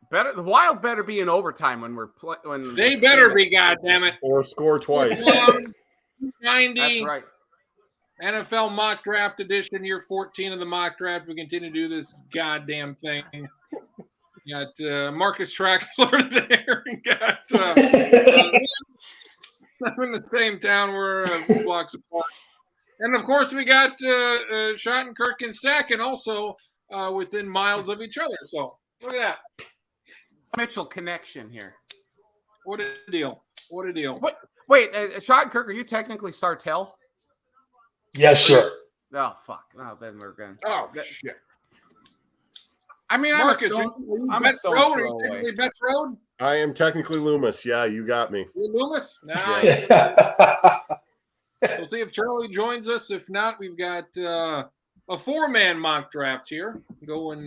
Better the Wild better be in overtime when we're when they better be, goddammit. Or score twice. 90. That's right. NFL mock draft edition, year 14 of the mock draft. We continue to do this goddamn thing. We got Marcus Traxler there. We got I'm in the same town. We're blocks apart. And of course, we got Schottenkirk and Stacken also within miles of each other. So look at that. Mitchell connection here. What a deal. What a deal. Wait, Schottenkirk, are you technically Sartell? Yes, sir. Oh, fuck. Oh, then we're going to. Oh, shit. I mean, Marcus, I'm a stone Road. throw away. Betts Road? I am technically Loomis. Yeah, you got me. You're Loomis? Nah. We'll see if Charlie joins us. If not, we've got a four-man mock draft here going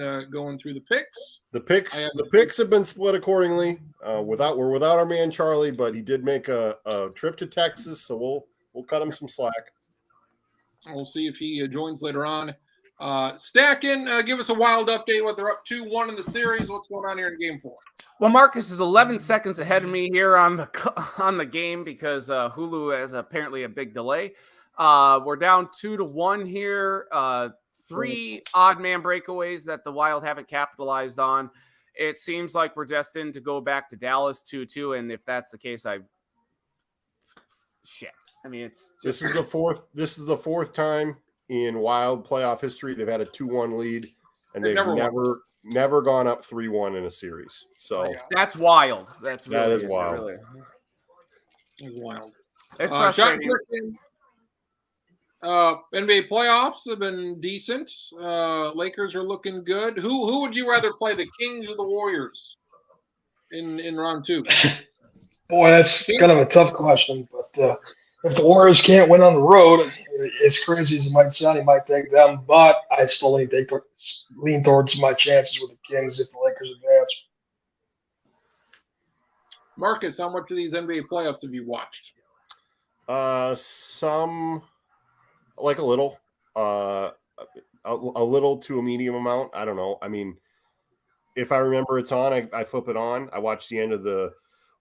through the picks. The picks have been split accordingly. We're without our man Charlie, but he did make a trip to Texas, so we'll cut him some slack. We'll see if he joins later on. Stacken, give us a Wild update. What they're up 2-1 in the series. What's going on here in Game 4? Well, Marcus is 11 seconds ahead of me here on the game because Hulu has apparently a big delay. We're down 2-1 here. 3 odd man breakaways that the Wild haven't capitalized on. It seems like we're destined to go back to Dallas 2-2, and if that's the case, shit. I mean, This is the fourth time in Wild playoff history they've had a 2-1 lead, and they've never gone up 3-1 in a series. So that's wild. That is wild. Really. It's wild. It's frustrating. NBA playoffs have been decent. Lakers are looking good. Who would you rather play, the Kings or the Warriors in round 2? Boy, that's kind of a tough question. But if the Warriors can't win on the road, as crazy as it might sound, he might take them. But I still lean towards my chances with the Kings if the Lakers advance. Marcus, how much of these NBA playoffs have you watched? Some, like a little, a little to a medium amount. I don't know. I mean, if I remember it's on, I flip it on. I watched the end of the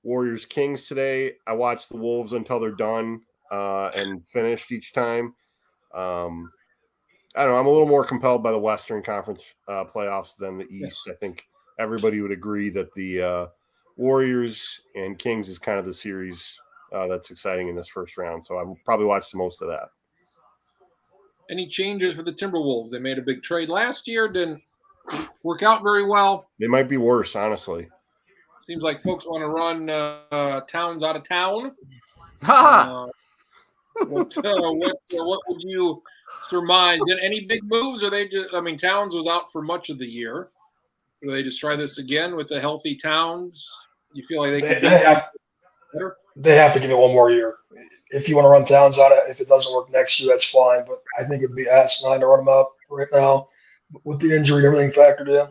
Warriors Kings today. I watched the Wolves until they're done and finished each time. I don't know. I'm a little more compelled by the Western Conference playoffs than the East. I think everybody would agree that the Warriors and Kings is kind of the series that's exciting in this first round. So I'll probably watch the most of that. Any changes for the Timberwolves? They made a big trade last year. Didn't work out very well. They might be worse, honestly. Seems like folks want to run Towns out of town. What would you surmise? Any big moves? Or they just? I mean, Towns was out for much of the year. Do they just try this again with the healthy Towns? You feel like they have to give it one more year. If you want to run Towns out, if it doesn't work next year, that's fine. But I think it'd be asinine to run him out right now with the injury and everything factored in.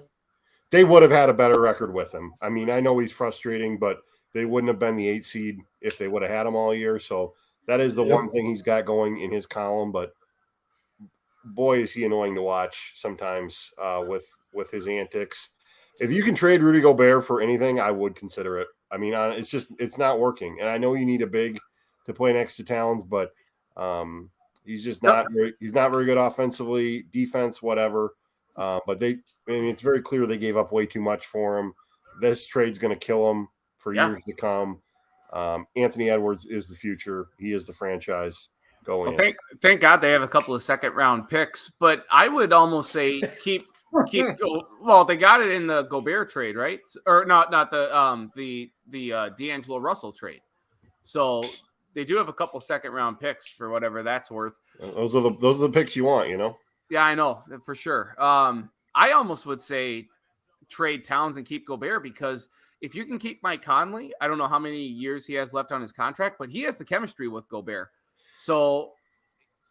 They would have had a better record with him. I mean, I know he's frustrating, but they wouldn't have been the 8 seed if they would have had him all year. So that is the one thing he's got going in his column. But boy, is he annoying to watch sometimes with his antics. If you can trade Rudy Gobert for anything, I would consider it. I mean, it's not working. And I know you need a big to play next to Towns, but he's just not very good offensively, defense, whatever. But it's very clear they gave up way too much for him. This trade's going to kill him for years to come. Anthony Edwards is the future. He is the franchise going. Well, thank God they have a couple of second-round picks, but I would almost say keep. Well, they got it in the Gobert trade, right? Or not the D'Angelo Russell trade. So they do have a couple second-round picks for whatever that's worth. Those are the picks you want, you know. Yeah, I know for sure. I almost would say trade Towns and keep Gobert because if you can keep Mike Conley, I don't know how many years he has left on his contract, but he has the chemistry with Gobert. So,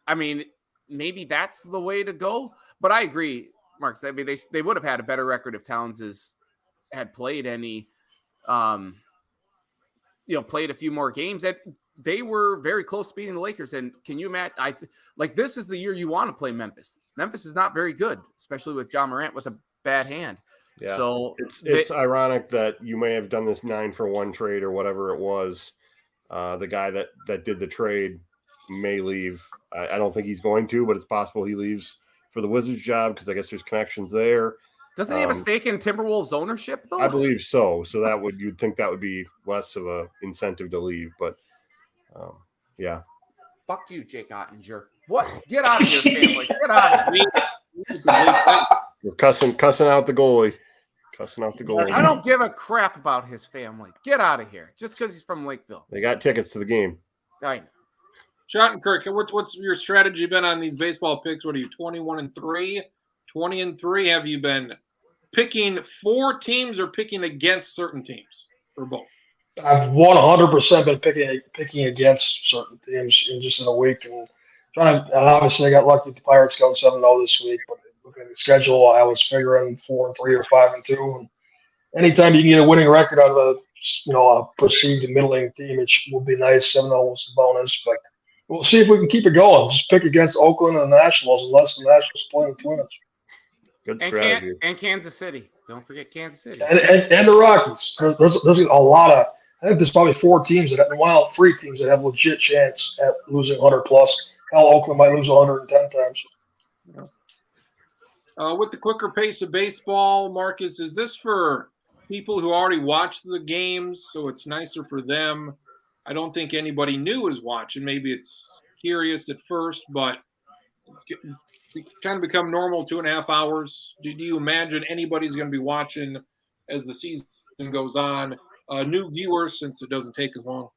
I mean, maybe that's the way to go. But I agree, Mark. I mean, they would have had a better record if Towns had played any, played a few more games. And they were very close to beating the Lakers. And can you imagine? This is the year you want to play Memphis. Memphis is not very good, especially with John Morant with a bad hand. Yeah. So It's ironic that you may have done this 9-for-1 trade or whatever it was. The guy that did the trade may leave. I don't think he's going to, but it's possible he leaves for the Wizards job because I guess there's connections there. doesn't he have a stake in Timberwolves ownership though? I believe so. So you'd think that would be less of a incentive to leave, but yeah. Fuck you, Jake Ottinger. What? Get out of here, family. Get out of here. We're cussing out the goalie. Cussing out the goalie. I don't give a crap about his family. Get out of here. Just because he's from Lakeville. They got tickets to the game. I know. Schottenkirk, what's your strategy been on these baseball picks? What are you, 21-3? 20-3? Have you been picking for teams or picking against certain teams, or both? I've 100% been picking against certain teams in a week, and obviously I got lucky with the Pirates going 7-0 this week. But looking at the schedule, I was figuring 4-3 or 5-2. And anytime you can get a winning record out of a perceived middling team, it will be nice. 7-0 was a bonus, but we'll see if we can keep it going. Just pick against Oakland and the Nationals, unless the Nationals play the Twins. Good strategy. And Kansas City. Don't forget Kansas City. And the Rockies. There's a lot of. I think there's probably 4 teams three teams that have legit chance at losing 100 plus. Hell, Oakland might lose 110 times. With the quicker pace of baseball, Marcus, is this for people who already watched the games, so it's nicer for them? I don't think anybody new is watching. Maybe it's curious at first, but it's kind of become normal 2.5 hours. Do you imagine anybody's going to be watching as the season goes on? New viewers, since it doesn't take as long.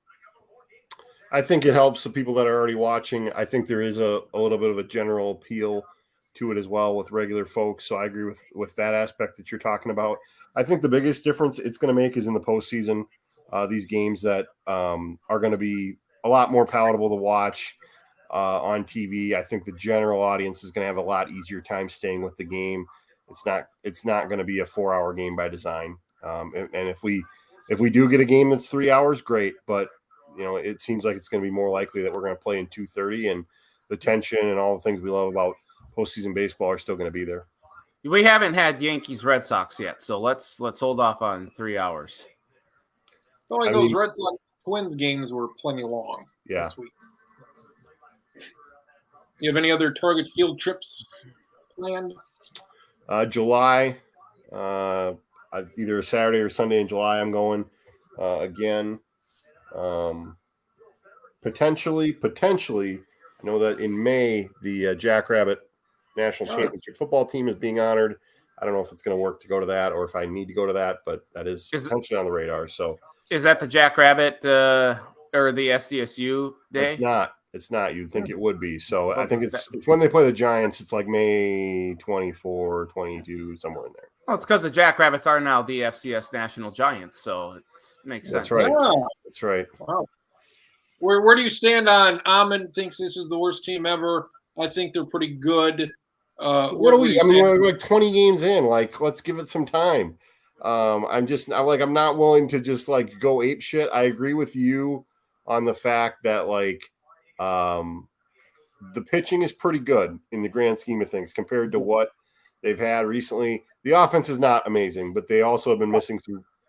I think it helps the people that are already watching. I think there is a little bit of a general appeal to it as well with regular folks. So I agree with that aspect that you're talking about. I think the biggest difference it's going to make is in the postseason. These games that are going to be a lot more palatable to watch on TV. I think the general audience is going to have a lot easier time staying with the game. It's not going to be a 4-hour game by design. And if we do get a game that's 3 hours, great. But it seems like it's going to be more likely that we're going to play in 2:30, and the tension and all the things we love about postseason baseball are still going to be there. We haven't had Yankees Red Sox yet, so let's hold off on 3 hours. Those Red Sox Twins games were plenty long this week. You have any other Target Field trips planned? July, either a Saturday or Sunday in July, I'm going again. Potentially, I know that in May, the Jackrabbit National Championship football team is being honored. I don't know if it's going to work to go to that or if I need to go to that, but that is potentially on the radar. So, is that the Jackrabbit or the SDSU day? It's not. You'd think it would be. So I think it's when they play the Giants. It's like May 24, 22, somewhere in there. Well, it's because the Jackrabbits are now the FCS National Giants, so it makes sense. That's right. Yeah. That's right. Wow. Where do you stand on Amon thinks this is the worst team ever? I think they're pretty good. What are we? I mean, we're like 20 games in. Like, let's give it some time. I'm not willing to just like go ape shit. I agree with you on the fact that the pitching is pretty good in the grand scheme of things compared to what they've had recently. The offense is not amazing, but they also have been missing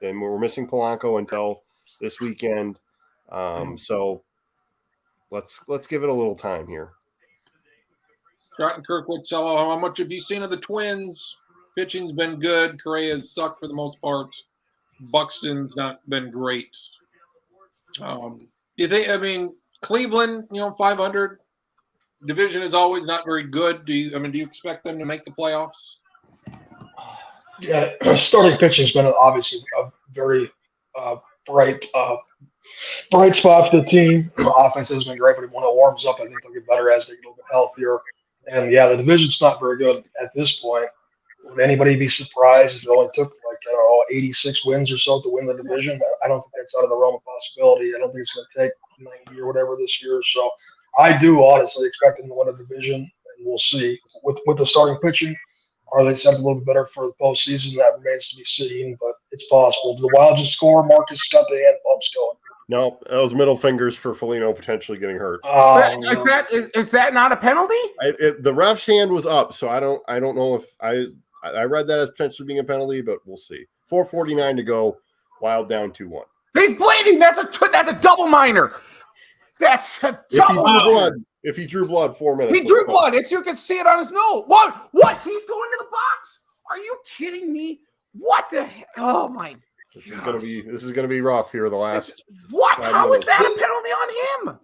and we're missing Polanco until this weekend. So let's give it a little time here. Schottenkirk, how much have you seen of the Twins? Pitching's been good. Correa's sucked for the most part. Buxton's not been great. Cleveland, 500 division is always not very good. Do you expect them to make the playoffs? Yeah, starting pitching has been obviously a very bright spot for the team. The offense has been great, but when it warms up, I think they'll get better as they get a little bit healthier. And yeah, the division's not very good at this point. Would anybody be surprised if it only took 86 wins or so to win the division? I don't think that's out of the realm of possibility. I don't think it's going to take 90 or whatever this year. So I do honestly expect them to win a division, and we'll see. With the starting pitching, are they set up a little bit better for the postseason? That remains to be seen, but it's possible. Do the Wild just score? Marcus got the hand pumps going. No, those middle fingers for Foligno potentially getting hurt. Is that not a penalty? The ref's hand was up, so I don't know if I read that as potentially being a penalty, but we'll see. 4:49 to go. Wild down 2-1. He's bleeding. That's a double minor. That's a double minor. If he drew blood, 4 minutes. He drew blood. You can see it on his nose. What? He's going to the box. Are you kidding me? What the heck? Oh my! This is gonna be rough here. The last. What? How is that a penalty on him?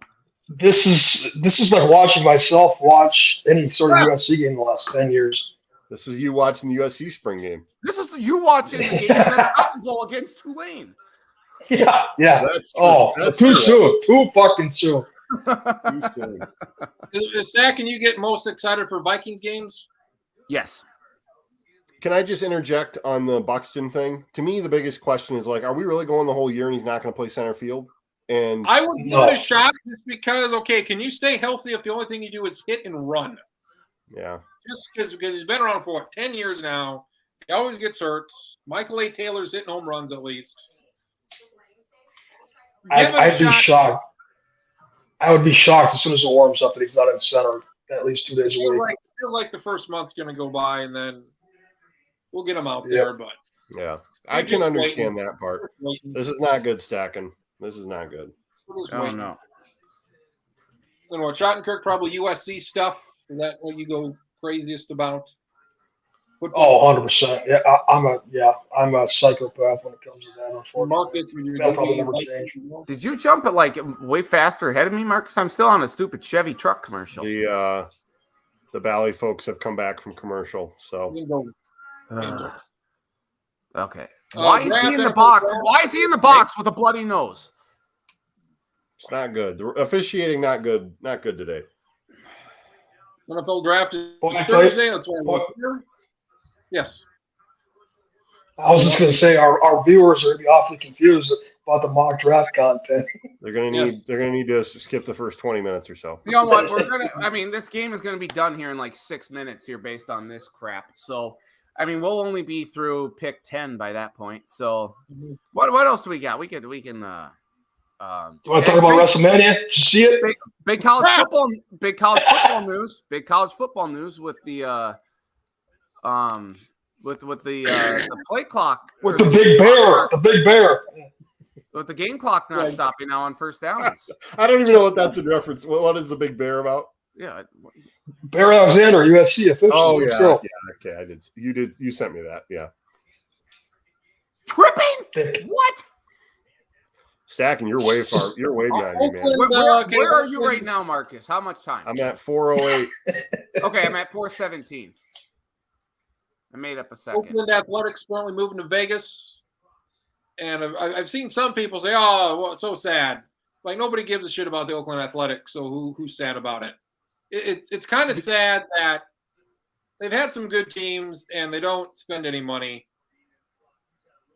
This is like watching myself watch any sort of USC game in the last 10 years. This is you watching the USC spring game. This is you watching the game of the Cotton Bowl against Tulane. Yeah. That's true. Oh, That's too true. soon. Too fucking soon. Too soon. Zach, can you get most excited for Vikings games? Yes. Can I just interject on the Buxton thing? To me, the biggest question is like, are we really going the whole year and he's not going to play center field? And I would give it a shot just because, okay, can you stay healthy if the only thing you do is hit and run? yeah, Just because he's been around for 10 years now. He always gets hurt. Michael A. Taylor's hitting home runs at least. I'd be shocked. I would be shocked as soon as it warms up that he's not in center at least 2 days a week. Feels like the first month's going to go by, and then we'll get him out there. But yeah, I can understand that part. This is not good, Stacking. This is not good. Oh no. You know, Schottenkirk, probably USC stuff. Is that what you go craziest about? Oh, 100%. Yeah, I'm a psychopath when it comes to that. Unfortunately, Marcus, that'll probably never change. Did you jump at like way faster ahead of me, Marcus? I'm still on a stupid Chevy truck commercial. The Valley folks have come back from commercial, so okay. Why is he in the box? Why is he in the box with a bloody nose? it's not good. The officiating not good. Not good today. NFL draft is Well, I tell you- Thursday. That's why we're here. Yes. I was just going to say our viewers are going to be awfully confused about the mock draft content. They're gonna need to skip the first 20 minutes or so. You know what? This game is gonna be done here in like 6 minutes here based on this crap. So we'll only be through pick 10 by that point. So what else do we got? We can You want to talk about WrestleMania? Did you see it? big college football news. Big college football news with the with the play clock. With the big bear. With the game clock not stopping now on first downs. I don't even know what that's in reference. What is the big bear about? Yeah. Bear Alexander, USC official. Oh Let's yeah, go. yeah. Okay, I did. You sent me that. Yeah. Tripping? What? Stacking, you're way behind me, man. Where are you right now, Marcus? How much time? I'm at 4:08. Okay, I'm at 4:17. I made up a second. Oakland Athletics currently moving to Vegas. And I've seen some people say, oh, well, so sad. Like, nobody gives a shit about the Oakland Athletics, so who's sad about it? It's kind of sad that they've had some good teams and they don't spend any money.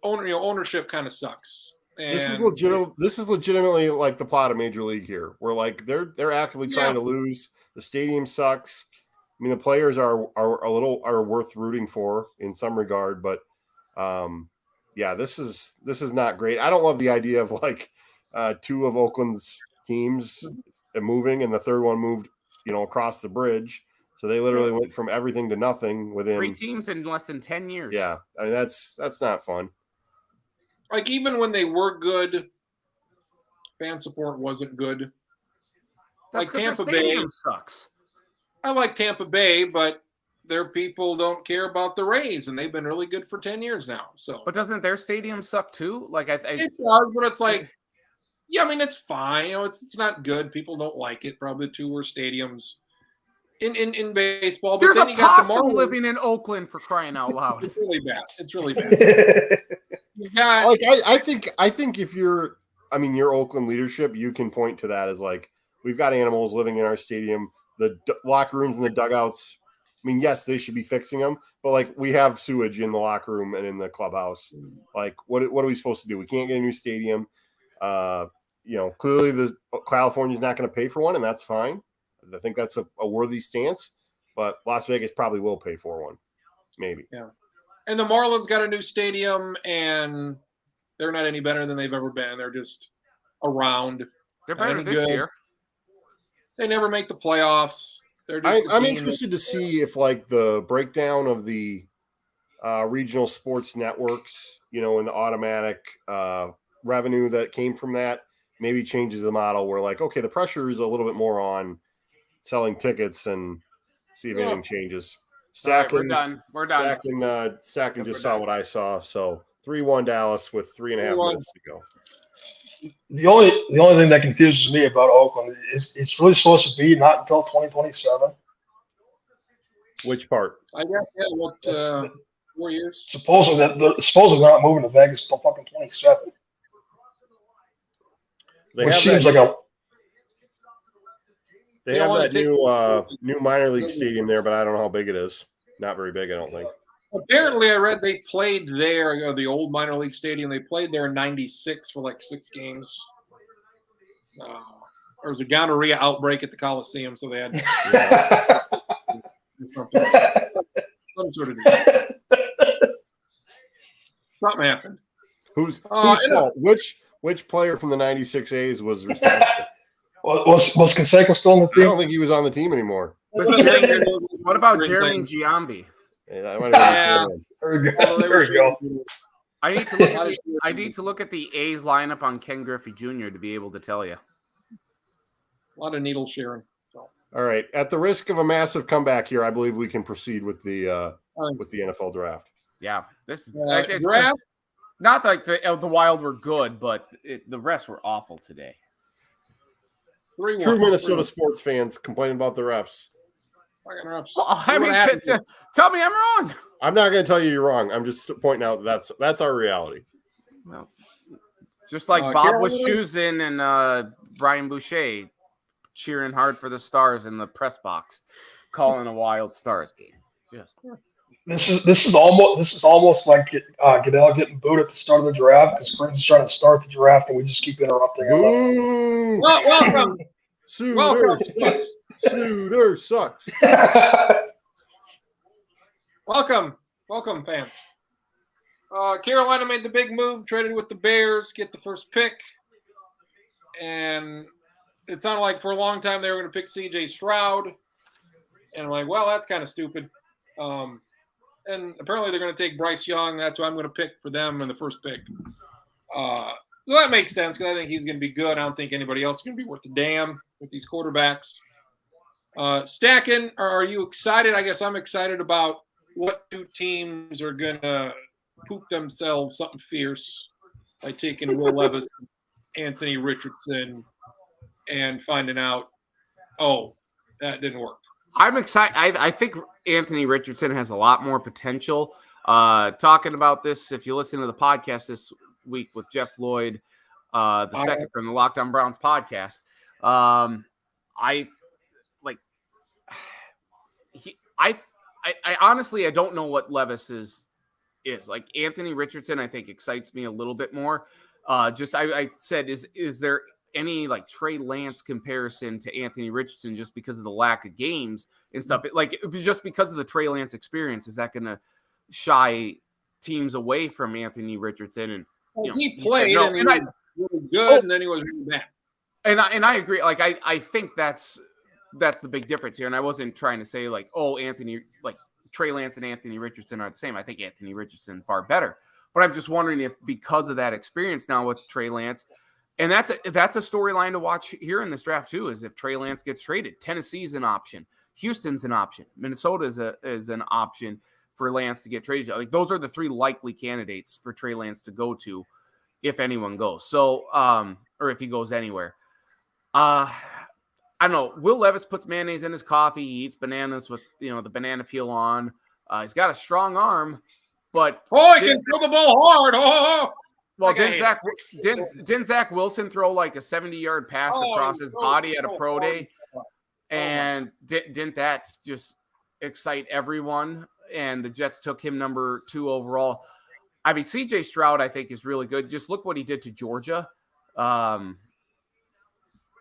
Ownership kind of sucks. And This is legitimately like the plot of Major League here, where like they're actively trying to lose. The stadium sucks. I mean, the players are worth rooting for in some regard, but this is not great. I don't love the idea of like two of Oakland's teams moving, and the third one moved, across the bridge. So they literally went from everything to nothing within 3 teams in less than 10 years. Yeah, I mean that's not fun. Like, even when they were good, fan support wasn't good. That's like Tampa stadium Bay sucks. I like Tampa Bay, but their people don't care about the Rays, and they've been really good for 10 years now. So, But doesn't their stadium suck too? Like it does, but it's like, yeah, I mean, it's fine. It's not good. People don't like it. Probably the 2 worst stadiums in baseball. But there's then a you got the possum Marlins. living in Oakland, for crying out loud. It's really bad. It's really bad. You got, Like I think if your Oakland leadership, you can point to that as like, we've got animals living in our stadium, the locker rooms and the dugouts. I mean, yes, they should be fixing them, but like, we have sewage in the locker room and in the clubhouse. Like, what are we supposed to do? We can't get a new stadium. Clearly the California's not going to pay for one, and that's fine. I think that's a worthy stance, but Las Vegas probably will pay for one. Maybe. Yeah. And the Marlins got a new stadium, and they're not any better than they've ever been. They're just around. They're better this year. They never make the playoffs. They're just I'm interested to see if like the breakdown of the regional sports networks, and the automatic revenue that came from that, maybe changes the model where like, okay, the pressure is a little bit more on selling tickets and see if anything changes. All right, we're Stacking, done. We're done. Stacking We're just saw done. what I saw. So 3-1 Dallas with 3.5 3-1. minutes to go. The only thing that confuses me about Oakland is it's really supposed to be not until 2027. Which part? I guess, yeah, what, 4 years? Supposedly they're not moving to Vegas until fucking 27. They Which have seems that, like a they They have wanna that take- new minor league stadium there, but I don't know how big it is. Not very big, I don't think. Apparently, I read they played there, the old minor league stadium. They played there in '96 for like 6 games. There was a gonorrhea outbreak at the Coliseum, so they had some sort of disease. Something happened. Whose and, fault? Which player from the 96 A's was responsible? was Canseco still on the I team? don't think he was on the team anymore. What about Jeremy Giambi? Yeah, that might have been Yeah. his There you Well, go. they There were you go. shooting- I need to look at I need to look at the A's lineup on Ken Griffey Jr. to be able to tell you. A lot of needle sharing. So, All right. At the risk of a massive comeback here, I believe we can proceed with the NFL draft. Yeah, this it's draft. not like the Wild were good, but the rest were awful today. 3-1. True Minnesota sports fans complaining about the refs. Fucking refs. Well, I mean, tell me I'm wrong. I'm not going to tell you you're wrong. I'm just pointing out that's our reality. Well, just like Bob was Carolina? choosing and Brian Boucher cheering hard for the Stars in the press box, calling a Wild Stars game. Just This is almost like Goodell getting booed at the start of the draft because Prince is trying to start the draft and we just keep interrupting him. Boo! Well, welcome. Suter welcome. sucks. Suter sucks. Welcome, fans. Carolina made the big move, traded with the Bears, get the first pick. And it sounded like for a long time they were going to pick C.J. Stroud. And I'm like, well, that's kind of stupid. And apparently they're going to take Bryce Young. That's who I'm going to pick for them in the first pick. So that makes sense because I think he's going to be good. I don't think anybody else is going to be worth a damn with these quarterbacks. Stacking, are you excited? I guess I'm excited about what two teams are going to poop themselves something fierce by taking Will Levis, Anthony Richardson, and finding out, oh, that didn't work. I'm excited. I think Anthony Richardson has a lot more potential. Talking about this, if you listen to the podcast this week with Jeff Lloyd, the second from the Locked On Browns podcast, I honestly, I don't know what Levis is. Like Anthony Richardson, I think excites me a little bit more. I said, is there any like Trey Lance comparison to Anthony Richardson just because of the lack of games and stuff? Just because of the Trey Lance experience, is that going to shy teams away from Anthony Richardson? And he played no. and he was really good, and then he was really bad. And I agree. Like I think that's the big difference here. And I wasn't trying to say like, oh, Trey Lance and Anthony Richardson are the same. I think Anthony Richardson far better. But I'm just wondering if because of that experience now with Trey Lance, and that's a storyline to watch here in this draft too, is if Trey Lance gets traded. Tennessee's an option. Houston's an option. Minnesota is an option for Lance to get traded. Like those are the three likely candidates for Trey Lance to go to if anyone goes. So, or if he goes anywhere. I don't know. Will Levis puts mayonnaise in his coffee. He eats bananas with the banana peel on. He's got a strong arm, but he can throw the ball hard. Well, didn't Zach Wilson throw like a 70-yard pass across his body at a pro day? And didn't that just excite everyone? And the Jets took him number 2 overall. I mean, C.J. Stroud, I think, is really good. Just look what he did to Georgia.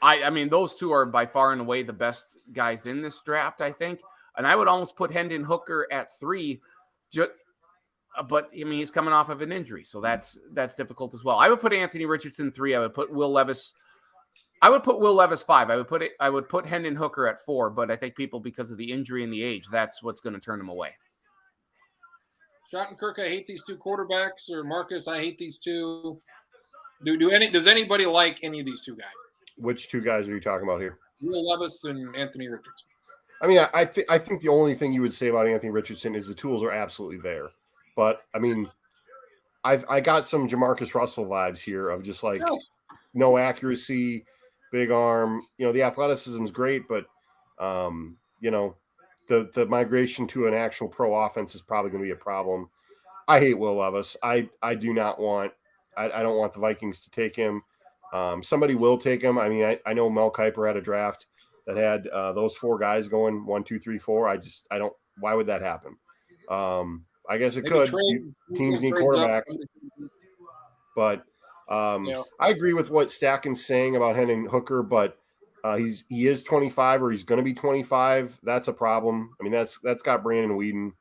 I mean, those two are by far and away the best guys in this draft, I think. And I would almost put Hendon Hooker at 3. But I mean, he's coming off of an injury, so that's difficult as well. I would put Anthony Richardson 3. I would put Will Levis 5. I would put Hendon Hooker at 4. But I think people, because of the injury and the age, that's what's going to turn him away. Schottenkirk, I hate these two quarterbacks, or Marcus, I hate these two. Does anybody like any of these two guys? Which two guys are you talking about here? Will Levis and Anthony Richardson. I mean, I think the only thing you would say about Anthony Richardson is the tools are absolutely there. But I mean, I got some Jamarcus Russell vibes here of just like no accuracy, big arm. You know, the athleticism is great, but you know, the migration to an actual pro offense is probably going to be a problem. I hate Will Levis. I do not want. I don't want the Vikings to take him. Somebody will take him. I mean, I know Mel Kiper had a draft that had those four guys going 1, 2, 3, 4. I don't. Why would that happen? I guess it could. Teams need quarterbacks, but I agree with what Stacken's saying about Hendon Hooker. But he is 25, or he's going to be 25. That's a problem. I mean, that's got Brandon Weeden,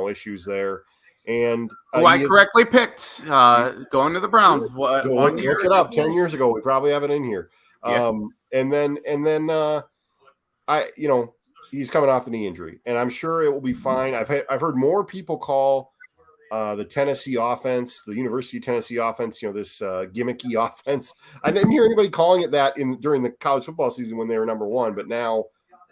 issues there. And I correctly picked going to the Browns. Look it up. 10 years ago, we probably have it in here. Yeah. And then he's coming off the knee injury, and I'm sure it will be fine. I've heard more people call the Tennessee offense, the University of Tennessee offense, this gimmicky offense. I didn't hear anybody calling it that during the college football season when they were number one, but now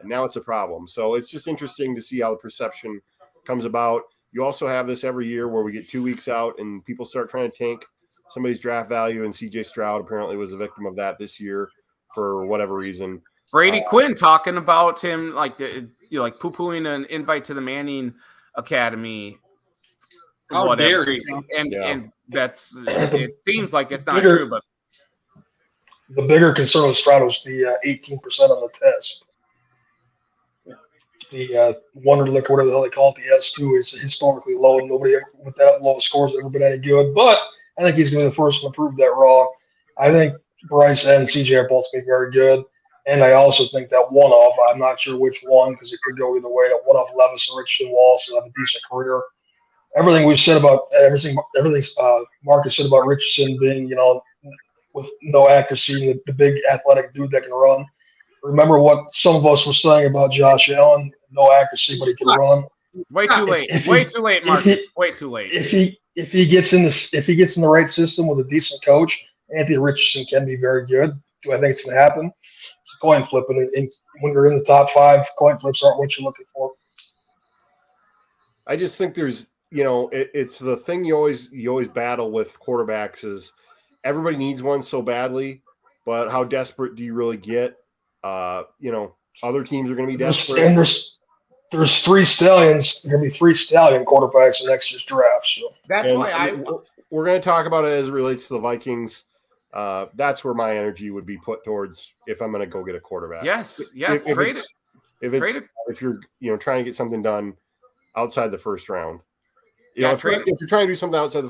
it's a problem. So it's just interesting to see how the perception comes about. You also have this every year where we get 2 weeks out and people start trying to tank somebody's draft value, and CJ Stroud apparently was a victim of that this year for whatever reason. Brady Quinn talking about him like poo-pooing an invite to the Manning Academy. How dare he? And that's it seems like it's not true, but the bigger concern with Stroud was the 18% on the test. The Wonderlic, whatever the hell they call it, the S2 is historically low. Nobody with that low scores has ever been any good. But I think he's going to be the first one to prove that wrong. I think Bryce and CJ are both going to be very good. And I also think that one-off, I'm not sure which one because it could go either way. A one-off Levis and Richardson will also have a decent career. Everything we've said about everything Marcus said about Richardson being, with no accuracy, the big athletic dude that can run. Remember what some of us were saying about Josh Allen? No accuracy, but he can run. Way too late. Way too late, Marcus. Way too late. If he gets in the right system with a decent coach, Anthony Richardson can be very good. Do I think it's going to happen? It's a coin flip, and when you're in the top 5, coin flips aren't what you're looking for. I just think there's, it's the thing you always battle with quarterbacks is everybody needs one so badly, but how desperate do you really get? Other teams are going to be desperate. And there's 3 stallions. There are going to be 3 stallion quarterbacks in next year's draft. So why we're going to talk about it as it relates to the Vikings. That's where my energy would be put towards if I'm going to go get a quarterback. Yes. Trade it. If you're trying to get something done outside the first round, if you're trying to do something outside the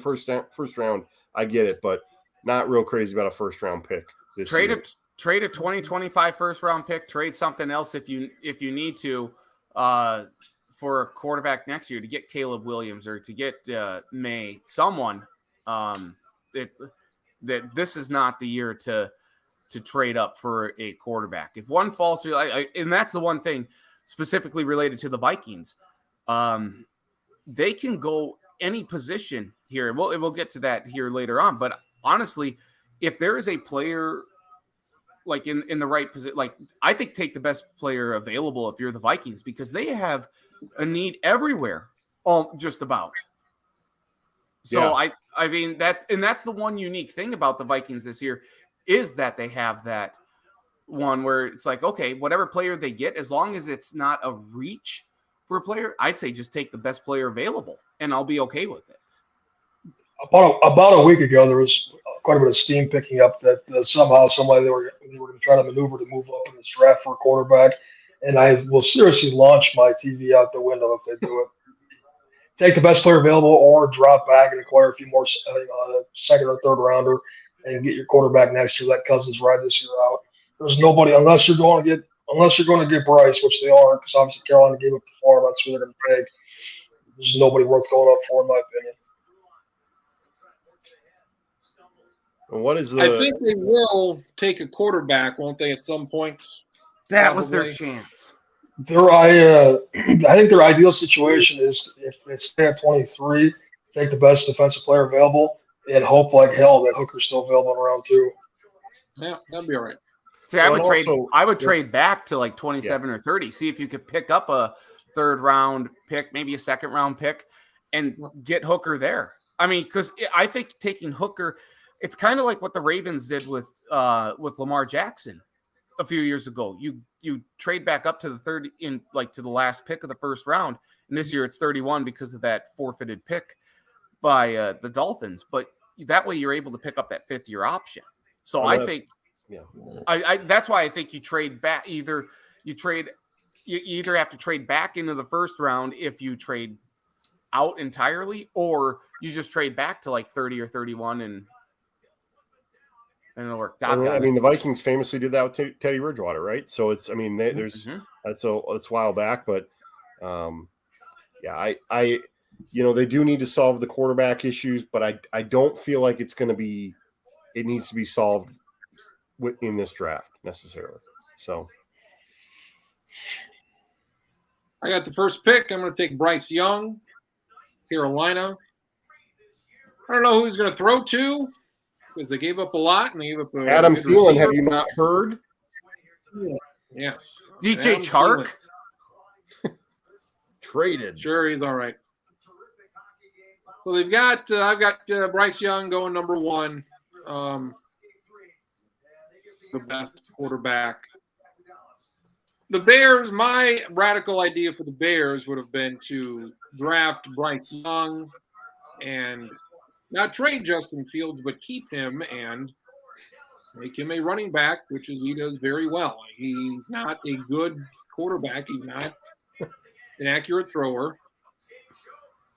first round, I get it, but not real crazy about a first round pick. Trade a 2025 first round pick. Trade something else if you need to for a quarterback next year to get Caleb Williams or to get May. Someone that this is not the year to trade up for a quarterback. If one falls through, and that's the one thing specifically related to the Vikings. They can go any position here. We'll get to that here later on. But honestly, if there is a player like in the right position, like I think take the best player available if you're the Vikings because they have a need everywhere, just about. So yeah. I mean that's the one unique thing about the Vikings this year is that they have that one where it's like, okay, whatever player they get, as long as it's not a reach for a player, I'd say just take the best player available and I'll be okay with it. About a week ago, there was quite a bit of steam picking up that somehow, somebody they were going to try to maneuver to move up in this draft for a quarterback, and I will seriously launch my TV out the window if they do it. Take the best player available, or drop back and acquire a few more second or third rounder, and get your quarterback next year. Let Cousins ride this year out. There's nobody unless you're going to get Bryce, which they aren't, because obviously Carolina gave up the farm. That's who they're going to take. There's nobody worth going up for, in my opinion. I think they will take a quarterback, won't they, at some point? That probably was their chance. I think their ideal situation is if they stay at 23, take the best defensive player available, and hope like hell that Hooker's still available in round 2. Yeah, that'd be all right. See, I Well, would trade. also- I would trade back to like 27 or 30. See if you could pick up a 3rd round pick, maybe a 2nd round pick, and get Hooker there. I mean, because I think taking Hooker, it's kind of like what the Ravens did with Lamar Jackson a few years ago. You trade back up to the 30 in like to the last pick of the 1st round, and this year it's 31 because of that forfeited pick by the Dolphins. But that way you're able to pick up that 5th-year option. So I think. Yeah. I that's why I think you trade back. You either have to trade back into the 1st round if you trade out entirely, or you just trade back to like 30 or 31 and it'll work. I mean, the Vikings famously did that with Teddy Bridgewater, right? So it's, I mean, there's that's a while back, but yeah, I they do need to solve the quarterback issues, but I don't feel like it needs to be solved in this draft necessarily. So I got the 1st pick. I'm going to take Bryce Young, Carolina. I don't know who he's going to throw to because they gave up a lot and they gave up a Adam good Thielen, have receiver. you not heard? Yes. DJ Adam Chark. Thielen. Traded. Sure, he's all right. So they've got I've got Bryce Young going number 1. The best quarterback. The Bears, my radical idea for the Bears would have been to draft Bryce Young and not trade Justin Fields, but keep him and make him a running back, which is he does very well. He's not a good quarterback. He's not an accurate thrower.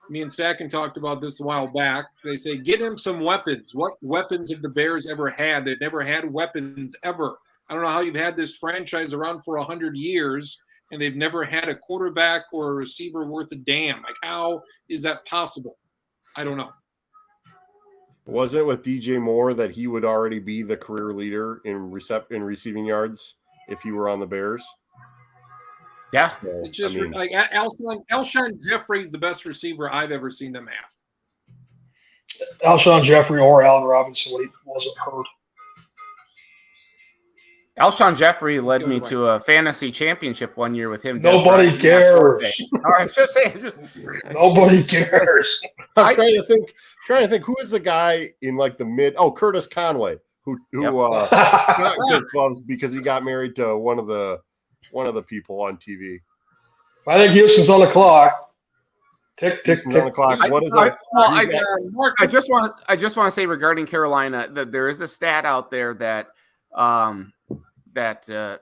Me and Stacken talked about this a while back. They say, get him some weapons. What weapons have the Bears ever had? They've never had weapons ever. I don't know how you've had this franchise around for 100 years and they've never had a quarterback or a receiver worth a damn. Like, how is that possible? I don't know. Was it with DJ Moore that he would already be the career leader in receiving yards if he were on the Bears? Yeah. So, It's just I mean, like Alshon Jeffrey's the best receiver I've ever seen them have. Alshon Jeffrey or Allen Robinson when he wasn't hurt. Alshon Jeffrey led me to a fantasy championship one year with him. Nobody cares. All right, just saying. Nobody cares. I'm trying to think who is the guy in like the mid. Oh, Curtis Conway, who got good gloves because he got married to one of the people on TV. I think Houston's on the clock. Tick, tick, Houston's on the tick. clock. What is that? I just want to say regarding Carolina that there is a stat out there that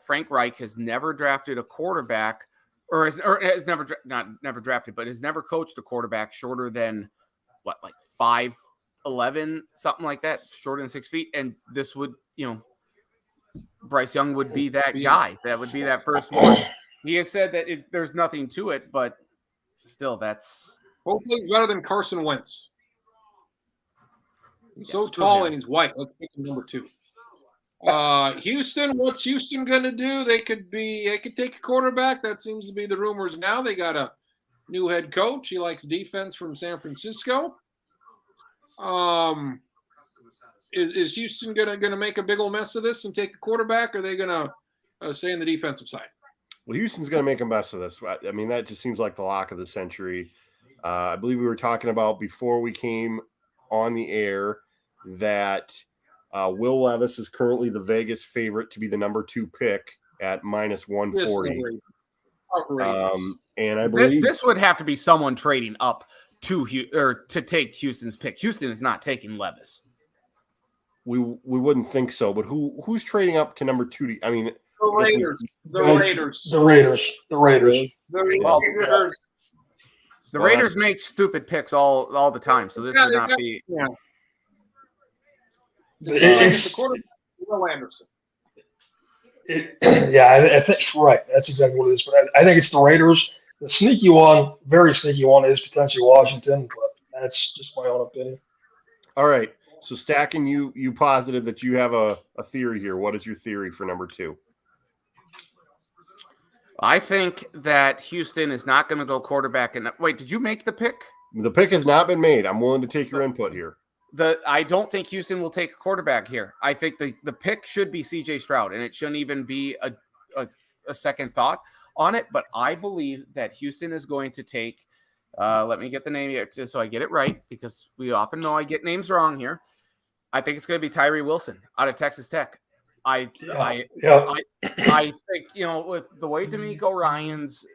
Frank Reich has never drafted a quarterback, or has never drafted, but has never coached a quarterback shorter than what, like 5'11", something like that, shorter than 6 feet. And this would, Bryce Young would be that guy. That would be that first one. He has said that there's nothing to it, but still, that's Hopefully he's better than Carson Wentz. He's so screw tall him. and he's white. Let's pick him number 2. Houston, what's Houston going to do? They could take a quarterback. That seems to be the rumors now. They got a new head coach. He likes defense from San Francisco. Is Houston gonna make a big old mess of this and take a quarterback? Or are they gonna stay on the defensive side? Well, Houston's going to make a mess of this. I mean, that just seems like the lock of the century. I believe we were talking about before we came on the air that Will Levis is currently the Vegas favorite to be the number 2 pick at minus 140. Outrageous. And I believe this would have to be someone trading up to take Houston's pick. Houston is not taking Levis. we wouldn't think so. But who's trading up to number 2? I mean, The Raiders. The Raiders. The Raiders. The Raiders. The Raiders make stupid picks all the time, so this would not be. Yeah. It's- The quarterback, Will Anderson. I think right. That's exactly what it is. But I think it's the Raiders. The sneaky one, very sneaky one, is potentially Washington, but that's just my own opinion. all right. So Stacking, you posited that you have a theory here. What is your theory for number 2? I think that Houston is not going to go quarterback. And wait, did you make the pick? The pick has not been made. I'm willing to take your input here. I don't think Houston will take a quarterback here. I think the pick should be CJ Stroud, and it shouldn't even be a second thought on it. But I believe that Houston is going to take. Let me get the name here so I get it right, because we often know I get names wrong here. I think it's going to be Tyree Wilson out of Texas Tech. I think, with the way DeMeco Ryans,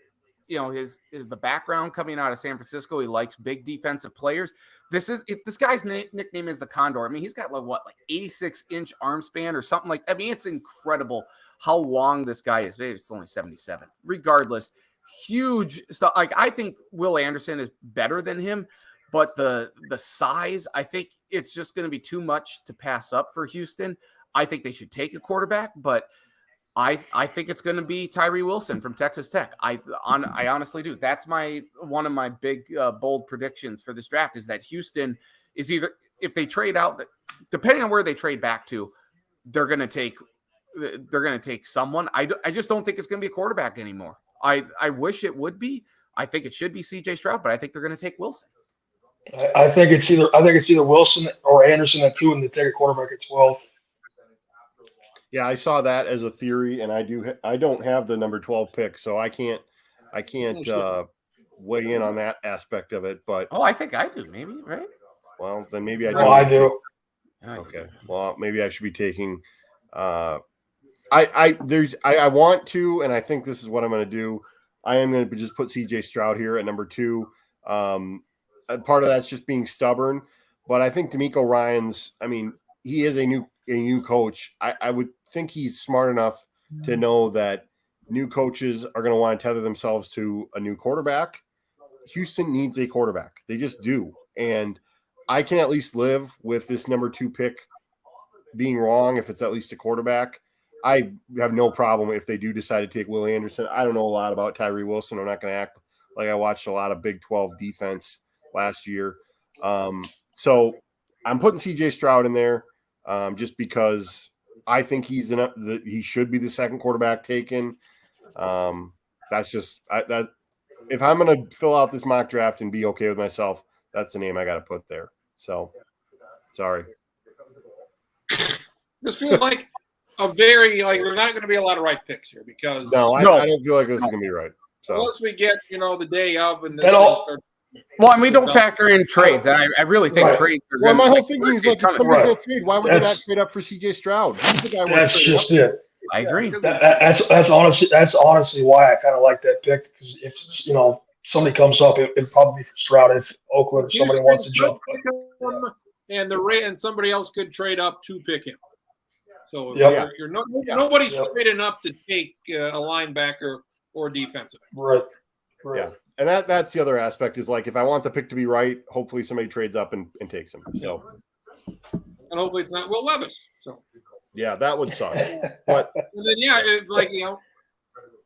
his the background coming out of San Francisco, he likes big defensive players. This guy's nickname is the Condor. I mean, he's got like 86-inch arm span or something like. I mean, it's incredible how long this guy is. Maybe it's only 77. Regardless, huge stuff. Like, I think Will Anderson is better than him, but the size, I think it's just going to be too much to pass up for Houston. I think they should take a quarterback, but I think it's going to be Tyree Wilson from Texas Tech. I honestly do. That's one of my big bold predictions for this draft is that Houston is either, if they trade out, depending on where they trade back to, they're going to take someone. I just don't think it's going to be a quarterback anymore. I wish it would be. I think it should be CJ Stroud, but I think they're going to take Wilson. I think it's either Wilson or Anderson at 2, and they take a quarterback at 12. Yeah, I saw that as a theory, and I don't have the number 12 pick, so I can't weigh in on that aspect of it. But I think I do, maybe, right? Well, then maybe I do. Oh, I do. Okay. Well, maybe I should be taking. I want to, and I think this is what I'm going to do. I am going to just put CJ Stroud here at number 2. Part of that's just being stubborn, but I think DeMeco Ryans. I mean, he is a new coach. I would think he's smart enough to know that new coaches are going to want to tether themselves to a new quarterback. Houston needs a quarterback. They just do. And I can at least live with this number 2 pick being wrong if it's at least a quarterback. I have no problem if they do decide to take Will Anderson. I don't know a lot about Tyree Wilson. I'm not going to act like I watched a lot of Big 12 defense last year. So I'm putting CJ Stroud in there. Just because I think he should be the second quarterback taken. That's just that. If I'm going to fill out this mock draft and be okay with myself, that's the name I got to put there. So, sorry. This feels like there's not going to be a lot of right picks here because I don't feel like this is going to be right. So unless we get the day of and then starts. Well, and we don't factor in trades. And I really think trades are well, good. my whole thinking is like, if somebody's going to trade, why would they not trade up for CJ Stroud? He's the guy. That's just it. I agree. That's honestly why I kind of like that pick, because if somebody comes up, it'd probably be for Stroud if Oakland or somebody wants to jump. And somebody else could trade up to pick him. So nobody's trading up to take a linebacker or defensive. Right. Yeah. And that's the other aspect is like, if I want the pick to be right, hopefully somebody trades up and takes him. So, and hopefully it's not Will Levis. So, yeah, that would suck. But and then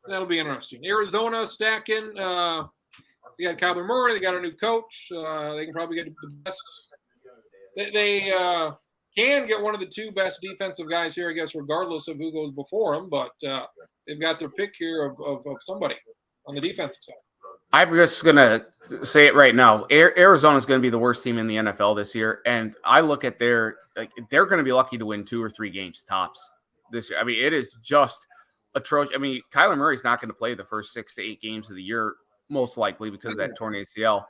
that'll be interesting. Arizona stacking. They got Kyler Murray. They got a new coach. They can probably get the best. They can get one of the 2 best defensive guys here, I guess, regardless of who goes before them. But they've got their pick here of somebody on the defensive side. I'm just going to say it right now. Arizona is going to be the worst team in the NFL this year. And I look at they're going to be lucky to win 2 or 3 games tops this year. I mean, it is just atrocious. I mean, Kyler Murray's not going to play the first 6 to 8 games of the year, most likely because of that torn ACL.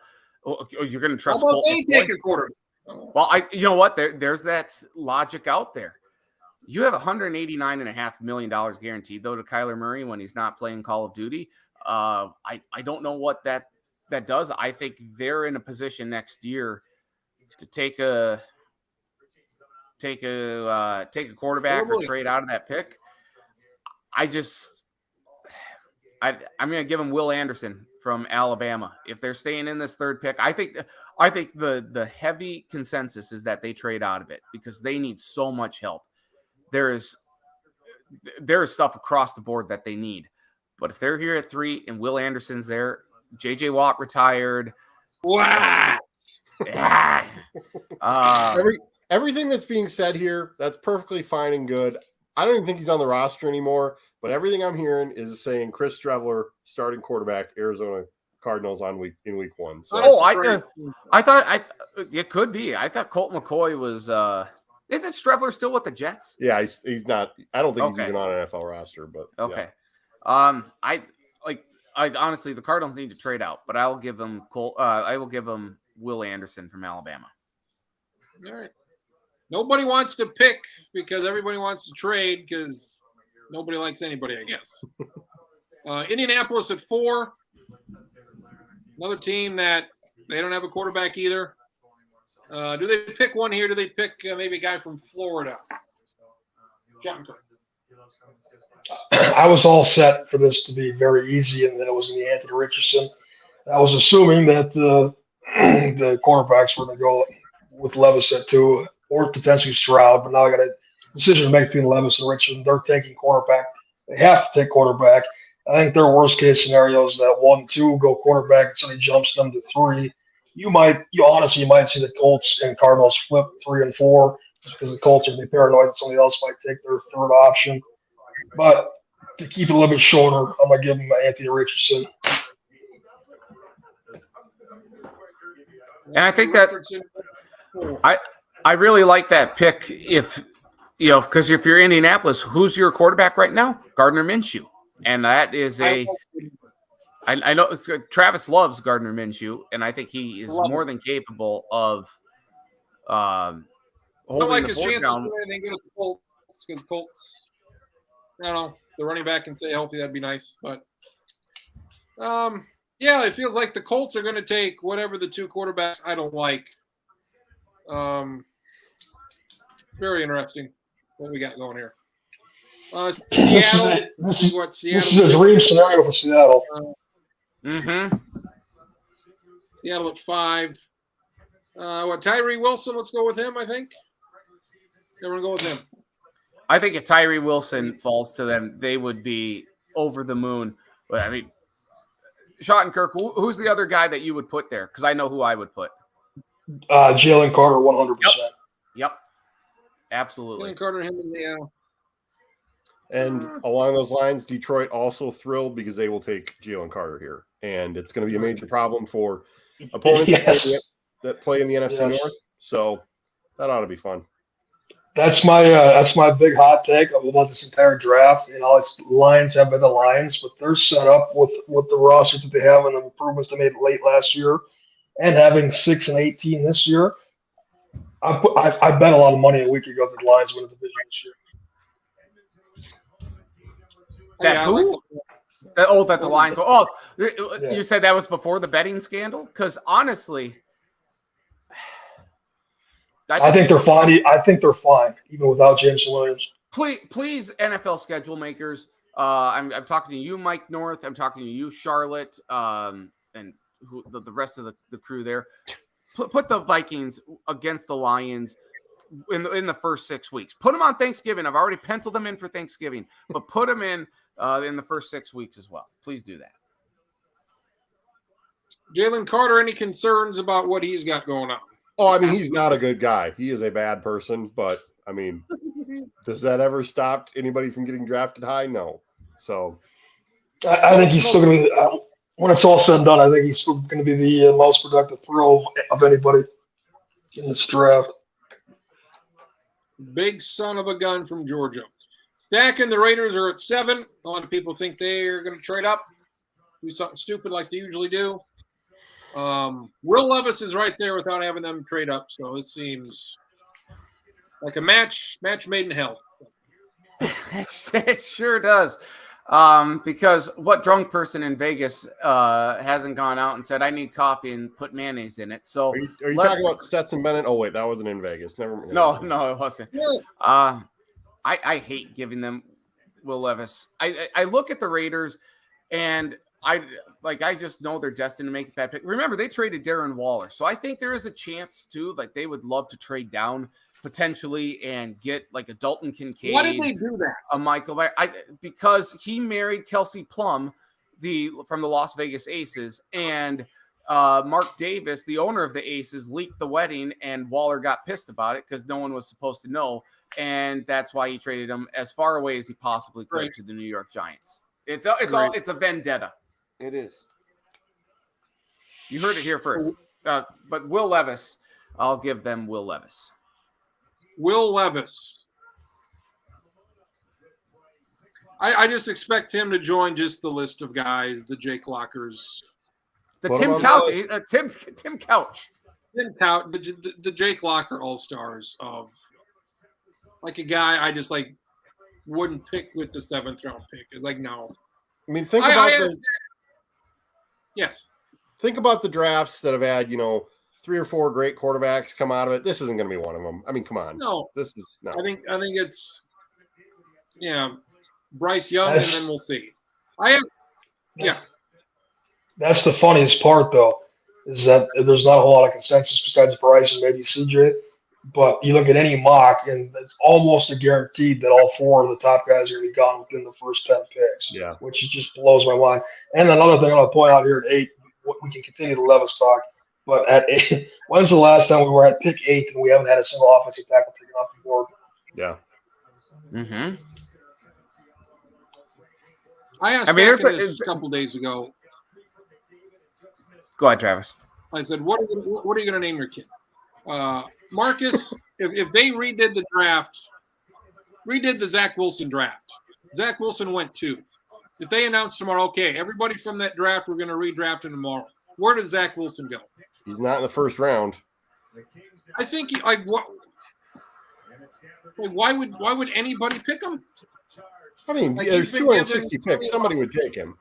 You're going to trust Colt McCoy? Take a quarter. Well, you know what? There's that logic out there. You have $189.5 million guaranteed, though, to Kyler Murray when he's not playing Call of Duty. I don't know what that does. I think they're in a position next year to take a quarterback or trade out of that pick. I'm going to give them Will Anderson from Alabama. If they're staying in this 3rd pick, I think the heavy consensus is that they trade out of it because they need so much help. There is stuff across the board that they need. But if they're here at 3 and Will Anderson's there, J.J. Watt retired. What? Everything that's being said here, that's perfectly fine and good. I don't even think he's on the roster anymore, but everything I'm hearing is saying Chris Streveler, starting quarterback, Arizona Cardinals in week 1. So I thought it could be. I thought Colt McCoy was. Isn't Strevler still with the Jets? Yeah, he's not. I don't think he's even on an NFL roster. But okay. Yeah. I honestly, the Cardinals need to trade out, but I'll give them I will give them Will Anderson from Alabama. All right. Nobody wants to pick because everybody wants to trade because nobody likes anybody, I guess. Indianapolis at 4. Another team that they don't have a quarterback either. Do they pick one here? Do they pick maybe a guy from Florida? John Kirk. I was all set for this to be very easy, and then it was going to be Anthony Richardson. I was assuming that the quarterbacks were going to go with Levis at 2 or potentially Stroud, but now I got a decision to make between Levis and Richardson. They're taking quarterback. They have to take quarterback. I think their worst case scenario is that 1-2 go quarterback and somebody jumps them to 3. You might see the Colts and Cardinals flip 3 and 4 just because the Colts are going to be paranoid that somebody else might take their third option. But to keep it a little bit shorter, I'm going to give him Anthony Richardson. And I think that I really like that pick because if you're Indianapolis, who's your quarterback right now? Gardner Minshew. And that is I know Travis loves Gardner Minshew, and I think he is more than capable of holding the fort down. They go to the Colts because Colts, I don't know, the running back can stay healthy. That'd be nice. But, yeah, it feels like the Colts are going to take whatever the 2 quarterbacks I don't like. Very interesting what we got going here. Seattle. This is a dream scenario for Seattle. Seattle at 5. Tyree Wilson? Let's go with him. I think everyone go with him. I think if Tyree Wilson falls to them, they would be over the moon. But I mean, Schottenkirk, who's the other guy that you would put there? Because I know who I would put. Jalen Carter, 100%. Yep. Absolutely. Jalen Carter, him, and the. And along those lines, Detroit also thrilled because they will take Jalen Carter here. And it's going to be a major problem for opponents that play in the NFC North. So that ought to be fun. That's my big hot take about this entire draft. Lions have been the Lions, but they're set up with the rosters that they have and the improvements they made late last year and having 6 and 18 this year. I bet a lot of money a week ago that the Lions win the division this year. That the Lions. Oh, you said that was before the betting scandal? Because honestly, I think they're fine. I think they're fine even without Jameson Williams. Please, NFL schedule makers. I'm talking to you, Mike North. I'm talking to you, Charlotte, and the rest of the crew there. Put the Vikings against the Lions in the first 6 weeks. Put them on Thanksgiving. I've already penciled them in for Thanksgiving, but put them in the first 6 weeks as well. Please do that. Jalen Carter, any concerns about what he's got going on? Oh, I mean, he's not a good guy. He is a bad person, but I mean, does that ever stop anybody from getting drafted high? No. So I think he's still going to be, when it's all said and done, I think he's still going to be the most productive throw of anybody in this draft. Big son of a gun from Georgia. Stack and the Raiders are at 7. A lot of people think they are going to trade up, do something stupid like they usually do. Will Levis is right there without having them trade up, so it seems like a match made in hell. It sure does. Because what drunk person in Vegas hasn't gone out and said, I need coffee and put mayonnaise in it? So are you talking about Stetson Bennett? Oh, wait, that wasn't in Vegas. Never mind. No, it wasn't. I hate giving them Will Levis. I look at the Raiders and I just know they're destined to make a bad pick. Remember, they traded Darren Waller. So I think there is a chance too, like they would love to trade down potentially and get like a Dalton Kincaid. Why did they do that? A Michael because he married Kelsey Plum, from the Las Vegas Aces, and Mark Davis, the owner of the Aces, leaked the wedding, and Waller got pissed about it because no one was supposed to know, and that's why he traded him as far away as he possibly could to the New York Giants. It's a vendetta. It is. You heard it here first. But Will Levis, I'll give them Will Levis. Will Levis. I just expect him to join just the list of guys, the Jake Lockers. The Put Tim him on Couch. the Tim Couch. The Jake Locker All-Stars of like a guy I just like wouldn't pick with the 7th round pick. It's like, no. I mean, think about yes. Think about the drafts that have had, 3 or 4 great quarterbacks come out of it. This isn't going to be one of them. I mean, come on. No. This is no. I think it's Bryce Young, and then we'll see. That's the funniest part, though, is that there's not a whole lot of consensus besides Bryce and maybe CJ. But you look at any mock, and it's almost a guaranteed that all 4 of the top guys are going to be gone within the first 10 picks. Yeah. Which just blows my mind. And another thing I want to point out here at 8, we can continue the Levis talk, but at 8, when's the last time we were at pick 8 and we haven't had a single offensive tackle taken off the board? Yeah. Mm-hmm. I asked this a couple days ago. Go ahead, Travis. I said, what are you going to name your kid? Marcus, if they redid the Zach Wilson draft, Zach Wilson went 2. If they announce tomorrow, okay, everybody from that draft, we're going to redraft him tomorrow, where does Zach Wilson go? He's not in the first round. I think why would anybody pick him? I mean, Like, there's he's been 260 given- picks. Somebody would take him.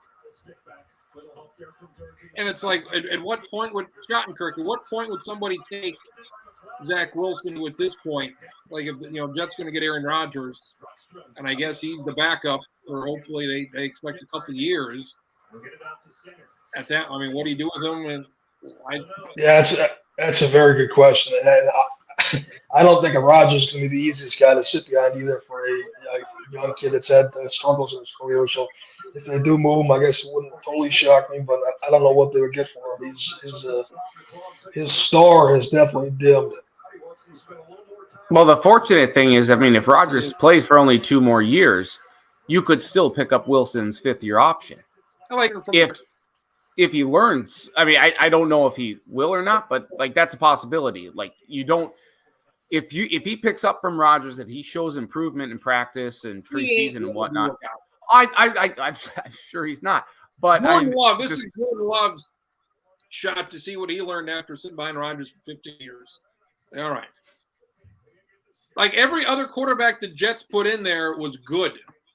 And it's like, at what point would Schottenkirk? At what point would somebody take Zach Wilson at this point? Like, if Jets going to get Aaron Rodgers, and I guess he's the backup, or hopefully they expect a couple years. At that, I mean, what do you do with him? That's a very good question, and I don't think Rodgers is going to be the easiest guy to sit behind either for a young kid that's had struggles in his career. So if they do move him, I guess it wouldn't totally shock me, but I don't know what they would get for him. His star has definitely dimmed. Well, the fortunate thing is, I mean, if Rodgers plays for only 2 more years, you could still pick up Wilson's 5th-year option. I like him if he learns. I mean, I don't know if he will or not, but like that's a possibility. Like you don't. If he picks up from Rodgers, if he shows improvement in practice and preseason and whatnot, I'm sure he's not. But Jordan Love, this is Jordan Love's shot to see what he learned after sitting behind Rodgers for 15 years. All right. Like every other quarterback the Jets put in there was good.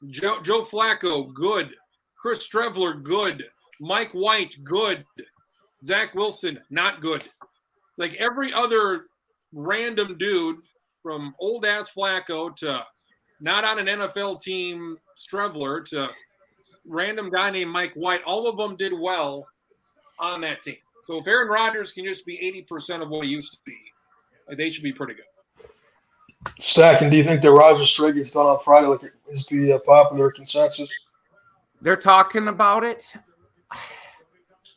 Joe Flacco, good. Chris Trevler, good. Mike White, good. Zach Wilson, not good. Like every other random dude from old ass Flacco to not on an NFL team Strevler to random guy named Mike White, all of them did well on that team. So if Aaron Rodgers can just be 80% of what he used to be, they should be pretty good. Stack, and do you think that Rodgers trade gets done on Friday like is the popular consensus? They're talking about it.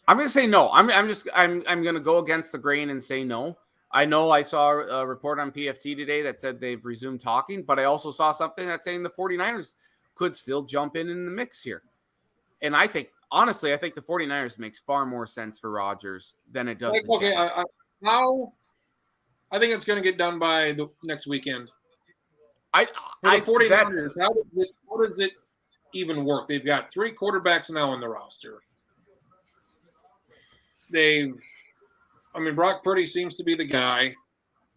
I'm going to say no. I'm going to go against the grain and say no. I know I saw a report on PFT today that said they've resumed talking, but I also saw something that's saying the 49ers could still jump in the mix here. And I think, honestly, the 49ers makes far more sense for Rodgers than it does. Okay, I think it's going to get done by the next weekend. For the 49ers, how does it even work? They've got 3 quarterbacks now on the roster. Brock Purdy seems to be the guy.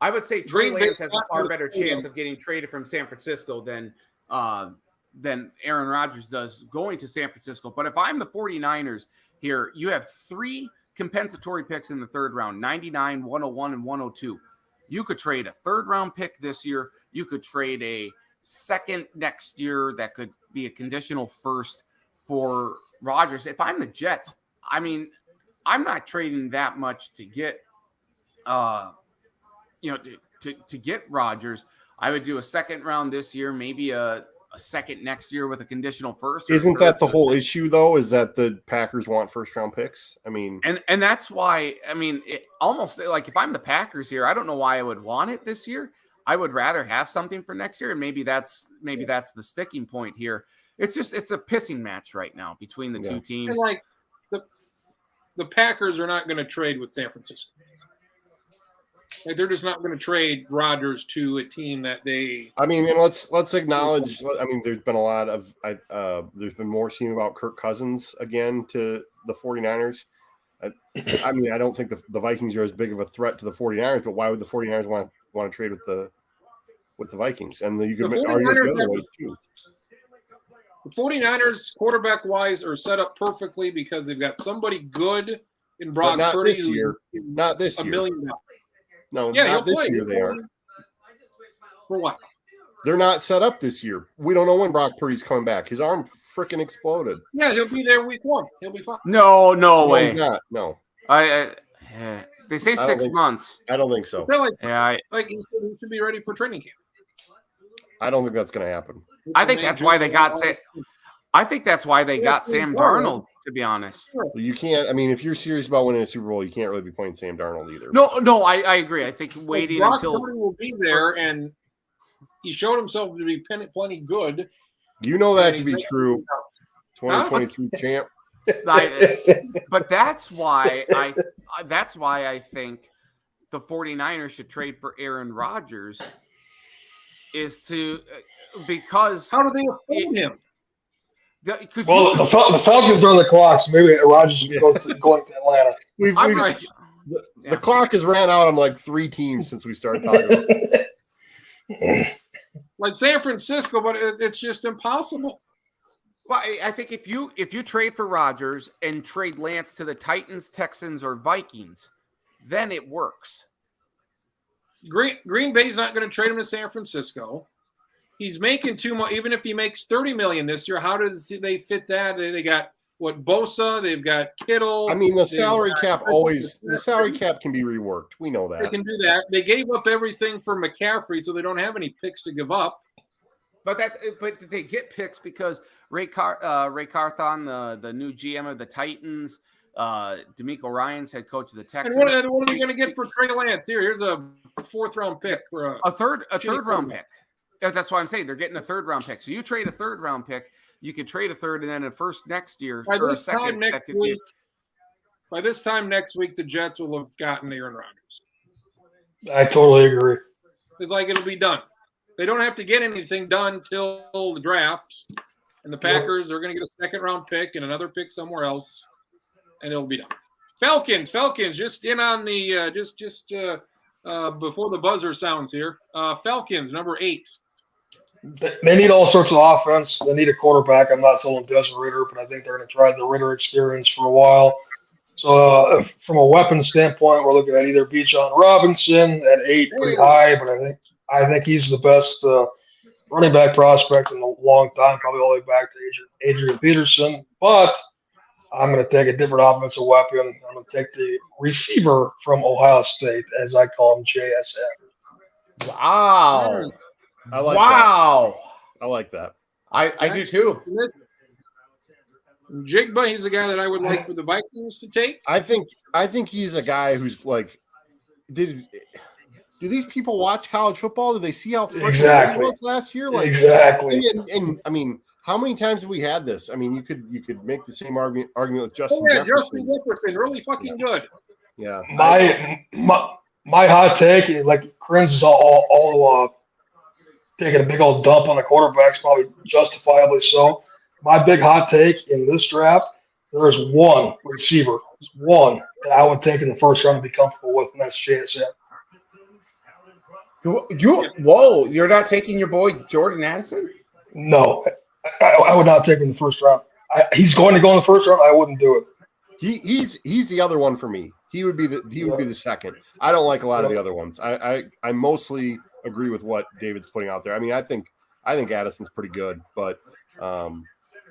I would say Trey Lance has a far better chance freedom of getting traded from San Francisco than Aaron Rodgers does going to San Francisco. But if I'm the 49ers here, you have 3 compensatory picks in the 3rd round, 99, 101, and 102. You could trade a 3rd round pick this year. You could trade a 2nd next year that could be a conditional 1st for Rodgers. If I'm the Jets, I mean, I'm not trading that much to get, to get Rodgers. I would do a 2nd round this year, maybe a 2nd next year with a conditional 1st. Isn't that the whole issue, though? Is that the Packers want 1st round picks? I mean, and that's why. I mean, it almost like if I'm the Packers here, I don't know why I would want it this year. I would rather have something for next year, and maybe that's the sticking point here. It's a pissing match right now between the 2 teams. And like the Packers are not going to trade with San Francisco. Like, they're just not going to trade Rodgers to a team that they. I mean, and let's acknowledge. I mean, there's been a lot of there's been more seen about Kirk Cousins again to the 49ers. I mean, I don't think the Vikings are as big of a threat to the 49ers, but why would the 49ers want to trade with the Vikings? And you could argue it the other way too. The 49ers, quarterback-wise, are set up perfectly because they've got somebody good in Brock Not Purdy. this year. Not this $1 year. million. No, Yeah, not this play. year they aren't. For what? They're not set up this year. We don't know when Brock Purdy's coming back. His arm freaking exploded. Yeah, he'll be there week 1. He'll be fine. No way. He's not. No. They say 6 months. I don't think so. I feel like, Yeah, like he said, he should be ready for training camp. I don't think that's going to happen. I think that's why they got I think that's why they got Sam Darnold, to be honest. You can't. I mean, if you're serious about winning a Super Bowl, you can't really be playing Sam Darnold either. No, I agree. I think waiting Brock until Purdy will be there, and he showed himself to be plenty good. You know that to be true. 2023 champ. But that's why I think the 49ers should trade for Aaron Rodgers because how do they afford him? The Falcons are on the clock, so maybe Rodgers will be going to Atlanta. The clock has ran out on like 3 teams since we started talking. Like San Francisco, but it's just impossible. Well, I think if you trade for Rodgers and trade Lance to the Titans, Texans, or Vikings, then it works. Green Bay's not going to trade him to San Francisco. He's making too much. Even if he makes $30 million this year, how does they fit that? They got Bosa, they've got Kittle. I mean, the salary cap can be reworked. We know that they can do that. They gave up everything for McCaffrey, so they don't have any picks to give up. But they get picks because Ray Carthon, the new GM of the Titans, DeMeco Ryans, head coach of the Texans. And what are we going to get for Trey Lance? Here's a 4th-round pick for a third round pick. That's why I'm saying they're getting a 3rd-round pick. So you trade a 3rd-round pick, you can trade a 3rd and then a 1st next year. By this time next week, the Jets will have gotten Aaron Rodgers. I totally agree. It's like it'll be done. They don't have to get anything done till the draft, and the Packers are going to get a 2nd-round pick and another pick somewhere else, and it'll be done. Falcons, just in on the before the buzzer sounds here. Falcons, number 8. They need all sorts of offense. They need a quarterback. I'm not sold on Desmond Ridder, but I think they're going to try the Ridder experience for a while. So from a weapons standpoint, we're looking at either Bijan Robinson at 8, pretty high, but I think he's the best running back prospect in a long time, probably all the way back to Adrian Peterson. But I'm going to take a different offensive weapon. I'm going to take the receiver from Ohio State, as I call him, JSN. Wow. I like that. I like that. I do too. Jigba, he's the guy that I would like for the Vikings to take. I think he's a guy who's like, do these people watch college football? Did they see how frustrating it was last year? Like, exactly. And I mean, how many times have we had this? I mean, you could make the same argument with Justin Jefferson. Justin Jefferson, really fucking good. Yeah. My hot take, like Krenz is all taking a big old dump on the quarterbacks, probably justifiably so. My big hot take in this draft, there's one receiver, that I would take in the 1st round to be comfortable with, and that's JSN. Whoa, you're not taking your boy Jordan Addison? No, I would not take him in the 1st round. He's going to go in the 1st round. I wouldn't do it. He's the other one for me. He would be the 2nd. I don't like a lot of the other ones. I mostly agree with what David's putting out there. I mean, I think Addison's pretty good, but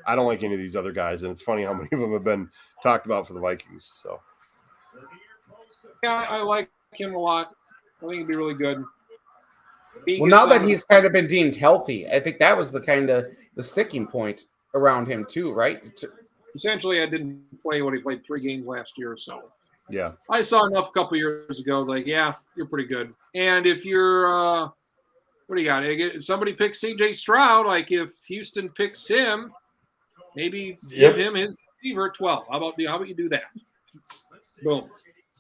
I don't like any of these other guys, and it's funny how many of them have been talked about for the Vikings. So yeah, I like him a lot. I think he'd be really good. Well, now that he's kind of been deemed healthy, I think that was the sticking point around him too, right? Essentially, I didn't play what he played 3 games last year, so yeah, I saw enough a couple years ago. Like, yeah, you're pretty good. And if you're, what do you got? If somebody picks C.J. Stroud, like if Houston picks him, maybe give him his receiver at 12. How about you do that? Boom.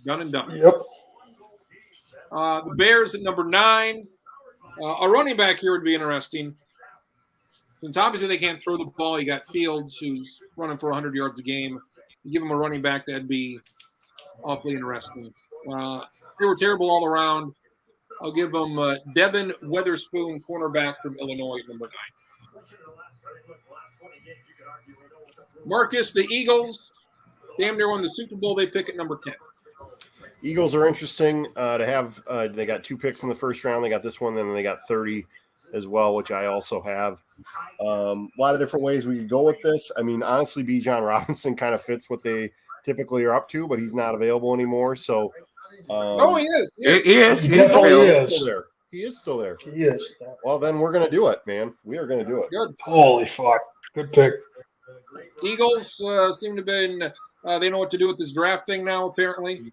Done and done. Yep. The Bears at number 9. A running back here would be interesting. Since obviously they can't throw the ball, you got Fields who's running for 100 yards a game. You give him a running back, that'd be awfully interesting. They were terrible all around. I'll give them Devin Weatherspoon, cornerback from Illinois, number 9. Marcus, the Eagles, damn near won the Super Bowl. They pick at number 10. Eagles are interesting to have. They got 2 picks in the first round. They got this one, and then they got 30 as well, which I also have. A lot of different ways we could go with this. I mean, honestly, Bijan Robinson kind of fits what they typically are up to, but he's not available anymore. So, he is. He is. He He's definitely available. is. still there. He is still there. He is. Well, then we're gonna do it, man. We are gonna do it. Good. Holy fuck. Good pick. Eagles seem to have been they know what to do with this draft thing now, apparently.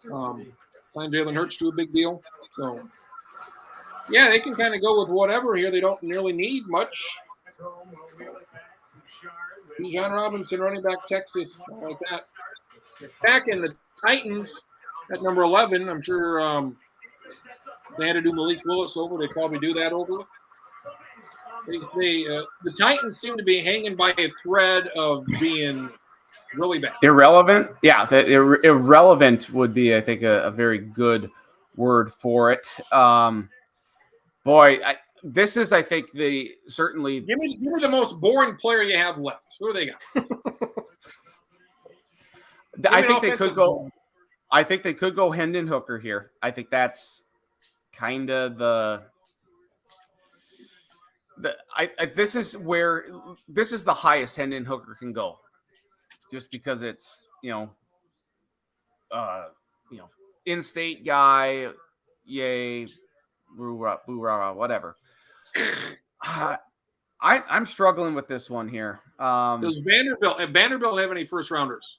Signed Jalen Hurts to a big deal. So, yeah, they can kind of go with whatever here. They don't nearly need much. Bijan Robinson, running back, Texas, like that. Back in the Titans at number 11. I'm sure they had to do Malik Willis over. They probably do that over. The Titans seem to be hanging by a thread of being really bad. Irrelevant? Yeah, irrelevant would be, I think, a very good word for it. This is, I think, certainly. Give me the most boring player you have left. Who do they got? I think they could go. I think they could go Hendon Hooker here. I think that's kind of this is the highest Hendon Hooker can go, just because it's in-state guy, yay, boo-rah, whatever. I'm struggling with this one here. Does Vanderbilt have any first rounders?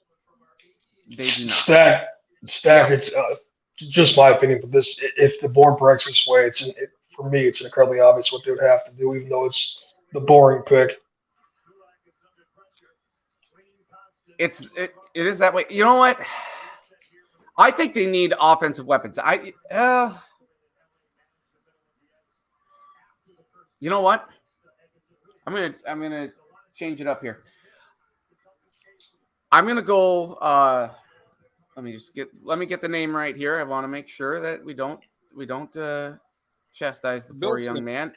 They do not. Stack. It's just my opinion, but if the board breaks this way, for me, it's incredibly obvious what they would have to do, even though it's the boring pick. It is that way. You know what? I think they need offensive weapons. You know what? I'm gonna change it up here. I'm gonna go. Let me get the name right here. I want to make sure that we don't chastise the poor young man.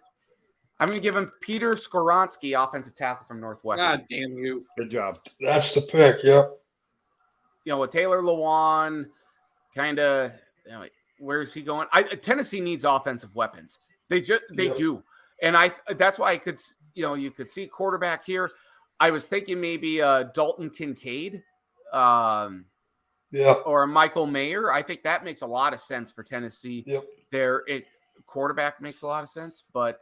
I'm gonna give him Peter Skoronski, offensive tackle from Northwestern. God damn you! Good job. That's the pick. Yep. With Taylor Lewan, kind of. Where is he going? Tennessee needs offensive weapons. They do, and that's why I could. You could see quarterback here. I was thinking maybe Dalton Kincaid, or Michael Mayer. I think that makes a lot of sense for Tennessee. Yep. Quarterback makes a lot of sense, but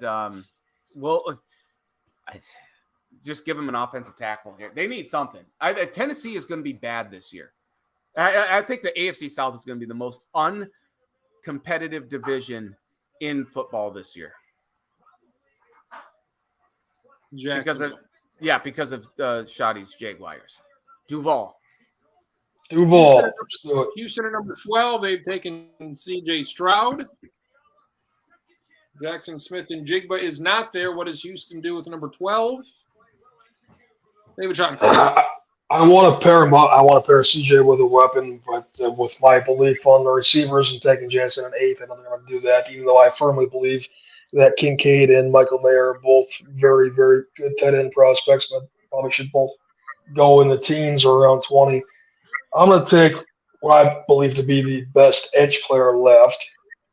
just give them an offensive tackle here. They need something. Tennessee is going to be bad this year. I think the AFC South is going to be the most uncompetitive division in football this year. Because of Shoddy's Jaguars. Duval. Houston at number 12. They've taken C.J. Stroud. Jackson Smith and Jigba is not there. What does Houston do with number 12? David John. I want to pair him up. I want to pair CJ with a weapon, but with my belief on the receivers and taking Jansen an 8th, I don't think I'm going to do that, even though I firmly believe that Kincaid and Michael Mayer are both very, very good tight end prospects, but probably should both go in the teens or around 20. I'm going to take what I believe to be the best edge player left,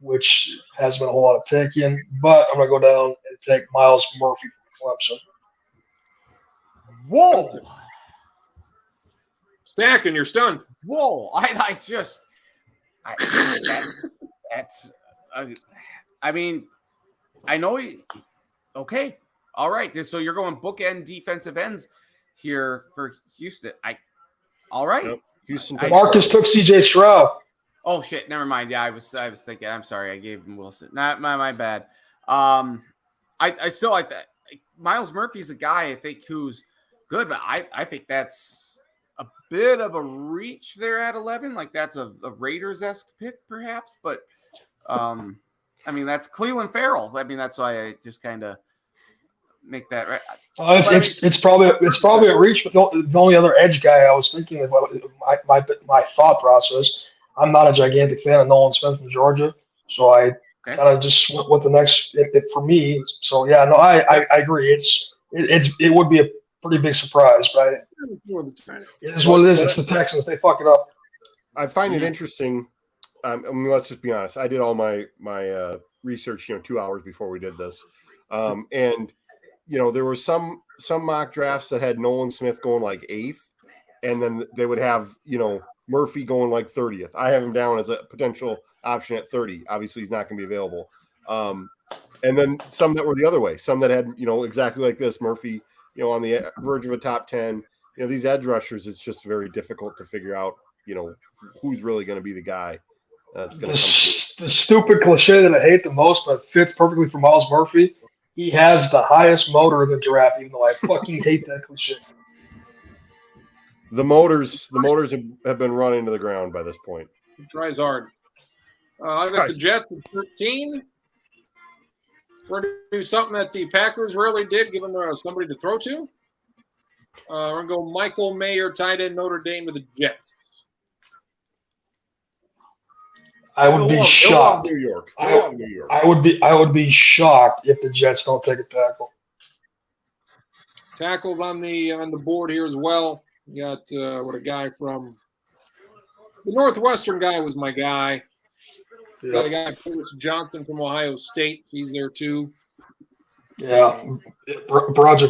which has been a whole lot of taking, but I'm going to go down and take Myles Murphy from Clemson. Whoa! Stack, and you're stunned. Whoa! I know. Okay, all right. So you're going bookend defensive ends here for Houston. All right. Yep. Houston. Marcus took C.J. Stroud. Oh shit! Never mind. Yeah, I was thinking. I'm sorry. I gave him Wilson. Not my bad. I still like that. Myles Murphy's a guy I think who's good, but I think that's a bit of a reach there at 11. Like that's a Raiders-esque pick, perhaps. But, I mean, that's Cleveland Farrell. I mean, that's why I just kind of make that right. It's probably a reach, but the only other edge guy I was thinking about my thought process. I'm not a gigantic fan of Nolan Smith from Georgia, so I kind of just went with the next for me. So yeah, no, I agree. It would be a pretty big surprise, right? It is what it is. It's the Texans. They fuck it up. I find it interesting. I mean, let's just be honest. I did all my research, 2 hours before we did this, and there were some mock drafts that had Nolan Smith going like 8th, and then they would have Murphy going like 30th. I have him down as a potential option at 30. Obviously, he's not going to be available. And then some that were the other way. Some that had exactly like this Murphy, on the verge of a top 10. These edge rushers, it's just very difficult to figure out, who's really going to be the guy. That's going to come. The stupid cliche that I hate the most, but fits perfectly for Miles Murphy. He has the highest motor in the draft, even though I fucking hate that cliche. The motors have been run into the ground by this point. He tries hard. I've got the Jets at 13. We're going to do something that the Packers rarely did, give them somebody to throw to. We're going to go Michael Mayer, tight end, Notre Dame to the Jets. I would be shocked. New York. I would be shocked if the Jets don't take a tackle. Tackles on the board here as well. You got a guy from the Northwestern guy was my guy. Yep. Got a guy, Pierce Johnson from Ohio State. He's there too. Yeah, Roger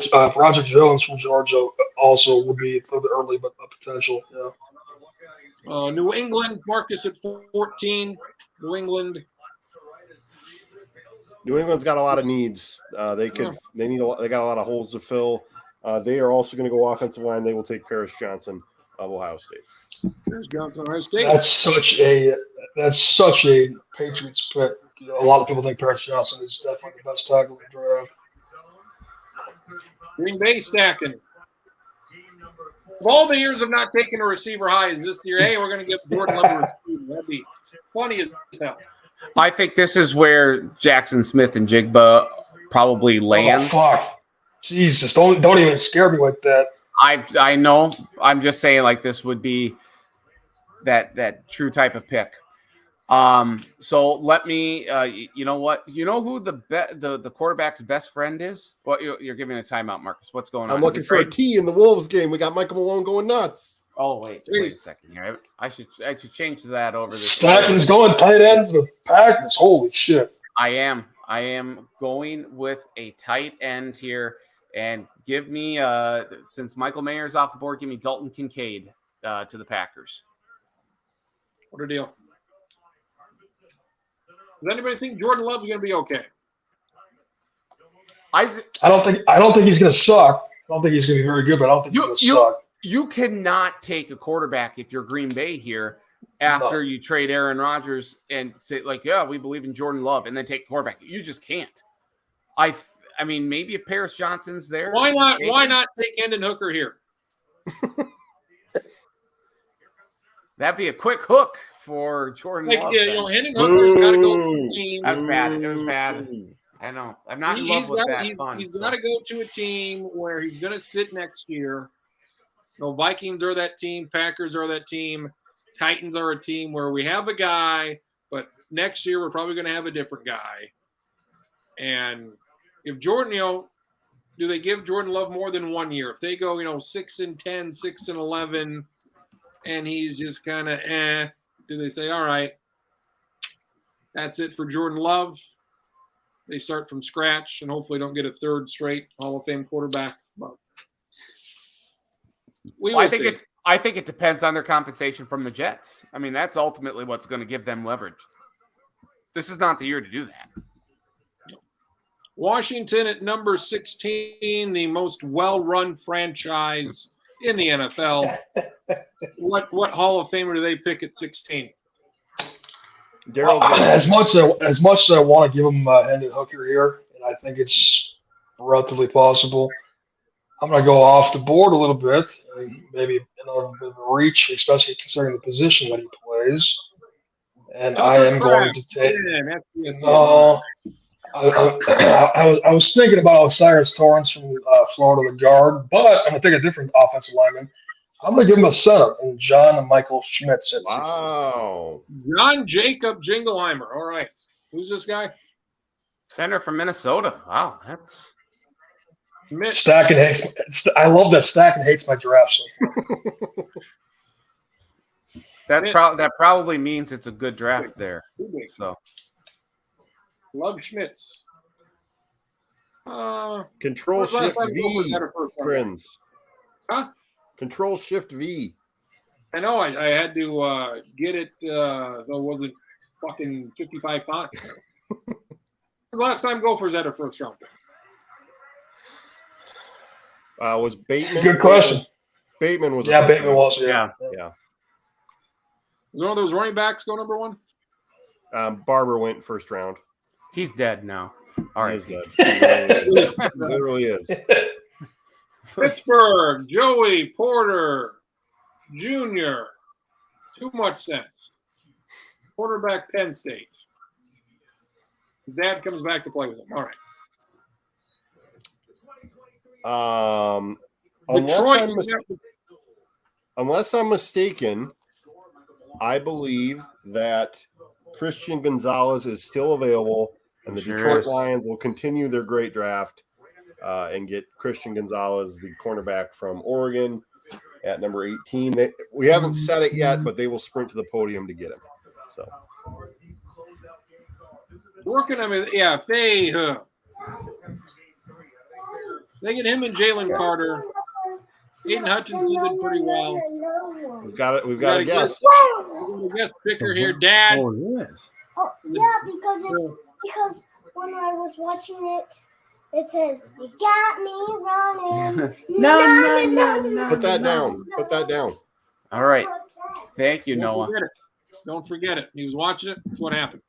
Jones from Georgia also would be a little bit early, but a potential. Yeah. New England, Marcus at 14. New England's got a lot of needs. They got a lot of holes to fill. They are also going to go offensive line. They will take Paris Johnson of Ohio State. Paris Johnson, Ohio State. That's such a Patriots pick. A lot of people think Paris Johnson is definitely the best tackle in the draft. Green Bay stacking. Of all the years of not taking a receiver high, is this year? Hey, we're going to give Jordan Love a receiver. That'd be funny as hell. I think this is where Jackson Smith and Jigba probably land. Oh, fuck. Jesus, don't even scare me like that. I know. I'm just saying, like, this would be that true type of pick. So let me. You know what? You know who the quarterback's best friend is? Well, you're giving a timeout, Marcus. What's going on? I'm looking for a T in the Wolves game. We got Michael Malone going nuts. Oh wait a second here. I should change that over this. Stacken's going tight end for the Packers. Holy shit! I am going with a tight end here, and give me since Michael Mayer's off the board, give me Dalton Kincaid to the Packers. What a deal! Does anybody think Jordan Love is going to be okay? I don't think he's going to suck. I don't think he's going to be very good, but I don't think he's going to suck. You cannot take a quarterback if you're Green Bay here after you trade Aaron Rodgers and say, like, yeah, we believe in Jordan Love, and then take a quarterback. You just can't. I mean, maybe if Paris Johnson's there. Why not take Hendon Hooker here? That'd be a quick hook for Jordan Love. Hendon Hooker's got to go to a team. That's bad. It was bad. I know. I'm not in love with that. He's got to go to a team where he's going to sit next year. Vikings are that team. Packers are that team. Titans are a team where we have a guy, but next year we're probably going to have a different guy. And if Jordan, do they give Jordan Love more than 1 year? If they go, 6-10, 6-11, and he's just kind of do they say, all right, that's it for Jordan Love? They start from scratch and hopefully don't get a third straight Hall of Fame quarterback. But I think it depends on their compensation from the Jets. I mean, that's ultimately what's going to give them leverage. This is not the year to do that. Washington at number 16, the most well-run franchise in the NFL. What Hall of Famer do they pick at 16? As much as I want to give him Hendon Hooker here, and I think it's relatively possible, I'm going to go off the board a little bit, and maybe another bit of a reach, especially considering the position that he plays. And I Tucker am going Kraft. to take. Yeah, that's the No, I was thinking about Osiris Torrance from Florida, the guard, but I'm going to take a different offensive lineman. I'm going to give him a center, and John and Michael Schmitz at 16. Wow. John Jacob Jingleheimer. All right. Who's this guy? Center from Minnesota. Wow, that's Mitch. Stacking hates. I love that Stacking hates my drafts. that probably means it's a good draft there. So Love Schmitz. Control when's the last Shift time you go for V. center first round? Friends. Huh? Control Shift V. I know. I had to get it so it wasn't fucking 55 font. The last time Gophers had a first round pick. Was Bateman? Good question. Bateman was. Yeah, Bateman was. Yeah. Yeah. Was one of those running backs go number one? Barber went first round. he's dead now. All right. He is dead. He literally is. Pittsburgh, Joey Porter Jr. Too much sense. Quarterback, Penn State. His dad comes back to play with him. All right. Unless I'm mistaken, I believe that Christian Gonzalez is still available, and the Detroit Lions will continue their great draft and get Christian Gonzalez, the cornerback from Oregon, at number 18. We haven't said it yet, but they will sprint to the podium to get him. So Working him, yeah. If they get him and Jalen Carter. Aiden Hutchinson did pretty well. we've got a guest. A guest picker here, Dad. Oh, yes. Oh, yeah, because when I was watching it, it says, "You got me running." No. Put that down. Put that down. All right. Thank you, Don't Noah. forget it. Don't forget it. He was watching it. That's what happened.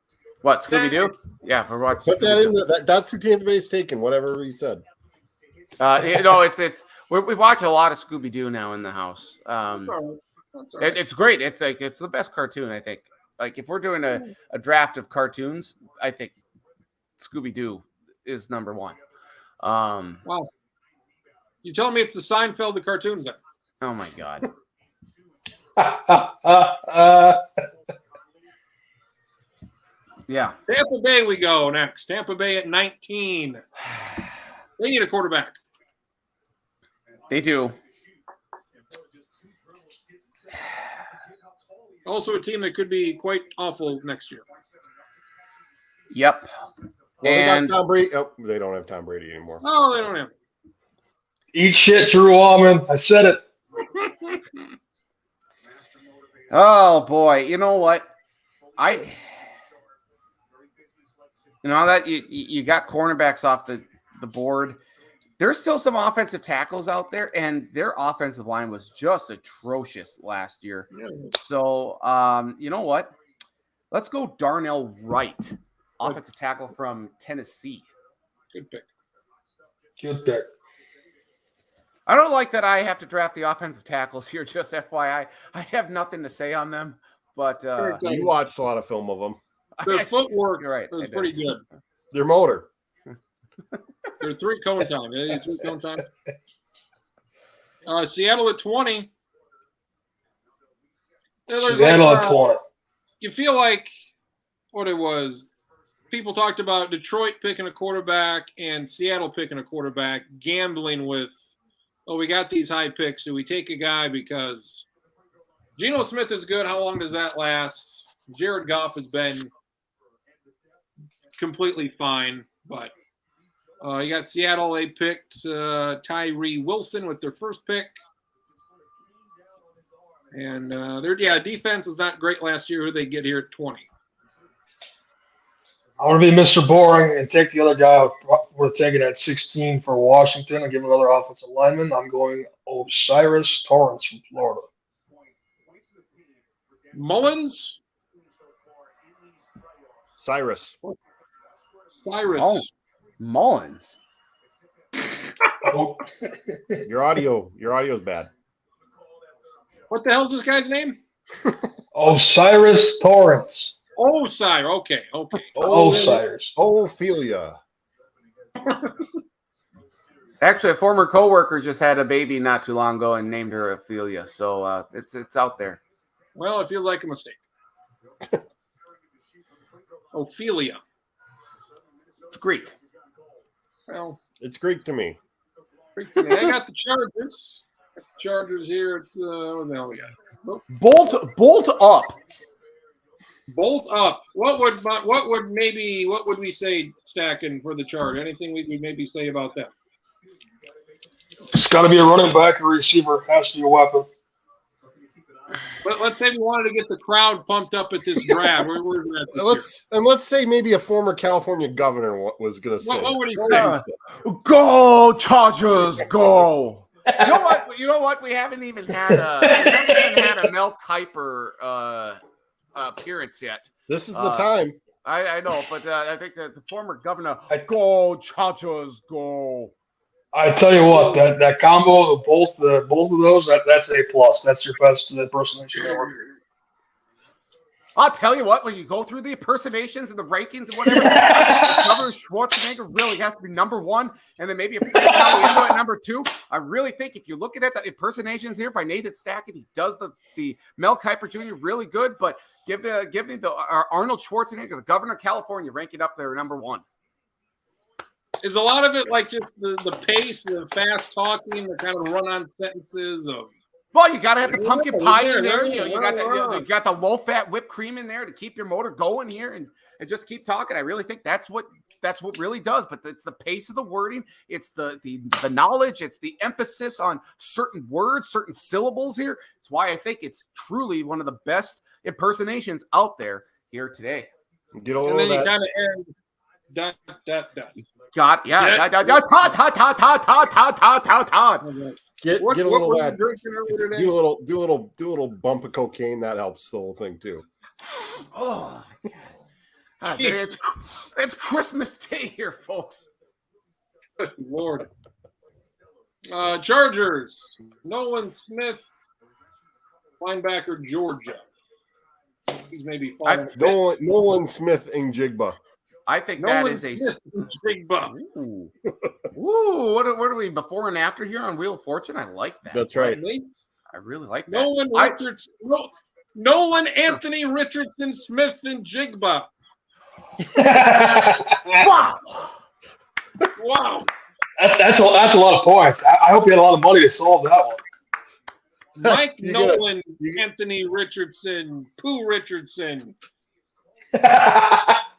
What, Scooby-Doo? Yeah, we're watching. Put that in. That's who Tampa Bay's taken. Whatever he said. We watch a lot of Scooby-Doo now in the house. That's all right. It's great. It's the best cartoon, I think. Like if we're doing a draft of cartoons, I think Scooby-Doo is number one. Wow. You telling me it's the Seinfeld of cartoons then? Oh my God. Yeah. Tampa Bay we go next. Tampa Bay at 19. They need a quarterback. They do. Also a team that could be quite awful next year. Yep. Well, they got Tom Brady. Oh, they don't have Tom Brady anymore. Oh, they don't have. Eat shit, Drew Allman. I said it. Oh boy. You know what? Now that you got cornerbacks off the board, there's still some offensive tackles out there, and their offensive line was just atrocious last year. So, you know what? Let's go Darnell Wright, offensive tackle from Tennessee. Good pick. Good pick. I don't like that I have to draft the offensive tackles here, just FYI. I have nothing to say on them, but You watched a lot of film of them. Their footwork You're right, was I pretty did. good. Their motor. They're 3 cone times. They did 3 cone times. Seattle at 20. Seattle at 20. You feel like what it was. People talked about Detroit picking a quarterback and Seattle picking a quarterback, gambling with, we got these high picks. Do we take a guy because Geno Smith is good? How long does that last? Jared Goff has been completely fine, but you got Seattle. They picked Tyree Wilson with their first pick. And their defense was not great last year. Who they get here at 20? I want to be Mr. Boring and take the other guy we're taking at 16 for Washington and give him another offensive lineman. I'm going Osiris Torrance from Florida. Mullins? Cyrus. Cyrus. Oh, Mullins. goat. Your audio's bad. What the hell's this guy's name? Osiris Torrance. Oh, Sire. Okay. Osiris. Ophelia. Actually, a former coworker just had a baby not too long ago and named her Ophelia. So it's out there. Well, it feels like a mistake. Ophelia. It's Greek. Well, It's Greek to me. I got the Chargers. Chargers here. What the hell we got? Oh, Bolt up. Bolt up. What would we say stacking for the chart? Anything we would maybe say about that? It's got to be a running back or receiver. Has to be a weapon. But let's say we wanted to get the crowd pumped up at this draft. Where's that this year? Let's say maybe a former California governor was going to say. What would he say? Go Chargers, go! You know what? We haven't even had a Mel Kiper appearance yet. This is the time. I know, but I think that the former governor, go Chargers, go! I tell you what, that combo of both of those, that's A+. That's your best impersonation ever. I'll tell you what, when you go through the impersonations and the rankings and whatever, Governor Schwarzenegger really has to be number one, and then maybe a Frank Caliendo at number two. I really think if you're looking at the impersonations here by Nathan Stackett, he does the Mel Kiper Jr. really good, but give me the Arnold Schwarzenegger, the governor of California, ranking up there number one. Is a lot of it like just the pace, the fast talking, the kind of run-on sentences of? Well, you got to have the pumpkin pie in there. Yeah, You got the low-fat whipped cream in there to keep your motor going here and just keep talking. I really think that's what really does. But it's the pace of the wording. It's the knowledge. It's the emphasis on certain words, certain syllables here. It's why I think it's truly one of the best impersonations out there here today. Get over and then that. you kind of end. Dot. Todd. Get a What little were that. you drinking earlier today? Do a little bump of cocaine. That helps the whole thing too. Oh, God. It's Christmas Day here, folks. Good Lord. Chargers. Nolan Smith, linebacker, Georgia. He's maybe falling. Nolan Smith and Jigba. I think Nolan that is Smith, big buck. Ooh, what are we before and after here on Wheel of Fortune? I like that. That's right. I really like that. Nolan Anthony Richardson Smith and Jigba. Wow. Wow. That's a lot of points. I hope you had a lot of money to solve that one. Mike Nolan Anthony Richardson, Pooh Richardson.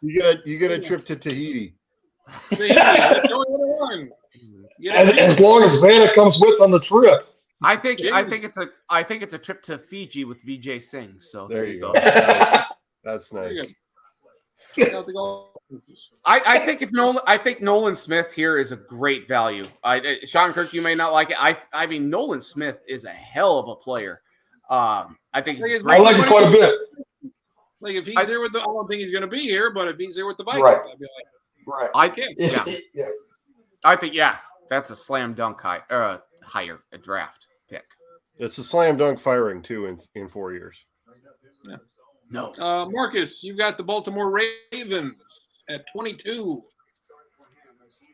You get a trip to Tahiti. That's the only other one. As long as Vanna comes with on the trip. I think it's a trip to Fiji with VJ Singh. So there you go. That's nice. I think Nolan Smith here is a great value. Sean Kirk, you may not like it. I mean, Nolan Smith is a hell of a player. I think I like it quite a bit. Like if he's here with I don't think he's going to be here, but if he's here with the Vikings, Right. I'd be like, Right. I think that's a slam dunk higher a draft pick. It's a slam dunk firing too in 4 years. Yeah. No. Marcus, you've got the Baltimore Ravens at 22.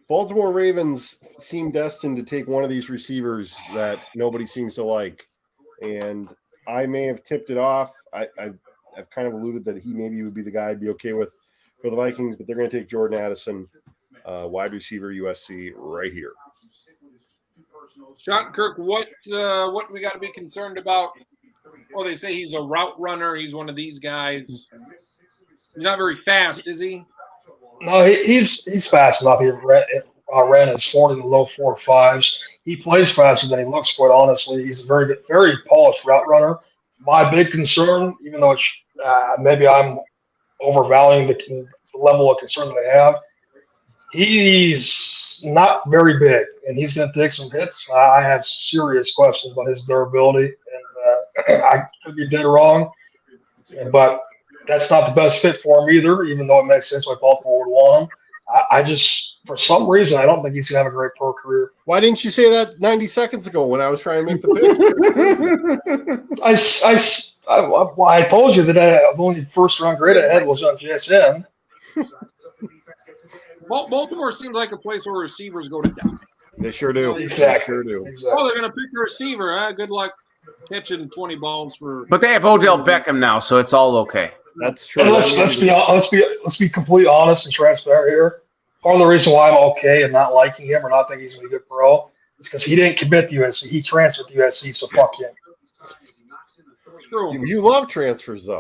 Baltimore Ravens seem destined to take one of these receivers that nobody seems to like, and I may have tipped it off. I've kind of alluded that he maybe would be the guy I'd be okay with for the Vikings, but they're going to take Jordan Addison, wide receiver USC, right here. Sean Kirk, what we got to be concerned about? Well, they say he's a route runner. He's one of these guys. He's not very fast, is he? No, he's fast enough. He ran his 40 to low 4.5s. He plays faster than he looks, quite honestly. He's a very good, very polished route runner. My big concern, even though it's, maybe I'm overvaluing the level of concern that I have, he's not very big, and he's going to take some hits. I have serious questions about his durability, and I could be dead wrong, but that's not the best fit for him either, even though it makes sense why Baltimore would want him. I just for some reason, I don't think he's going to have a great pro career. Why didn't you say that 90 seconds ago when I was trying to make the pick? I told you that the only first round grade I had was on JSN. Baltimore seems like a place where receivers go to die. They sure do. Exactly. They sure do. Exactly. Oh, they're going to pick a receiver. Huh? Good luck catching 20 balls for. But they have Odell Beckham now, so it's all okay. That's true. And let's be completely honest and transparent here. Part of the reason why I'm okay and not liking him or not think he's going to be a good pro is because he didn't commit to USC. He transferred to USC, so fuck him. True. You love transfers, though.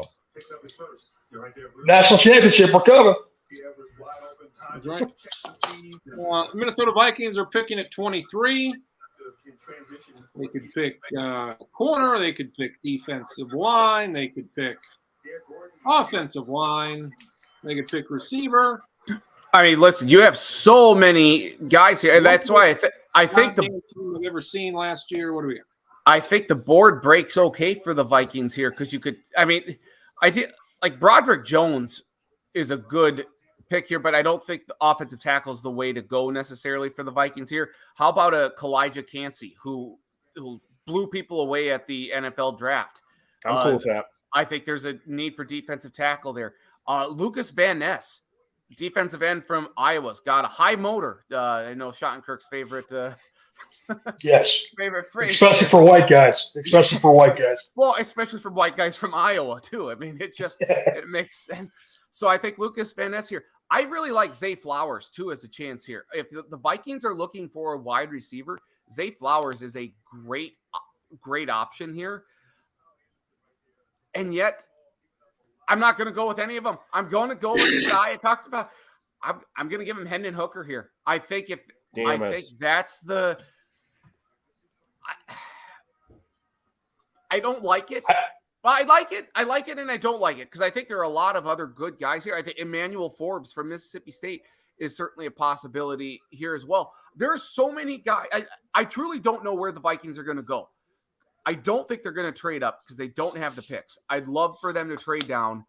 National championship, we're coming. That's right. Minnesota Vikings are picking at 23. They could pick corner. They could pick defensive line. They could pick offensive line. They could pick receiver. I mean, listen, you have so many guys here, and that's why I think team I've ever seen last year. What do we got? I think the board breaks okay for the Vikings here because you could. I mean, I did like Broderick Jones is a good pick here, but I don't think the offensive tackle is the way to go necessarily for the Vikings here. How about a Kalijah Cansey who blew people away at the NFL draft? I'm cool with that. I think there's a need for defensive tackle there. Lucas Van Ness, defensive end from Iowa's, got a high motor. I know Schottenkirk's favorite. Yes. Favorite phrase. Especially for white guys. Especially for white guys. Well, especially for white guys from Iowa too. I mean, it makes sense. So I think Lucas Van Ness here. I really like Zay Flowers too as a chance here. If the Vikings are looking for a wide receiver, Zay Flowers is a great option here. And yet, I'm not going to go with any of them. I'm going to go with the guy I talked about. I'm going to give him Hendon Hooker here. I think that's the. I don't like it. Well, I like it. I like it, and I don't like it because I think there are a lot of other good guys here. I think Emmanuel Forbes from Mississippi State is certainly a possibility here as well. There are so many guys. I truly don't know where the Vikings are going to go. I don't think they're going to trade up because they don't have the picks. I'd love for them to trade down.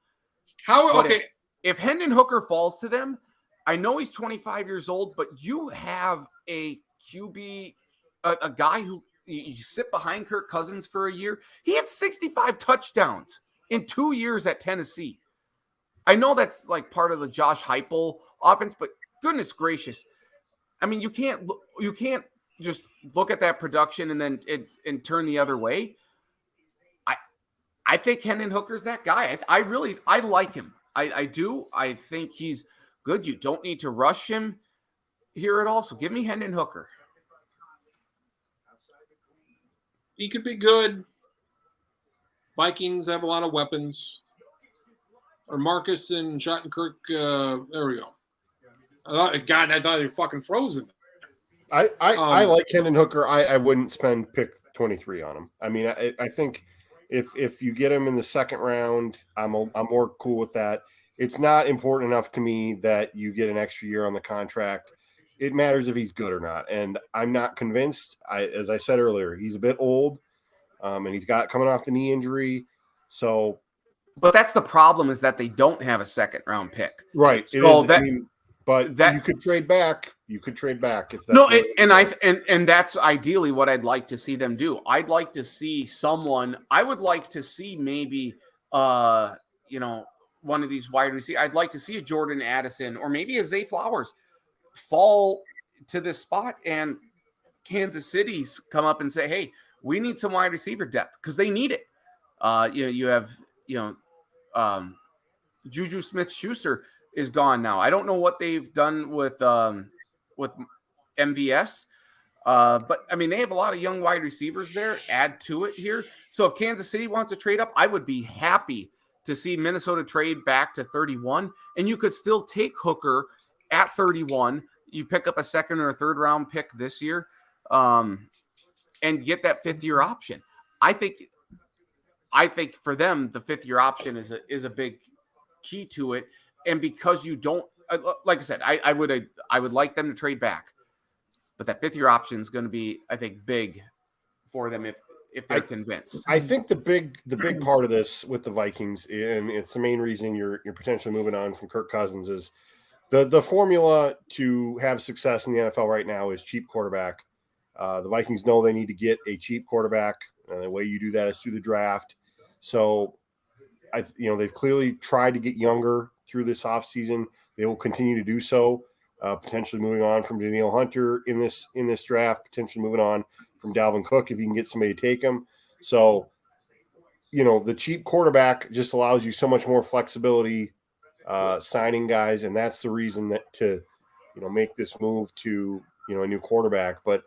If Hendon Hooker falls to them, I know he's 25 years old, but you have a QB, a guy who you sit behind Kirk Cousins for a year. He had 65 touchdowns in 2 years at Tennessee. I know that's like part of the Josh Heupel offense, but goodness gracious. I mean, you can't just look at that production and then turn the other way. I think Hendon Hooker's that guy. I like him. I do. I think he's good. You don't need to rush him here at all. So give me Hendon Hooker. He could be good. Vikings have a lot of weapons. Or Marcus and Schottenkirk. There we go. God, I thought they were fucking frozen. I like Hendon Hooker. I wouldn't spend pick 23 on him. I mean, I think if you get him in the second round, I'm more cool with that. It's not important enough to me that you get an extra year on the contract. It matters if he's good or not. And I'm not convinced. As I said earlier, he's a bit old, and he's got coming off the knee injury. So, but that's the problem is that they don't have a second round pick. Right. So you could trade back. You could trade back if that's and that's ideally what I'd like to see them do. I'd like to see someone. I would like to see maybe one of these wide receivers. I'd like to see a Jordan Addison or maybe a Zay Flowers fall to this spot and Kansas City's come up and say, hey, we need some wide receiver depth because they need it. You have Juju Smith-Schuster is gone now. I don't know what they've done with MVS, but I mean they have a lot of young wide receivers there. Add to it here. So if Kansas City wants to trade up, I would be happy to see Minnesota trade back to 31, and you could still take Hooker at 31. You pick up a second or a third round pick this year, and get that fifth-year option. I think for them the fifth-year option is a big key to it. And because you don't, like I said, I would like them to trade back, but that fifth-year option is going to be, I think, big for them if they're convinced. I think the big part of this with the Vikings, and it's the main reason you're potentially moving on from Kirk Cousins, is The formula to have success in the NFL right now is cheap quarterback. The Vikings know they need to get a cheap quarterback, and the way you do that is through the draft. So, they've clearly tried to get younger through this offseason. They will continue to do so. Potentially moving on from Danielle Hunter in this draft. Potentially moving on from Dalvin Cook if you can get somebody to take him. So, the cheap quarterback just allows you so much more flexibility signing guys, and that's the reason that to make this move to a new quarterback. But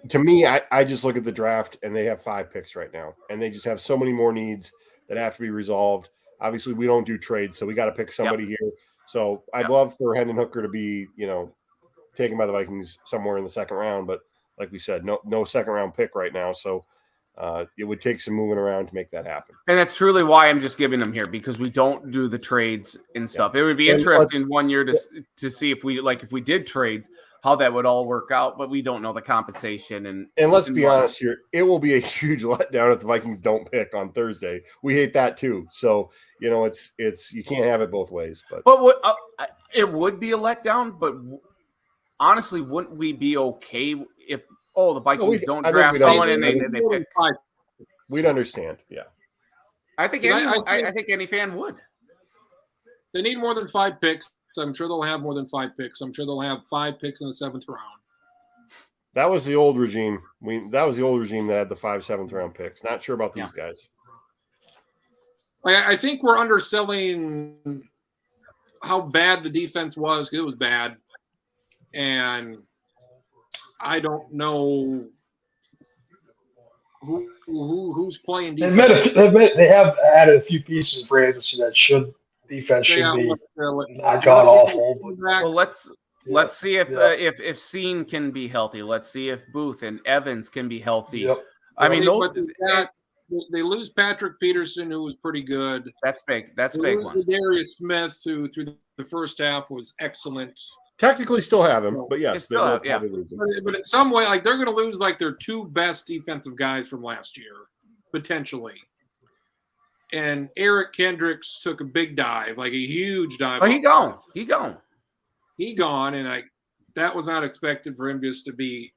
to me, I just look at the draft, and they have 5 picks right now, and they just have so many more needs that have to be resolved. Obviously, we don't do trades, so we got to pick somebody here. So I'd love for Hendon Hooker to be taken by the Vikings somewhere in the second round, but like we said, no second round pick right now. So it would take some moving around to make that happen. And that's truly why I'm just giving them here, because we don't do the trades and stuff. It would be interesting one year to see if we did trades, how that would all work out, but we don't know the compensation. And let's be honest here, it will be a huge letdown if the Vikings don't pick on Thursday. We hate that too. So, it's you can't have it both ways. But what it would be a letdown, but honestly, wouldn't we be okay if the Vikings don't draft someone and they pick? We'd understand. Yeah. I think any fan would. They need more than 5 picks. I'm sure they'll have more than 5 picks. I'm sure they'll have 5 picks in the 7th round. That was the old regime. That was the old regime that had the 5 7th round picks. Not sure about these guys. I think we're underselling how bad the defense was. It was bad. And I don't know who's playing defense. They have added a few pieces for agency that defense should be not god awful. Well, let's see if Seen can be healthy. Let's see if Booth and Evans can be healthy. Yep. I mean, they lose Patrick Peterson, who was pretty good. That's big. That's they big lose one. Darius Smith, who through the first half was excellent. Technically, still have him, but yes, they will lose him. But in some way, they're going to lose their 2 best defensive guys from last year, potentially. And Eric Kendricks took a big dive, a huge dive. Oh, he gone, and that was not expected for him just to be.